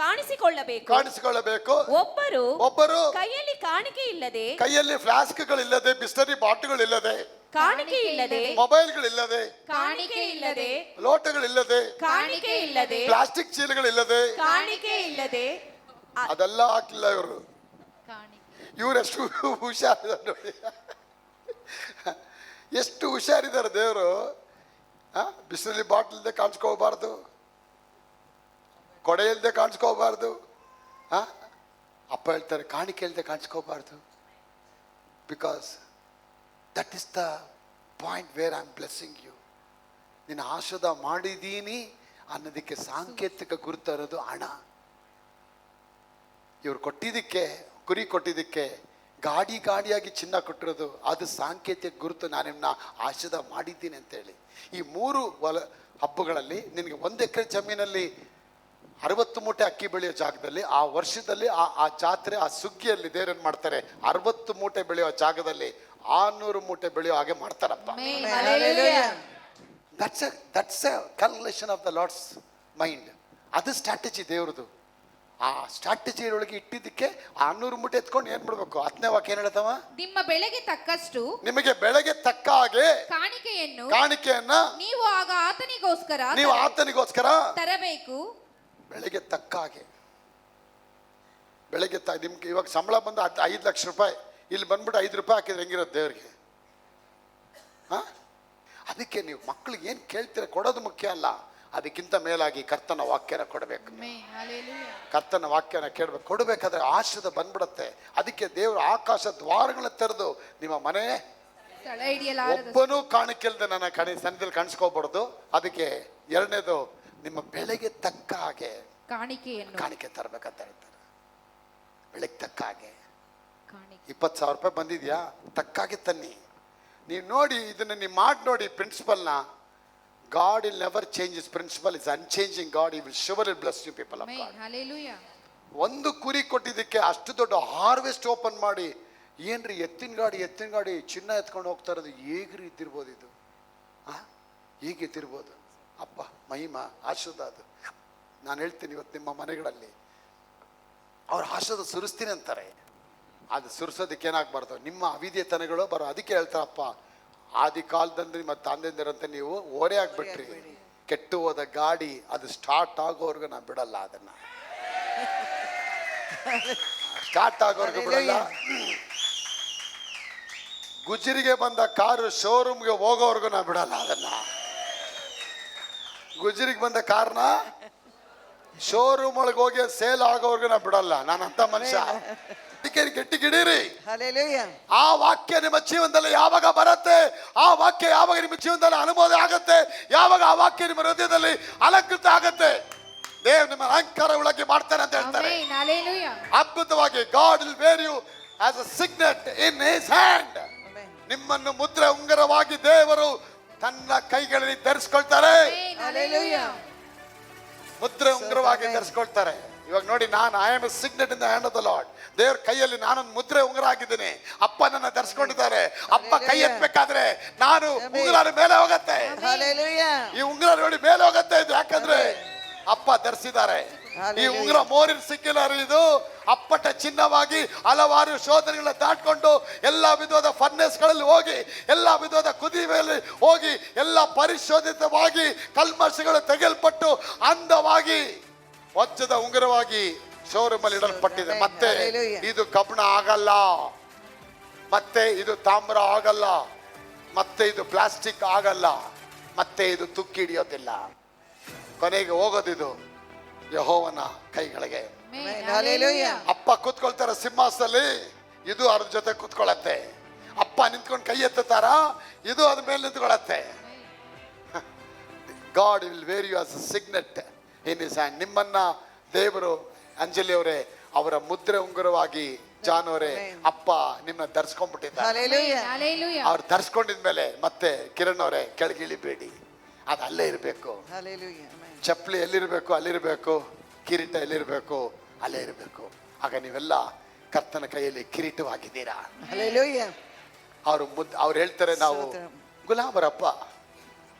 ಕಾಣಿಸಿಕೊಳ್ಳಬೇಕು. ಒಬ್ಬರು ಕೈಯಲ್ಲಿ ಕಾಣಿಕೆ ಇಲ್ಲದೆ, ಕೈಯಲ್ಲಿ ಫ್ಲಾಸ್ಕ್ಗಳಿಲ್ಲದೆ, ಬಿಸ್ಲರಿ ಬಾಟುಗಳಿಲ್ಲದೆ, ಕಾಣಿಕೆ ಇಲ್ಲದೆ, ಮೊಬೈಲ್ಗಳಿಲ್ಲದೆ, ಕಾಣಿಕೆ ಇಲ್ಲದೆ, ಲೋಟಗಳಿಲ್ಲದೆ, ಕಾಣಿಕೆ ಇಲ್ಲದೆ, ಪ್ಲಾಸ್ಟಿಕ್ ಚೀಲಗಳಿಲ್ಲದೆ, ಕಾಣಿಕೆ ಇಲ್ಲದೆ, ಅದೆಲ್ಲ ಹಾಕಿಲ್ಲ ಇವರು. ಇವರೆಷ್ಟು ಹುಷಾರಿದ್ದಾರೆ ನೋಡಿ, ಎಷ್ಟು ಹುಷಾರಿದ್ದಾರೆ ದೇವರು. ಬಿಸಿಲಿ ಬಾಟ್ಲ್ ಇಲ್ಲದೆ ಕಾಣಿಸ್ಕೋಬಾರ್ದು, ಕೊಡೆ ಇಲ್ಲದೆ ಕಾಣಿಸ್ಕೋಬಾರ್ದು. ಅಪ್ಪ ಹೇಳ್ತಾರೆ ಕಾಣಿಕೆ ಇಲ್ಲದೆ ಕಾಣಿಸ್ಕೋಬಾರ್ದು. Because that is the point where I am blessing you. ನೀನು ಆಶೀರ್ವಾದ ಮಾಡಿದ್ದೀನಿ ಅನ್ನೋದಕ್ಕೆ ಸಾಂಕೇತಿಕ ಗುರುತು ಅನ್ನೋದು ಹಣ. ಇವ್ರು ಕೊಟ್ಟಿದ್ದಕ್ಕೆ, ಕುರಿ ಕೊಟ್ಟಿದ್ದಕ್ಕೆ ಗಾಡಿಯಾಗಿ ಚಿನ್ನ ಕೊಟ್ಟಿರೋದು, ಅದು ಸಾಂಕೇತಿಕ ಗುರುತು, ನಾನು ನಿಮ್ಮನ್ನ ಆಶೀರ್ವಾದ ಮಾಡಿದ್ದೀನಿ ಅಂತೇಳಿ. ಈ 3 ಹಬ್ಬಗಳಲ್ಲಿ ನಿನಗೆ 1 ಎಕರೆ ಜಮೀನಲ್ಲಿ 60 ಮೂಟೆ ಅಕ್ಕಿ ಬೆಳೆಯೋ ಜಾಗದಲ್ಲಿ, ಆ ವರ್ಷದಲ್ಲಿ ಆ ಜಾತ್ರೆ, ಆ ಸುಗ್ಗಿಯಲ್ಲಿ ದೇವ್ರೇನು ಮಾಡ್ತಾರೆ, 60 ಮೂಟೆ ಬೆಳೆಯೋ ಜಾಗದಲ್ಲಿ 600 ಮೂಟೆ ಬೆಳೆಯೋ ಹಾಗೆ ಮಾಡ್ತಾರಪ್ಪ. That's a calculation of the Lord's mind. ಅದು ಸ್ಟ್ರಾಟಜಿ ದೇವ್ರದು. ಆ ಸ್ಟ್ರಾಟಜಿ ಒಳಗೆ ಇಟ್ಟಿದ್ದಕ್ಕೆ 600 ಮೂಟೆ ಎತ್ಕೊಂಡು ಏನ್ ಮಾಡ್ಬೇಕು? 10ನೇ ವಾಕ್ಯ ಏನ್ ಹೇಳ್ತಾವ? ನಿಮ್ಮ ಬೆಳೆಗೆ ತಕ್ಕಷ್ಟು, ನಿಮಗೆ ಬೆಳೆಗೆ ತಕ್ಕ ಹಾಗೆ ಕಾಣಿಕೆಯನ್ನ ನೀವು ಆಗ ಆತನಿಗೋಸ್ಕರ ತರಬೇಕು. ಬೆಳೆಗೆ ತಕ್ಕ ಹಾಗೆ, ಬೆಳೆಗೆ ನಿಮ್ಗೆ ಇವಾಗ ಸಂಬಳ ಬಂದು 5 ಲಕ್ಷ ರೂಪಾಯಿ, ಇಲ್ಲಿ ಬಂದ್ಬಿಟ್ಟು 5 ರೂಪಾಯಿ ಹಾಕಿದ್ರೆ ಹೆಂಗಿರೋದು ದೇವ್ರಿಗೆ? ಅದಕ್ಕೆ ನೀವು ಮಕ್ಕಳಿಗೆ ಏನು ಕೇಳ್ತೀರ ಕೊಡೋದು ಮುಖ್ಯ ಅಲ್ಲ, ಅದಕ್ಕಿಂತ ಮೇಲಾಗಿ ಕರ್ತನ ವಾಕ್ಯನ ಕೊಡಬೇಕು. ಕರ್ತನ ವಾಕ್ಯನ ಕೇಳಬೇಕು. ಕೊಡಬೇಕಾದ್ರೆ ಆಶೀರ್ವಾದ ಬಂದ್ಬಿಡುತ್ತೆ. ಅದಕ್ಕೆ ದೇವರು ಆಕಾಶ ದ್ವಾರಗಳನ್ನ ತೆರೆದು ನಿಮ್ಮ ಮನೆ ಒಬ್ಬನೂ ಕಾಣಿಕೆಲ್ದೆ ನನ್ನ ಸನ್ನಿಧಿಯಲ್ಲಿ ಕಾಣಿಸ್ಕೋಬಾರ್ದು. ಅದಕ್ಕೆ 2ನೇದು, ನಿಮ್ಮ ಬೆಳೆಗೆ ತಕ್ಕ ಹಾಗೆ ಕಾಣಿಕೆ ತರಬೇಕಂತ ಹೇಳ್ತಾರೆ. ಬೆಳಗ್ಗೆ ತಕ್ಕಾಗೆ 20,000 ರೂಪಾಯಿ ಬಂದಿದ್ಯಾ, ತಕ್ಕಾಗೆ ತನ್ನಿ. ನೀವು ನೋಡಿ, ಇದನ್ನು ನೀವು ಮಾಡಿ ನೋಡಿ ಪ್ರಿನ್ಸಿಪಲ್ನ. God will never change his principle, is unchanging God. He will surely bless you people of God. Hallelujah. ಒಂದು ಕುರಿ ಕೊಟ್ಟಿದ್ದಕ್ಕೆ ಅಷ್ಟು ದೊಡ್ಡ ಹಾರ್ವೆಸ್ಟ್ ಓಪನ್ ಮಾಡಿ, ಏನ್ರಿ ಎತ್ತಿನ ಗಾಡಿ ಚಿನ್ನ ಎತ್ಕೊಂಡು ಹೋಗ್ತಾ ಇರೋದು ಹೇಗ್ರಿ ಇದ್ದಿರ್ಬೋದು ಇದು? ಹೀಗೆ ಇದ್ದಿರ್ಬೋದು. ಅಪ್ಪ ಮಹಿಮಾ ಆಶೀರ್ವಾದ ಅದು. ನಾನು ಹೇಳ್ತೀನಿ, ಇವತ್ತು ನಿಮ್ಮ ಮನೆಗಳಲ್ಲಿ ಅವ್ರ ಆಶೀರ್ವಾದ ಸುರಿಸ್ತೀನಿ ಅಂತಾರೆ. ಅದು ಸುರಿಸೋದಕ್ಕೆ ಏನಾಗಬಾರ್ದು, ನಿಮ್ಮ ಅವಿದ್ಯತನಗಳು ಬರೋ. ಅದಕ್ಕೆ ಹೇಳ್ತಾರಪ್ಪ, ಆದಿ ಕಾಲದಲ್ಲಿ ನಿಮ್ಮ ತಂದೆಂದಿರಂತೆ ನೀವು ಓರೆ ಆಗ್ಬಿಟ್ರಿ. ಕೆಟ್ಟು ಹೋದ ಗಾಡಿ ಅದು ಸ್ಟಾರ್ಟ್ ಆಗೋವರೆಗೂ ನಾನು ಬಿಡಲ್ಲ. ಅದನ್ನ ಸ್ಟಾರ್ಟ್ ಆಗೋವರೆಗೂ ಬಿಡಲ್ಲ. ಗುಜರಿಗೆ ಬಂದ ಕಾರು ಶೋರೂಮ್ಗೆ ಹೋಗೋವರೆಗೂ ನಾ ಬಿಡಲ್ಲ. ಅದನ್ನ ಗುಜರಿಗೆ ಬಂದ ಕಾರ್ನ ಶೋರೂಮ್ ಒಳಗೆ ಹೋಗಿ ಸೇಲ್ ಆಗೋವರೆಗೂ ನಾ ಬಿಡಲ್ಲ. ನಾನು ಅಂತ ಮನುಷ್ಯ. ಗಟ್ಟಿಗಿಡೀರಿ. ಆ ವಾಕ್ಯ ನಿಮ್ಮ ಜೀವನದಲ್ಲಿ ಯಾವಾಗ ಬರುತ್ತೆ, ಆ ವಾಕ್ಯ ಯಾವಾಗ ನಿಮ್ಮ ಜೀವನದಲ್ಲಿ ಅನುಮೋದ ಆಗುತ್ತೆ, ಯಾವಾಗ ಆ ವಾಕ್ಯ ನಿಮ್ಮ ಹೃದಯದಲ್ಲಿ ಅಲಂಕೃತ ಆಗುತ್ತೆ, ದೇವ್ ನಿಮ್ಮ ಅಲಂಕಾರ ಒಳಗೆ ಮಾಡ್ತಾನೆ ಅಂತ ಹೇಳ್ತಾರೆ. ಅದ್ಭುತವಾಗಿ God will wear you as a signet in his hand. ನಿಮ್ಮನ್ನು ಮುದ್ರೆ ಉಂಗರವಾಗಿ ದೇವರು ತನ್ನ ಕೈಗಳಲ್ಲಿ ಧರಿಸ್ಕೊಳ್ತಾರೆ. ಮುದ್ರೆ ಉಂಗರವಾಗಿ ಧರಿಸ್ಕೊಳ್ತಾರೆ. ಇವಾಗ ನೋಡಿ, ನಾನು I am A Signet in the hand of the lord. ದೇವ್ರ ಕೈಯಲ್ಲಿ ನಾನೊಂದು ಮುದ್ರೆ ಉಂಗುರ ಆಗಿದ್ದೀನಿ. ಅಪ್ಪ ನನ್ನ ಧರಿಸ್ಕೊಂಡಿದ್ದಾರೆ. ಅಪ್ಪ ಕೈ ಎತ್ತಬೇಕಾದ್ರೆ ನಾನು ಉಂಗುರ ಮೇಲೆ ಹೋಗತ್ತೆ. ಈ ಉಂಗುರ ನೋಡಿ ಮೇಲೆ ಹೋಗತ್ತೆ. ಇದು ಯಾಕಂದ್ರೆ ಅಪ್ಪ ಧರಿಸಿದ್ದಾರೆ. ಈ ಉಂಗುರ ಮೋರಿನ ಸಿಕ್ಕಿಲ್ಲ. ಇದು ಅಪ್ಪಟ ಚಿನ್ನವಾಗಿ ಹಲವಾರು ಶೋಧನೆಗಳನ್ನ ದಾಟ್ಕೊಂಡು ಎಲ್ಲ ವಿಧವಾದ ಫರ್ನೆಸ್ಗಳಲ್ಲಿ ಹೋಗಿ, ಎಲ್ಲ ವಿಧವಾದ ಕುದಿ ಮೇಲೆ ಹೋಗಿ, ಎಲ್ಲ ಪರಿಶೋಧಿತವಾಗಿ ಕಲ್ಮಶಗಳು ತೆಗೆಯಲ್ಪಟ್ಟು ಅಂದವಾಗಿ ವಜ್ರದ ಉಂಗುರವಾಗಿ ಶೋರೂಮ್ ಅಲ್ಲಿ ಇಡಲ್ಪಟ್ಟಿದೆ. ಮತ್ತೆ ಇದು ಕಬ್ಬಿಣ ಆಗಲ್ಲ, ಮತ್ತೆ ಇದು ತಾಮ್ರ ಆಗಲ್ಲ, ಮತ್ತೆ ಇದು ಪ್ಲಾಸ್ಟಿಕ್ ಆಗಲ್ಲ, ಮತ್ತೆ ಇದು ತುಕ್ಕಿ ಹಿಡಿಯೋದಿಲ್ಲ. ಕೊನೆಗೆ ಹೋಗೋದಿದು ಯೆಹೋವನ ಕೈಗಳಿಗೆ. ಅಪ್ಪ ಕೂತ್ಕೊಳ್ತಾರ ಸಿಂಹಾಸದಲ್ಲಿ, ಇದು ಅದ್ರ ಜೊತೆ ಕೂತ್ಕೊಳ್ಳತ್ತೆ. ಅಪ್ಪ ನಿಂತ್ಕೊಂಡು ಕೈ ಎತ್ತಾರ, ಇದು ಅದ್ರ ಮೇಲೆ ನಿಂತ್ಕೊಳ್ಳತ್ತೆ. God will wear you as a signet in his hand. ನಿಮ್ಮನ್ನ ದೇವರು, ಅಂಜಲಿ ಅವರೇ, ಅವರ ಮುದ್ರೆ ಉಂಗುರವಾಗಿ ಜಾನ್ ಅವರೇ, ಅಪ್ಪ ನಿಮ್ಮನ್ನ ಧರಿಸ್ಕೊಂಡ್ಬಿಟ್ಟಿದ್ದಾರೆ. ಅವ್ರು ಧರಿಸ್ಕೊಂಡಿದ್ಮೇಲೆ ಮತ್ತೆ ಕಿರಣ್ ಅವರೇ ಕೆಳಗಿಳಿಬೇಡಿ, ಅದು ಅಲ್ಲೇ ಇರಬೇಕು. ಚಪ್ಪಲಿ ಎಲ್ಲಿರಬೇಕು ಅಲ್ಲಿರಬೇಕು, ಕಿರೀಟ ಎಲ್ಲಿರಬೇಕು ಅಲ್ಲೇ ಇರಬೇಕು. ಆಗ ನೀವೆಲ್ಲ ಕರ್ತನ ಕೈಯಲ್ಲಿ ಕಿರೀಟವಾಗಿದ್ದೀರಾ. ಅವ್ರು ಹೇಳ್ತಾರೆ, ನಾವು ಗುಲಾಮರಪ್ಪ,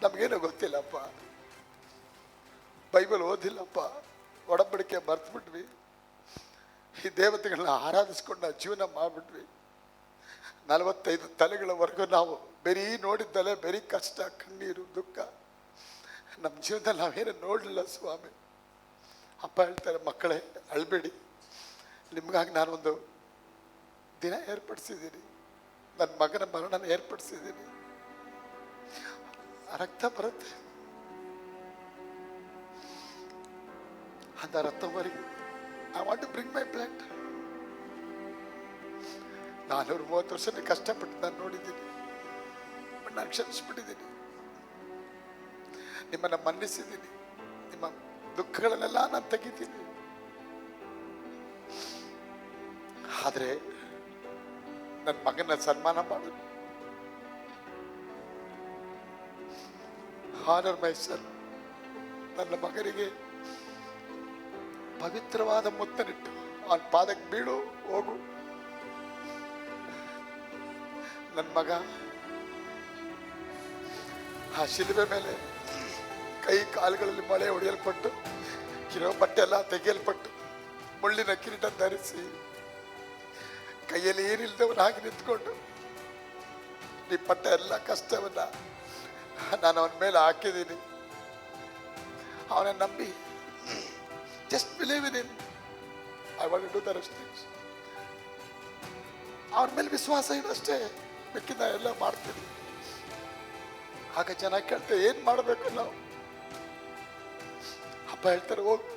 ನಮಗೇನು ಗೊತ್ತಿಲ್ಲಪ್ಪ, ಬೈಬಲ್ ಓದಿಲ್ಲಪ್ಪ, ಒಡಂಬಡಿಕೆ ಮರ್ತು ಬಿಟ್ವಿ, ಈ ದೇವತೆಗಳನ್ನ ಆರಾಧಿಸ್ಕೊಂಡು ನಾವು ಜೀವನ ಮಾಡಿಬಿಟ್ವಿ. 45 ತಲೆಗಳವರೆಗೂ ನಾವು ಬರೀ ನೋಡಿದ್ದಲ್ಲೇ ಬರೀ ಕಷ್ಟ, ಕಣ್ಣೀರು, ದುಃಖ. ನಮ್ಮ ಜೀವನದಲ್ಲಿ ನಾವೇನು ನೋಡಲಿಲ್ಲ ಸ್ವಾಮಿ. ಅಪ್ಪ ಹೇಳ್ತಾರೆ, ಮಕ್ಕಳೇ ಅಳ್ಬೇಡಿ, ನಿಮಗಾಗಿ ನಾನೊಂದು ದಿನ ಏರ್ಪಡಿಸಿದ್ದೀನಿ. ನನ್ನ ಮಗನ ಮರಣನ ಏರ್ಪಡಿಸಿದ್ದೀನಿ. ರಕ್ತ ಬರುತ್ತೆ, ಅಂತ ರಕ್ತವರೆಗೂ I want to bring my blood. 430 ವರ್ಷ ಕಷ್ಟಪಟ್ಟು ನಾನು ನೋಡಿದ್ದೀನಿ, ನಾನು ಕ್ಷಮಿಸ್ಬಿಟ್ಟಿದ್ದೀನಿ, ನಿಮ್ಮನ್ನು ಮನ್ನಿಸಿದ್ದೀನಿ, ನಿಮ್ಮ ದುಃಖಗಳನ್ನೆಲ್ಲ ನಾನು ತೆಗಿತೀನಿ. ಆದರೆ ನನ್ನ ಮಗನ ಸನ್ಮಾನ ಮಾಡು. ಹಾನರ್ ಮೈ ಸನ್. ನನ್ನ ಮಗನಿಗೆ ಪವಿತ್ರವಾದ ಮುತ್ತನಿಟ್ಟು ಅವನ ಪಾದಕ್ಕೆ ಬೀಳು, ಹೋಗು. ನನ್ನ ಮಗ ಆ ಶಿಲುಬೆ ಮೇಲೆ ಕೈ ಕಾಲುಗಳಲ್ಲಿ ಮಳೆ ಹೊಡೆಯಲ್ಪಟ್ಟು, ಇರೋ ಬಟ್ಟೆ ಎಲ್ಲ ತೆಗೆಯಲ್ಪಟ್ಟು, ಮುಳ್ಳಿನ ಕಿರೀಟ ಧರಿಸಿ, ಕೈಯಲ್ಲಿ ಏನಿಲ್ಲದವನಾಗಿ ನಿಂತ್ಕೊಂಡು, ಈ ಪಟ್ಟ ಎಲ್ಲ ಕಷ್ಟವನ್ನ ನಾನು ಅವನ ಮೇಲೆ ಹಾಕಿದ್ದೀನಿ. ಅವನ ನಂಬಿ, just believe in him. I want to do the rest things. ಅವನ ಮೇಲೆ ವಿಶ್ವಾಸ ಇಡಷ್ಟೇ, ಬೇಕಿಂದ ಎಲ್ಲ ಮಾಡ್ತೀನಿ. ಆಗ ಜನ ಕೇಳ್ತೇವೆ, ಏನ್ ಮಾಡಬೇಕು ನಾವು? ಅಪ್ಪ ಹೇಳ್ತಾರೆ, ಹೋಗು,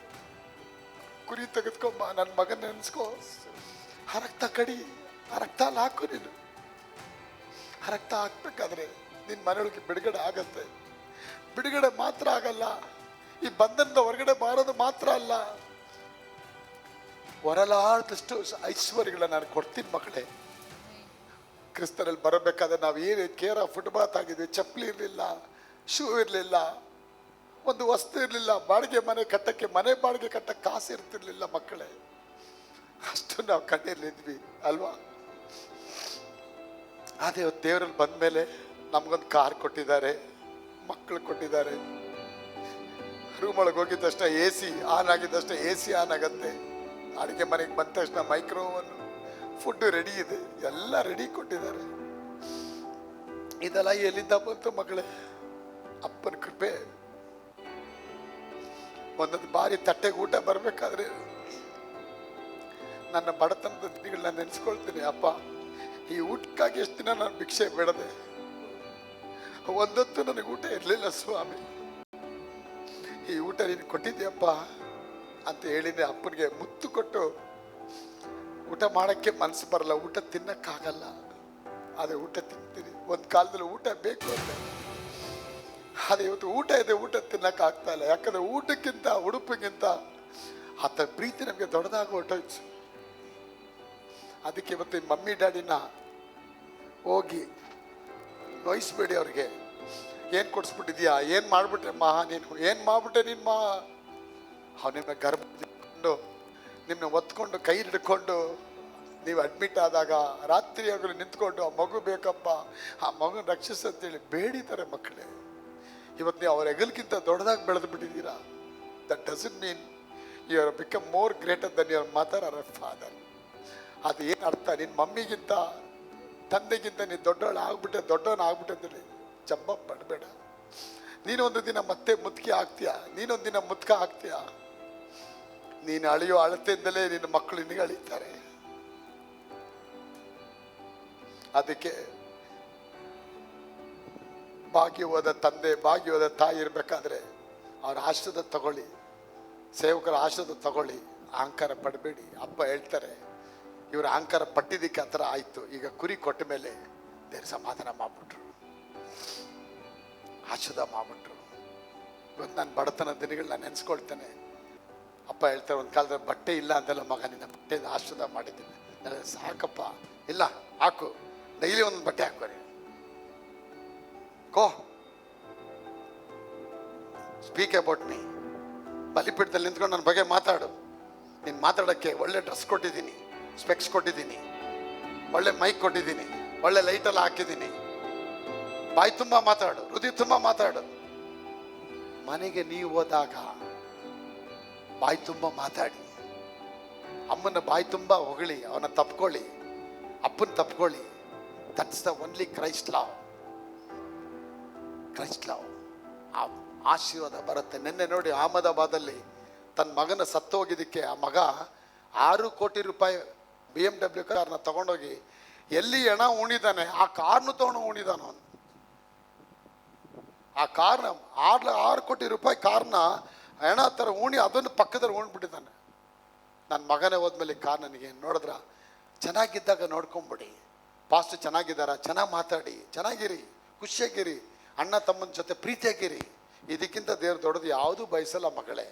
ಕುರಿ ತೆಗೆದ್ಕೊಂಬ, ನನ್ನ ಮಗನ ನೆನೆಸ್ಕೋ, ಆ ರಕ್ತ ಕಡಿ, ಆ ರಕ್ತ ಅಲ್ಲಿ ಹಾಕು. ನೀನು ಆ ರಕ್ತ ಹಾಕ್ಬೇಕಾದ್ರೆ ನಿನ್ನ ಮನೆಯೊಳಗೆ ಬಿಡುಗಡೆ ಆಗತ್ತೆ. ಬಿಡುಗಡೆ ಮಾತ್ರ ಆಗಲ್ಲ, ಈ ಬಂಧನದ ಹೊರಗಡೆ ಬಾರೋದು ಮಾತ್ರ ಅಲ್ಲ, ಹೊರಲಾರ್ದಷ್ಟು ಐಶ್ವರ್ಯಗಳನ್ನ ನಾನು ಕೊಡ್ತೀನಿ ಮಕ್ಕಳೇ. ಕ್ರಿಸ್ತರಲ್ಲಿ ಬರಬೇಕಾದ್ರೆ ನಾವು ಏನು ಕೇರ ಫುಟ್ಬಾತ್ ಆಗಿದ್ವಿ, ಚಪ್ಪಲಿ ಇರಲಿಲ್ಲ, ಶೂ ಇರಲಿಲ್ಲ, ಒಂದು ವಸ್ತು ಇರಲಿಲ್ಲ, ಬಾಡಿಗೆ ಮನೆ ಕಟ್ಟಕ್ಕೆ ಮನೆ ಬಾಡಿಗೆ ಕಟ್ಟಕ್ಕೆ ಕಾಸು ಇರ್ತಿರ್ಲಿಲ್ಲ ಮಕ್ಕಳೇ. ಅಷ್ಟು ನಾವು ಕಣ್ಣೀರ್ಲಿದ್ವಿ ಅಲ್ವಾ? ಅದೇ ದೇವರಲ್ಲಿ ಬಂದ ಮೇಲೆ ನಮಗೊಂದು ಕಾರ್ ಕೊಟ್ಟಿದ್ದಾರೆ, ಮಕ್ಕಳು ಕೊಟ್ಟಿದ್ದಾರೆ. ರೂಮ್ ಒಳಗೆ ಹೋಗಿದ ತಕ್ಷಣ ಎ ಸಿ ಆನ್ ಆಗಿದ ತಕ್ಷಣ ಎ ಸಿ ಆನ್ ಆಗತ್ತೆ. ಅಡುಗೆ ಮನೆಗೆ ಬಂದ ತಕ್ಷಣ ಮೈಕ್ರೋವನ್, ಫುಡ್ ರೆಡಿ ಇದೆ, ಎಲ್ಲ ರೆಡಿ ಕೊಟ್ಟಿದ್ದಾರೆ. ಇದೆಲ್ಲ ಎಲ್ಲಿಂದ ಬಂತು ಮಕ್ಕಳೇ? ಅಪ್ಪನ ಕೃಪೆ. ಒಂದೊಂದು ಬಾರಿ ತಟ್ಟೆಗೆ ಊಟ ಬರಬೇಕಾದ್ರೆ ನನ್ನ ಬಡತನದ ದಿನಗಳನ್ನ ನೆನೆಸ್ಕೊಳ್ತೀನಿ. ಅಪ್ಪ, ಈ ಊಟಕ್ಕಾಗಿ ಎಷ್ಟು ದಿನ ನಾನು ಭಿಕ್ಷೆ ಬೇಡದೆ, ಒಂದೊತ್ತು ನನಗೆ ಊಟ ಇರಲಿಲ್ಲ ಸ್ವಾಮಿ, ಈ ಊಟ ನೀನು ಕೊಟ್ಟಿದ್ಯಪ್ಪ ಅಂತ ಹೇಳಿದೆ. ಅಪ್ಪನಿಗೆ ಮುತ್ತು ಕೊಟ್ಟು ಊಟ ಮಾಡೋಕ್ಕೆ ಮನಸ್ಸು ಬರಲ್ಲ, ಊಟ ತಿನ್ನಕ್ಕಾಗಲ್ಲ, ಅದೇ ಊಟ ತಿಂತೀನಿ. ಒಂದು ಕಾಲದಲ್ಲಿ ಊಟ ಬೇಕು ಅಂತ, ಅದೇ ಇವತ್ತು ಊಟ ಇದೆ, ಊಟ ತಿನ್ನಕ್ಕಾಗ್ತಾ ಇಲ್ಲ. ಯಾಕಂದ್ರೆ ಊಟಕ್ಕಿಂತ ಉಡುಪಿಗಿಂತ ಆತ ಪ್ರೀತಿ ನಮಗೆ ದೊಡ್ಡದಾಗಿ ಹೊರಟೋಯ್ತು. ಅದಕ್ಕೆ ಇವತ್ತು ಮಮ್ಮಿ ಡ್ಯಾಡಿನ ಹೋಗಿ ನೋಯಿಸ್ಬೇಡಿ. ಅವ್ರಿಗೆ ಏನು ಕೊಡಿಸ್ಬಿಟ್ಟಿದ್ಯಾ, ಏನು ಮಾಡ್ಬಿಟ್ರೆ ಮಾ, ನೀನು ಏನು ಮಾಡ್ಬಿಟ್ಟೆ ನೀನು ಮಾ. ಅವನಿನ್ನ ಗರ್ಭಕೊಂಡು ನಿಮ್ಮನ್ನ ಒತ್ಕೊಂಡು ಕೈ ಹಿಡ್ಕೊಂಡು ನೀವು ಅಡ್ಮಿಟ್ ಆದಾಗ ರಾತ್ರಿ ಆಗಲು ನಿಂತ್ಕೊಂಡು ಆ ಮಗು ಬೇಕಪ್ಪ, ಆ ಮಗುನ ರಕ್ಷಿಸಂತೇಳಿ ಬೇಡಿದ್ದಾರೆ ಮಕ್ಕಳೇ. ಇವತ್ತು ನೀವು ಅವ್ರ ಹೆಗಲ್ಗಿಂತ ದೊಡ್ಡದಾಗಿ ಬೆಳೆದು ಬಿಟ್ಟಿದ್ದೀರಾ. That doesn't mean you are become more greater than your mother or father. ಅದು ಏನು ಅರ್ಥ? ನಿನ್ನ ಮಮ್ಮಿಗಿಂತ ತಂದೆಗಿಂತ ನೀನು ದೊಡ್ಡವಳು ಆಗ್ಬಿಟ್ಟೆ, ದೊಡ್ಡವನ ಆಗ್ಬಿಟ್ಟೆ ಅಂತೇಳಿ ಜಂಬ ಪಡಬೇಡ. ನೀನೊಂದು ದಿನ ಮತ್ತೆ ಮುದುಕಿ ಆಗ್ತೀಯ, ನೀನೊಂದು ದಿನ ಮುದುಕ ಆಗ್ತೀಯ. ನೀನು ಅಳಿಯೋ ಅಳತೆಯಿಂದಲೇ ನಿನ್ನ ಮಕ್ಕಳು ನಿನಗೆ ಅಳಿತಾರೆ. ಅದಕ್ಕೆ ಬಾಗಿ ಹೋದ ತಂದೆ, ಬಾಗಿ ಹೋದ ತಾಯಿ ಇರಬೇಕಾದ್ರೆ ಅವ್ರ ಆಶೀರ್ವಾದ ತಗೊಳ್ಳಿ, ಸೇವಕರ ಆಶೀರ್ವಾದ ತಗೊಳ್ಳಿ, ಅಹಂಕಾರ ಪಡಬೇಡಿ. ಅಪ್ಪ ಹೇಳ್ತಾರೆ, ಇವರು ಅಹಂಕಾರ ಪಟ್ಟಿದ್ದಕ್ಕೆ ಆ ಥರ ಆಯಿತು. ಈಗ ಕುರಿ ಕೊಟ್ಟ ಮೇಲೆ ದೇವ್ರ ಸಮಾಧಾನ ಮಾಡಿಬಿಟ್ರು, ಆಶೀರ್ವಾದ ಮಾಡಿಬಿಟ್ರು. ಇವತ್ತು ನಾನು ಬಡತನ ದಿನಗಳನ್ನ ನೆನೆಸ್ಕೊಳ್ತೇನೆ. ಅಪ್ಪ ಹೇಳ್ತಾರೆ, ಒಂದು ಕಾಲದಲ್ಲಿ ಬಟ್ಟೆ ಇಲ್ಲ ಅಂತೆಲ್ಲ, ಮಗ ನಿನ್ನ ಬಟ್ಟೆಯಿಂದ ಆಶೀರ್ವಾದ ಮಾಡಿದ್ದೀನಿ. ನನಗೆ ಸಾಕಪ್ಪ, ಇಲ್ಲ ಹಾಕು, ಡೈಲಿ ಒಂದೊಂದು ಬಟ್ಟೆ ಹಾಕೋರಿ, ಗೋ ಸ್ಪೀಕ್ ಅಬೌಟ್ ಮೀ. ಬಲಿಪೀಠದಲ್ಲಿ ನಿಂತ್ಕೊಂಡು ನನ್ನ ಬಗ್ಗೆ ಮಾತಾಡು. ನೀನು ಮಾತಾಡೋಕ್ಕೆ ಒಳ್ಳೆ ಡ್ರೆಸ್ ಕೊಟ್ಟಿದ್ದೀನಿ, ಸ್ಪೆಕ್ಸ್ ಕೊಟ್ಟಿದ್ದೀನಿ, ಒಳ್ಳೆ ಮೈಕ್ ಕೊಟ್ಟಿದ್ದೀನಿ, ಒಳ್ಳೆ ಲೈಟೆಲ್ಲ ಹಾಕಿದ್ದೀನಿ. ಬಾಯಿ ತುಂಬ ಮಾತಾಡು, ಹೃದಯ ತುಂಬ ಮಾತಾಡು. ಮನೆಗೆ ನೀವು ಹೋದಾಗ ಬಾಯಿ ತುಂಬ ಮಾತಾಡಿ. ಅಮ್ಮನ ಬಾಯಿ ತುಂಬ ಹೊಗಳಿ, ಅವನ ತಪ್ಕೊಳ್ಳಿ, ಅಪ್ಪನ ತಪ್ಕೊಳ್ಳಿ. That's the only Christ love. Christ love. ಆ ಆಶೀರ್ವಾದ ಬರುತ್ತೆ. ನಿನ್ನೆ ನೋಡಿ ಅಹಮದಾಬಾದಲ್ಲಿ ತನ್ನ ಮಗನ ಸತ್ತೋಗಿದ್ದಕ್ಕೆ ಆ ಮಗ 6 ಕೋಟಿ ರೂಪಾಯಿ BMW ಕಾರ್ನ ತಗೊಂಡೋಗಿ ಎಲ್ಲಿ ಹಣ ಉಣಿದಾನೆ ಆ ಕಾರ್ನು ತಗೊಂಡು ಉಣಿದಾನ. ಅವನು ಆ ಕಾರ್ನ 6 ಕೋಟಿ ರೂಪಾಯಿ ಕಾರ್ನ ಹಣ ಥರ ಉಣಿ ಅದನ್ನು ಪಕ್ಕದಲ್ಲಿ ಉಣ್ಬಿಟ್ಟಿದ್ದಾನೆ. ನನ್ನ ಮಗನೇ ಹೋದ್ಮೇಲೆ ಕಾರ್ ನನಗೆ ನೋಡಿದ್ರ, ಚೆನ್ನಾಗಿದ್ದಾಗ ನೋಡ್ಕೊಂಬಿಡಿ. ಪಾಸ್ಟ್ ಚೆನ್ನಾಗಿದ್ದಾರ, ಚೆನ್ನಾಗಿ ಮಾತಾಡಿ, ಚೆನ್ನಾಗಿರಿ, ಖುಷಿಯಾಗಿರಿ, ಅಣ್ಣ ತಮ್ಮನ ಜೊತೆ ಪ್ರೀತಿಯಾಗಿರಿ. ಇದಕ್ಕಿಂತ ದೇವ್ರ ದೊಡ್ಡದು ಯಾವುದೂ ಬಯಸಲ್ಲ ಮಗಳೇ.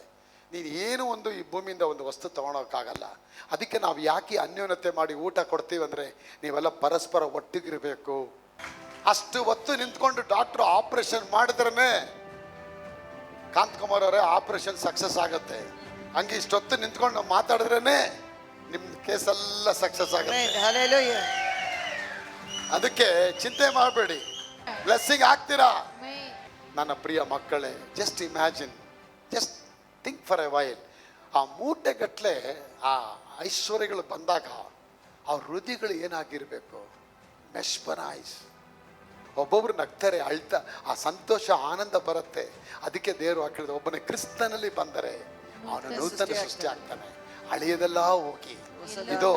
ನೀನು ಏನು ಒಂದು ಈ ಭೂಮಿಯಿಂದ ಒಂದು ವಸ್ತು ತೊಗೊಳೋಕ್ಕಾಗಲ್ಲ. ಅದಕ್ಕೆ ನಾವು ಯಾಕೆ ಅನ್ಯೋನ್ಯತೆ ಮಾಡಿ ಊಟ ಕೊಡ್ತೀವಿ ಅಂದರೆ, ನೀವೆಲ್ಲ ಪರಸ್ಪರ ಒಟ್ಟಿಗಿರಬೇಕು. ಅಷ್ಟು ಹೊತ್ತು ನಿಂತ್ಕೊಂಡು ಡಾಕ್ಟ್ರು ಆಪ್ರೇಷನ್ ಮಾಡಿದ್ರೇ ಕಾಂತಕುಮಾರ್ ಅವರೇ ಆಪ್ರೇಷನ್ ಸಕ್ಸಸ್ ಆಗುತ್ತೆ. ಹಂಗೆ ಇಷ್ಟೊತ್ತು ನಿಂತ್ಕೊಂಡು ನಾವು ಮಾತಾಡಿದ್ರೇ ನಿಮ್ಮ ಕೇಸೆಲ್ಲ ಸಕ್ಸಸ್ ಆಗುತ್ತೆ. Hallelujah. ಅದಕ್ಕೆ ಚಿಂತೆ ಮಾಡಬೇಡಿ, ಬ್ಲೆಸ್ಸಿಂಗ್ ಆಗ್ತೀರಾ. ನನ್ನ ಪ್ರಿಯ ಮಕ್ಕಳೇ, just imagine, just think for A while. ಆ ಮೂಟೆಗಟ್ಟಲೆ ಆ ಐಶ್ವರ್ಯಗಳು ಬಂದಾಗ ಅವ್ರ ಹೃದಯಗಳು ಏನಾಗಿರಬೇಕು? ಮೆಸ್ಮರೈಸ್. ಒಬ್ಬೊಬ್ರು ನಗ್ತಾರೆ, ಅಳ್ತಾ, ಆ ಸಂತೋಷ ಆನಂದ ಬರುತ್ತೆ. ಅದಕ್ಕೆ ದೇವರು ಹಾಕಿರೋದು, ಒಬ್ಬನೇ ಕ್ರಿಸ್ತನಲ್ಲಿ ಬಂದರೆ ಅವನು ನೂತನ ಸೃಷ್ಟಿ ಆಗ್ತಾನೆ. ಹಳೆಯದೆಲ್ಲ ಹೋಗಿ ಇದು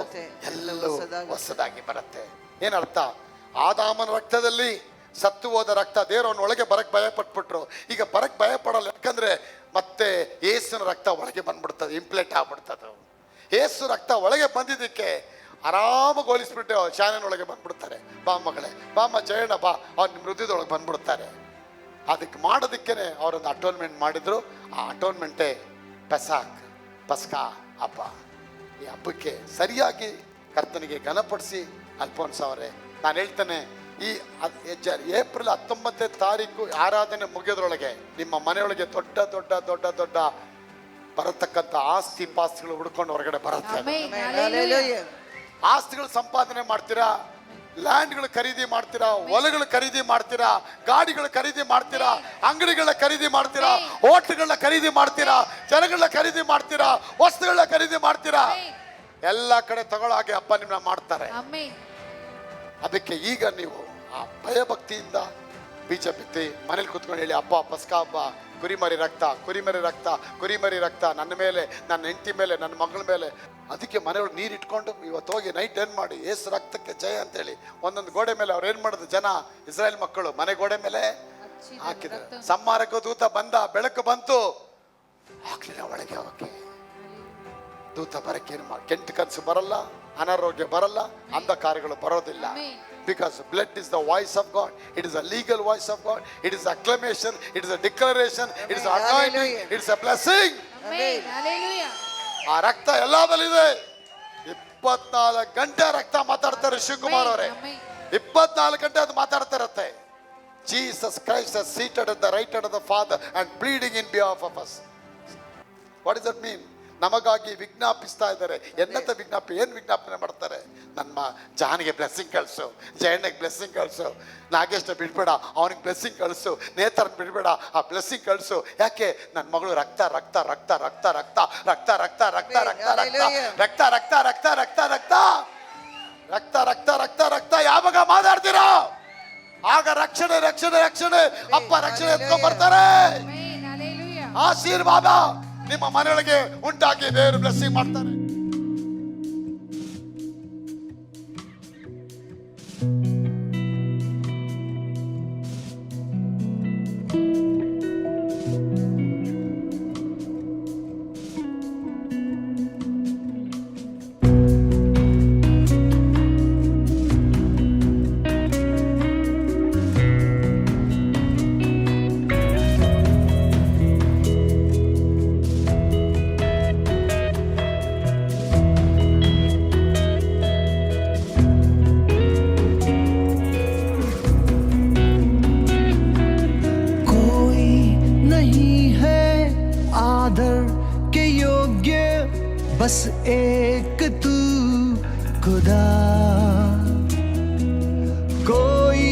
ಎಲ್ಲವೂ ಹೊಸದಾಗಿ ಬರುತ್ತೆ. ಏನರ್ಥ? ಆದಾಮನ ರಕ್ತದಲ್ಲಿ ಸತ್ತು ಹೋದ ರಕ್ತ ದೇವರು ಅವನ ಒಳಗೆ ಬರಕ್ಕೆ ಭಯ ಪಟ್ಬಿಟ್ರು. ಈಗ ಬರಕ್ಕೆ ಭಯ ಪಡಲ್ಲ, ಯಾಕಂದ್ರೆ ಮತ್ತೆ ಏಸುನ ರಕ್ತ ಒಳಗೆ ಬಂದ್ಬಿಡ್ತದೆ, ಇಂಪ್ಲೇಟ್ ಆಗ್ಬಿಡ್ತದೆ. ಏಸು ರಕ್ತ ಒಳಗೆ ಬಂದಿದ್ದಕ್ಕೆ ಆರಾಮಾಗಿ ಹೋಲಿಸ್ಬಿಟ್ಟು ಶಾನನ ಒಳಗೆ ಬಂದ್ಬಿಡ್ತಾರೆ. ಬಾ ಮಗಳೇ, ಬಾಮ್ಮ ಜಯಣ್ಣ ಬಾ, ಅವ್ರು ನಿಮ್ಮ ಹೃದಯದೊಳಗೆ ಬಂದ್ಬಿಡ್ತಾರೆ. ಅದಕ್ಕೆ ಮಾಡೋದಕ್ಕೇ ಅವರೊಂದು ಅಟೋನ್ಮೆಂಟ್ ಮಾಡಿದ್ರು. ಆ ಅಟೋನ್ಮೆಂಟೇ ಪಸ್ಕಾ ಹಬ್ಬ. ಈ ಹಬ್ಬಕ್ಕೆ ಸರಿಯಾಗಿ ಕರ್ತನಿಗೆ ಘನಪಡಿಸಿ. ಅಲ್ಫೋನ್ಸ್ ಅವರೇ, ನಾನು ಹೇಳ್ತೇನೆ, ಈ ಏಪ್ರಿಲ್ 19ನೇ ತಾರೀಕು ಆರಾಧನೆ ಮುಗಿಯೋದ್ರೊಳಗೆ ನಿಮ್ಮ ಮನೆಯೊಳಗೆ ದೊಡ್ಡ ದೊಡ್ಡ ದೊಡ್ಡ ದೊಡ್ಡ ಬರತಕ್ಕಂಥ ಆಸ್ತಿ ಪಾಸ್ತಿಗಳು ಹುಡ್ಕೊಂಡು ಹೊರಗಡೆ ಬರುತ್ತೆ. ಆಮೆನ್. Hallelujah. ಆಸ್ತಿಗಳು ಸಂಪಾದನೆ ಮಾಡ್ತೀರಾ, ಲ್ಯಾಂಡ್ಗಳು ಖರೀದಿ ಮಾಡ್ತೀರಾ, ಹೊಲಗಳು ಖರೀದಿ ಮಾಡ್ತೀರಾ, ಗಾಡಿಗಳು ಖರೀದಿ ಮಾಡ್ತೀರಾ, ಅಂಗಡಿಗಳನ್ನ ಖರೀದಿ ಮಾಡ್ತೀರಾ, ಹೋಟ್ಲುಗಳನ್ನ ಖರೀದಿ ಮಾಡ್ತೀರಾ, ಜನಗಳನ್ನ ಖರೀದಿ ಮಾಡ್ತೀರಾ, ವಸ್ತುಗಳನ್ನ ಖರೀದಿ ಮಾಡ್ತೀರಾ. ಎಲ್ಲ ಕಡೆ ತಗೊಳ್ಳೋ ಹಾಗೆ ಅಪ್ಪ ನಿಮ್ಮನ್ನ ಮಾಡ್ತಾರೆ. ಆಮೆನ್. ಅದಕ್ಕೆ ಈಗ ನೀವು ಆ ಭಯಭಕ್ತಿಯಿಂದ ಬೀಜ ಬಿತ್ತಿ ಮನೇಲಿ ಕೂತ್ಕೊಂಡು ಹೇಳಿ, ಅಪ್ಪ ಪಸ್ಕ ಹಬ್ಬ, ಕುರಿಮರಿ ರಕ್ತ, ಕುರಿಮರಿ ರಕ್ತ, ಕುರಿಮರಿ ರಕ್ತ ನನ್ನ ಮೇಲೆ, ನನ್ನ ಹೆಂಡತಿ ಮೇಲೆ, ನನ್ನ ಮಗಳ ಮೇಲೆ. ಅದಕ್ಕೆ ಮನೆಯೊಳಗೆ ನೀರು ಇಟ್ಕೊಂಡು ಇವತ್ತು ಹೋಗಿ ನೈಟ್ ಏನು ಮಾಡಿ, ಏಸು ರಕ್ತಕ್ಕೆ ಜಯ ಅಂತೇಳಿ ಒಂದೊಂದು ಗೋಡೆ ಮೇಲೆ ಅವ್ರು ಏನು ಮಾಡಿದ್ರು, ಜನ ಇಸ್ರಾಯೇಲ್ ಮಕ್ಕಳು ಮನೆ ಗೋಡೆ ಮೇಲೆ ಹಾಕಿದ್ರು. ಸಂಹಾರಕ ದೂತ ಬಂದ, ಬೆಳಕು ಬಂತು, ಹಾಕ್ಲಿಲ್ಲ ಒಳಗೆ. ಅವಕ್ಕೆ ದೂತ ಬರಕ್ಕೆ ಏನು ಮಾಡಿ, ಕೆಂಟು ಕನಸು ಬರಲ್ಲ, ಅನಾರೋಗ್ಯ ಬರಲ್ಲ, ಅಂಧಕಾರಗಳು ಬರೋದಿಲ್ಲ. Because blood is the voice of God. It is a legal voice of God. It is acclamation. It is a declaration. It is anointing. It is a blessing. Amen. Hallelujah. ಆ ರಕ್ತ ಎಲ್ಲದಲ್ಲಿದೆ. 24 ಗಂಟೆ ರಕ್ತ ಮಾತಾಡ್ತಾರೆ ಶಿವಕುಮಾರ್ ಅವರೇ. 24 ಗಂಟೆ ಅದು ಮಾತಾಡ್ತಾ ಇರುತ್ತೆ. Jesus Christ has seated at the right hand of the Father and pleading in behalf of us. What does that mean? ನಮಗಾಗಿ ವಿಜ್ಞಾಪಿಸ್ತಾ ಇದ್ದಾರೆ. ಎನ್ನತ ವಿಜ್ಞಾಪನೆ, ಏನು ವಿಜ್ಞಾಪನೆ ಮಾಡ್ತಾರೆ? ನನ್ನ ಜಾನಿಗೆ ಬ್ಲೆಸ್ಸಿಂಗ್ ಕಳಿಸು, ಜಯಣ್ಣಗೆ ಬ್ಲೆಸ್ಸಿಂಗ್ ಕಳಿಸು, ನಾಗೇಶ್ನ ಬಿಡ್ಬೇಡ, ಅವನಿಗೆ ಬ್ಲೆಸ್ಸಿಂಗ್ ಕಳಿಸು, ನೇತರನ್ನ ಬಿಡ್ಬೇಡ, ಆ ಬ್ಲೆಸ್ಸಿಂಗ್ ಕಳಿಸು. ಯಾಕೆ? ನನ್ನ ಮಗಳು ರಕ್ತ ರಕ್ತ ರಕ್ತ ರಕ್ತ ರಕ್ತ ರಕ್ತ ರಕ್ತ ರಕ್ತ ರಕ್ತ ರಕ್ತ ರಕ್ತ ರಕ್ತ ರಕ್ತ ರಕ್ತ ರಕ್ತ ರಕ್ತ ರಕ್ತ ರಕ್ತ ರಕ್ತ ಯಾವಾಗ ಮಾತಾಡ್ತೀರಾ ಆಗ ರಕ್ಷಣೆ ರಕ್ಷಣೆ ರಕ್ಷಣೆ ಅಪ್ಪ ರಕ್ಷಣೆ ಎತ್ಕೊಂಡ್ ಬರ್ತಾರೆ. ಆಮೆನ್. ಹಲ್ಲೆಲೂಯಾ. ಆಶೀರ್ವಾದ ನಿಮ್ಮ ಮನೆಯೊಳಗೆ ಉಂಟಾಗಿ ದೇವರು ಬ್ಲೆಸ್ಸಿಂಗ್ ಮಾಡ್ತಾರೆ. बस एक तू खुदा, कोई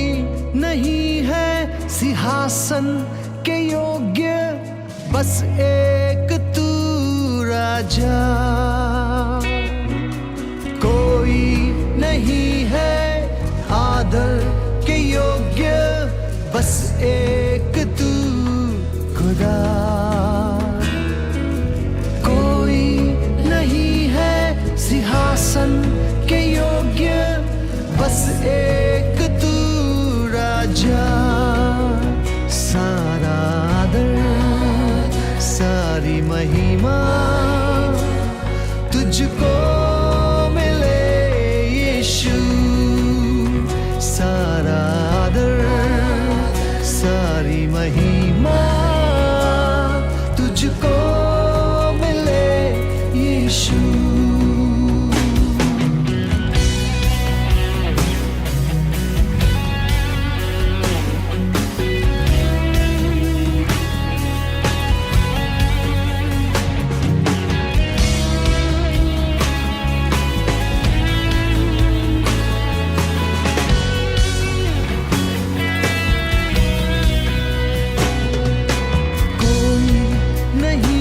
नहीं है सिंहासन के योग्य, बस एक तू राजा, कोई नहीं है आदर के योग्य, बस एक तू खुदा, सिंहासन के योग्य, बस एक तू राजा, सारा आदर सारी महिमा तुझको मिले यीशु, सारा आदर सारी महिमा तुझको मिले यीशु. नहीं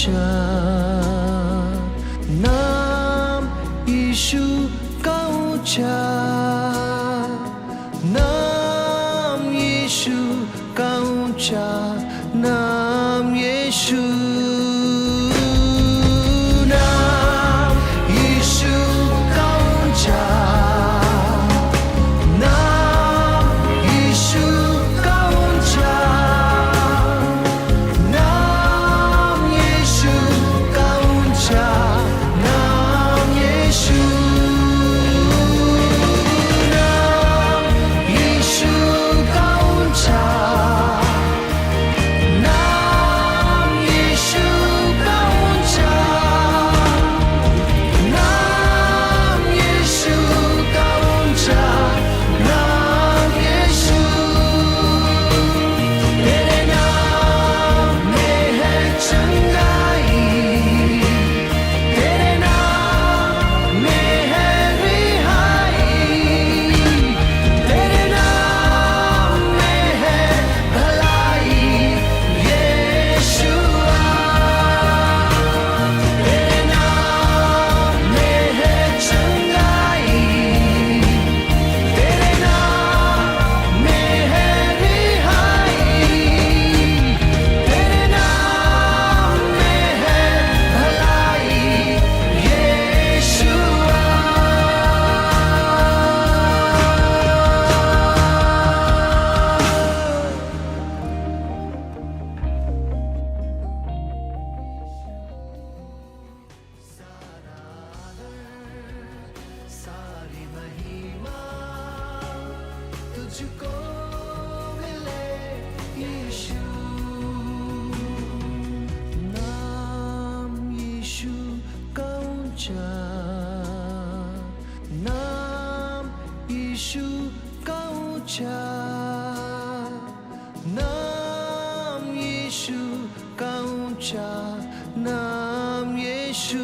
ऊंचा, नाम यीशु का ऊंचा, नाम यीशु का ऊंचा, नाम यीशु, नाम यीशु का ऊंचा, नाम यीशु का ऊंचा, नाम यीशु का ऊंचा, नाम यीशु, नाम यीशु का ऊंचा, नाम यीशु का ऊंचा, नाम यीशु का ऊंचा, नाम यीशु। तेरे नाम में है चंगाई, तेरे नाम में है रिहाई, तेरे नाम में है भलाई, यीशुआ। तेरे नाम में है चंगाई, तेरे नाम में है रिहाई, तेरे नाम में है भलाई, यीशुआ। सारी महिमा तुझको मिले यीशु, नाम यीशु का ऊंचा, नाम यीशु का ऊंचा, नाम यीशु का ऊंचा, नाम यीशु।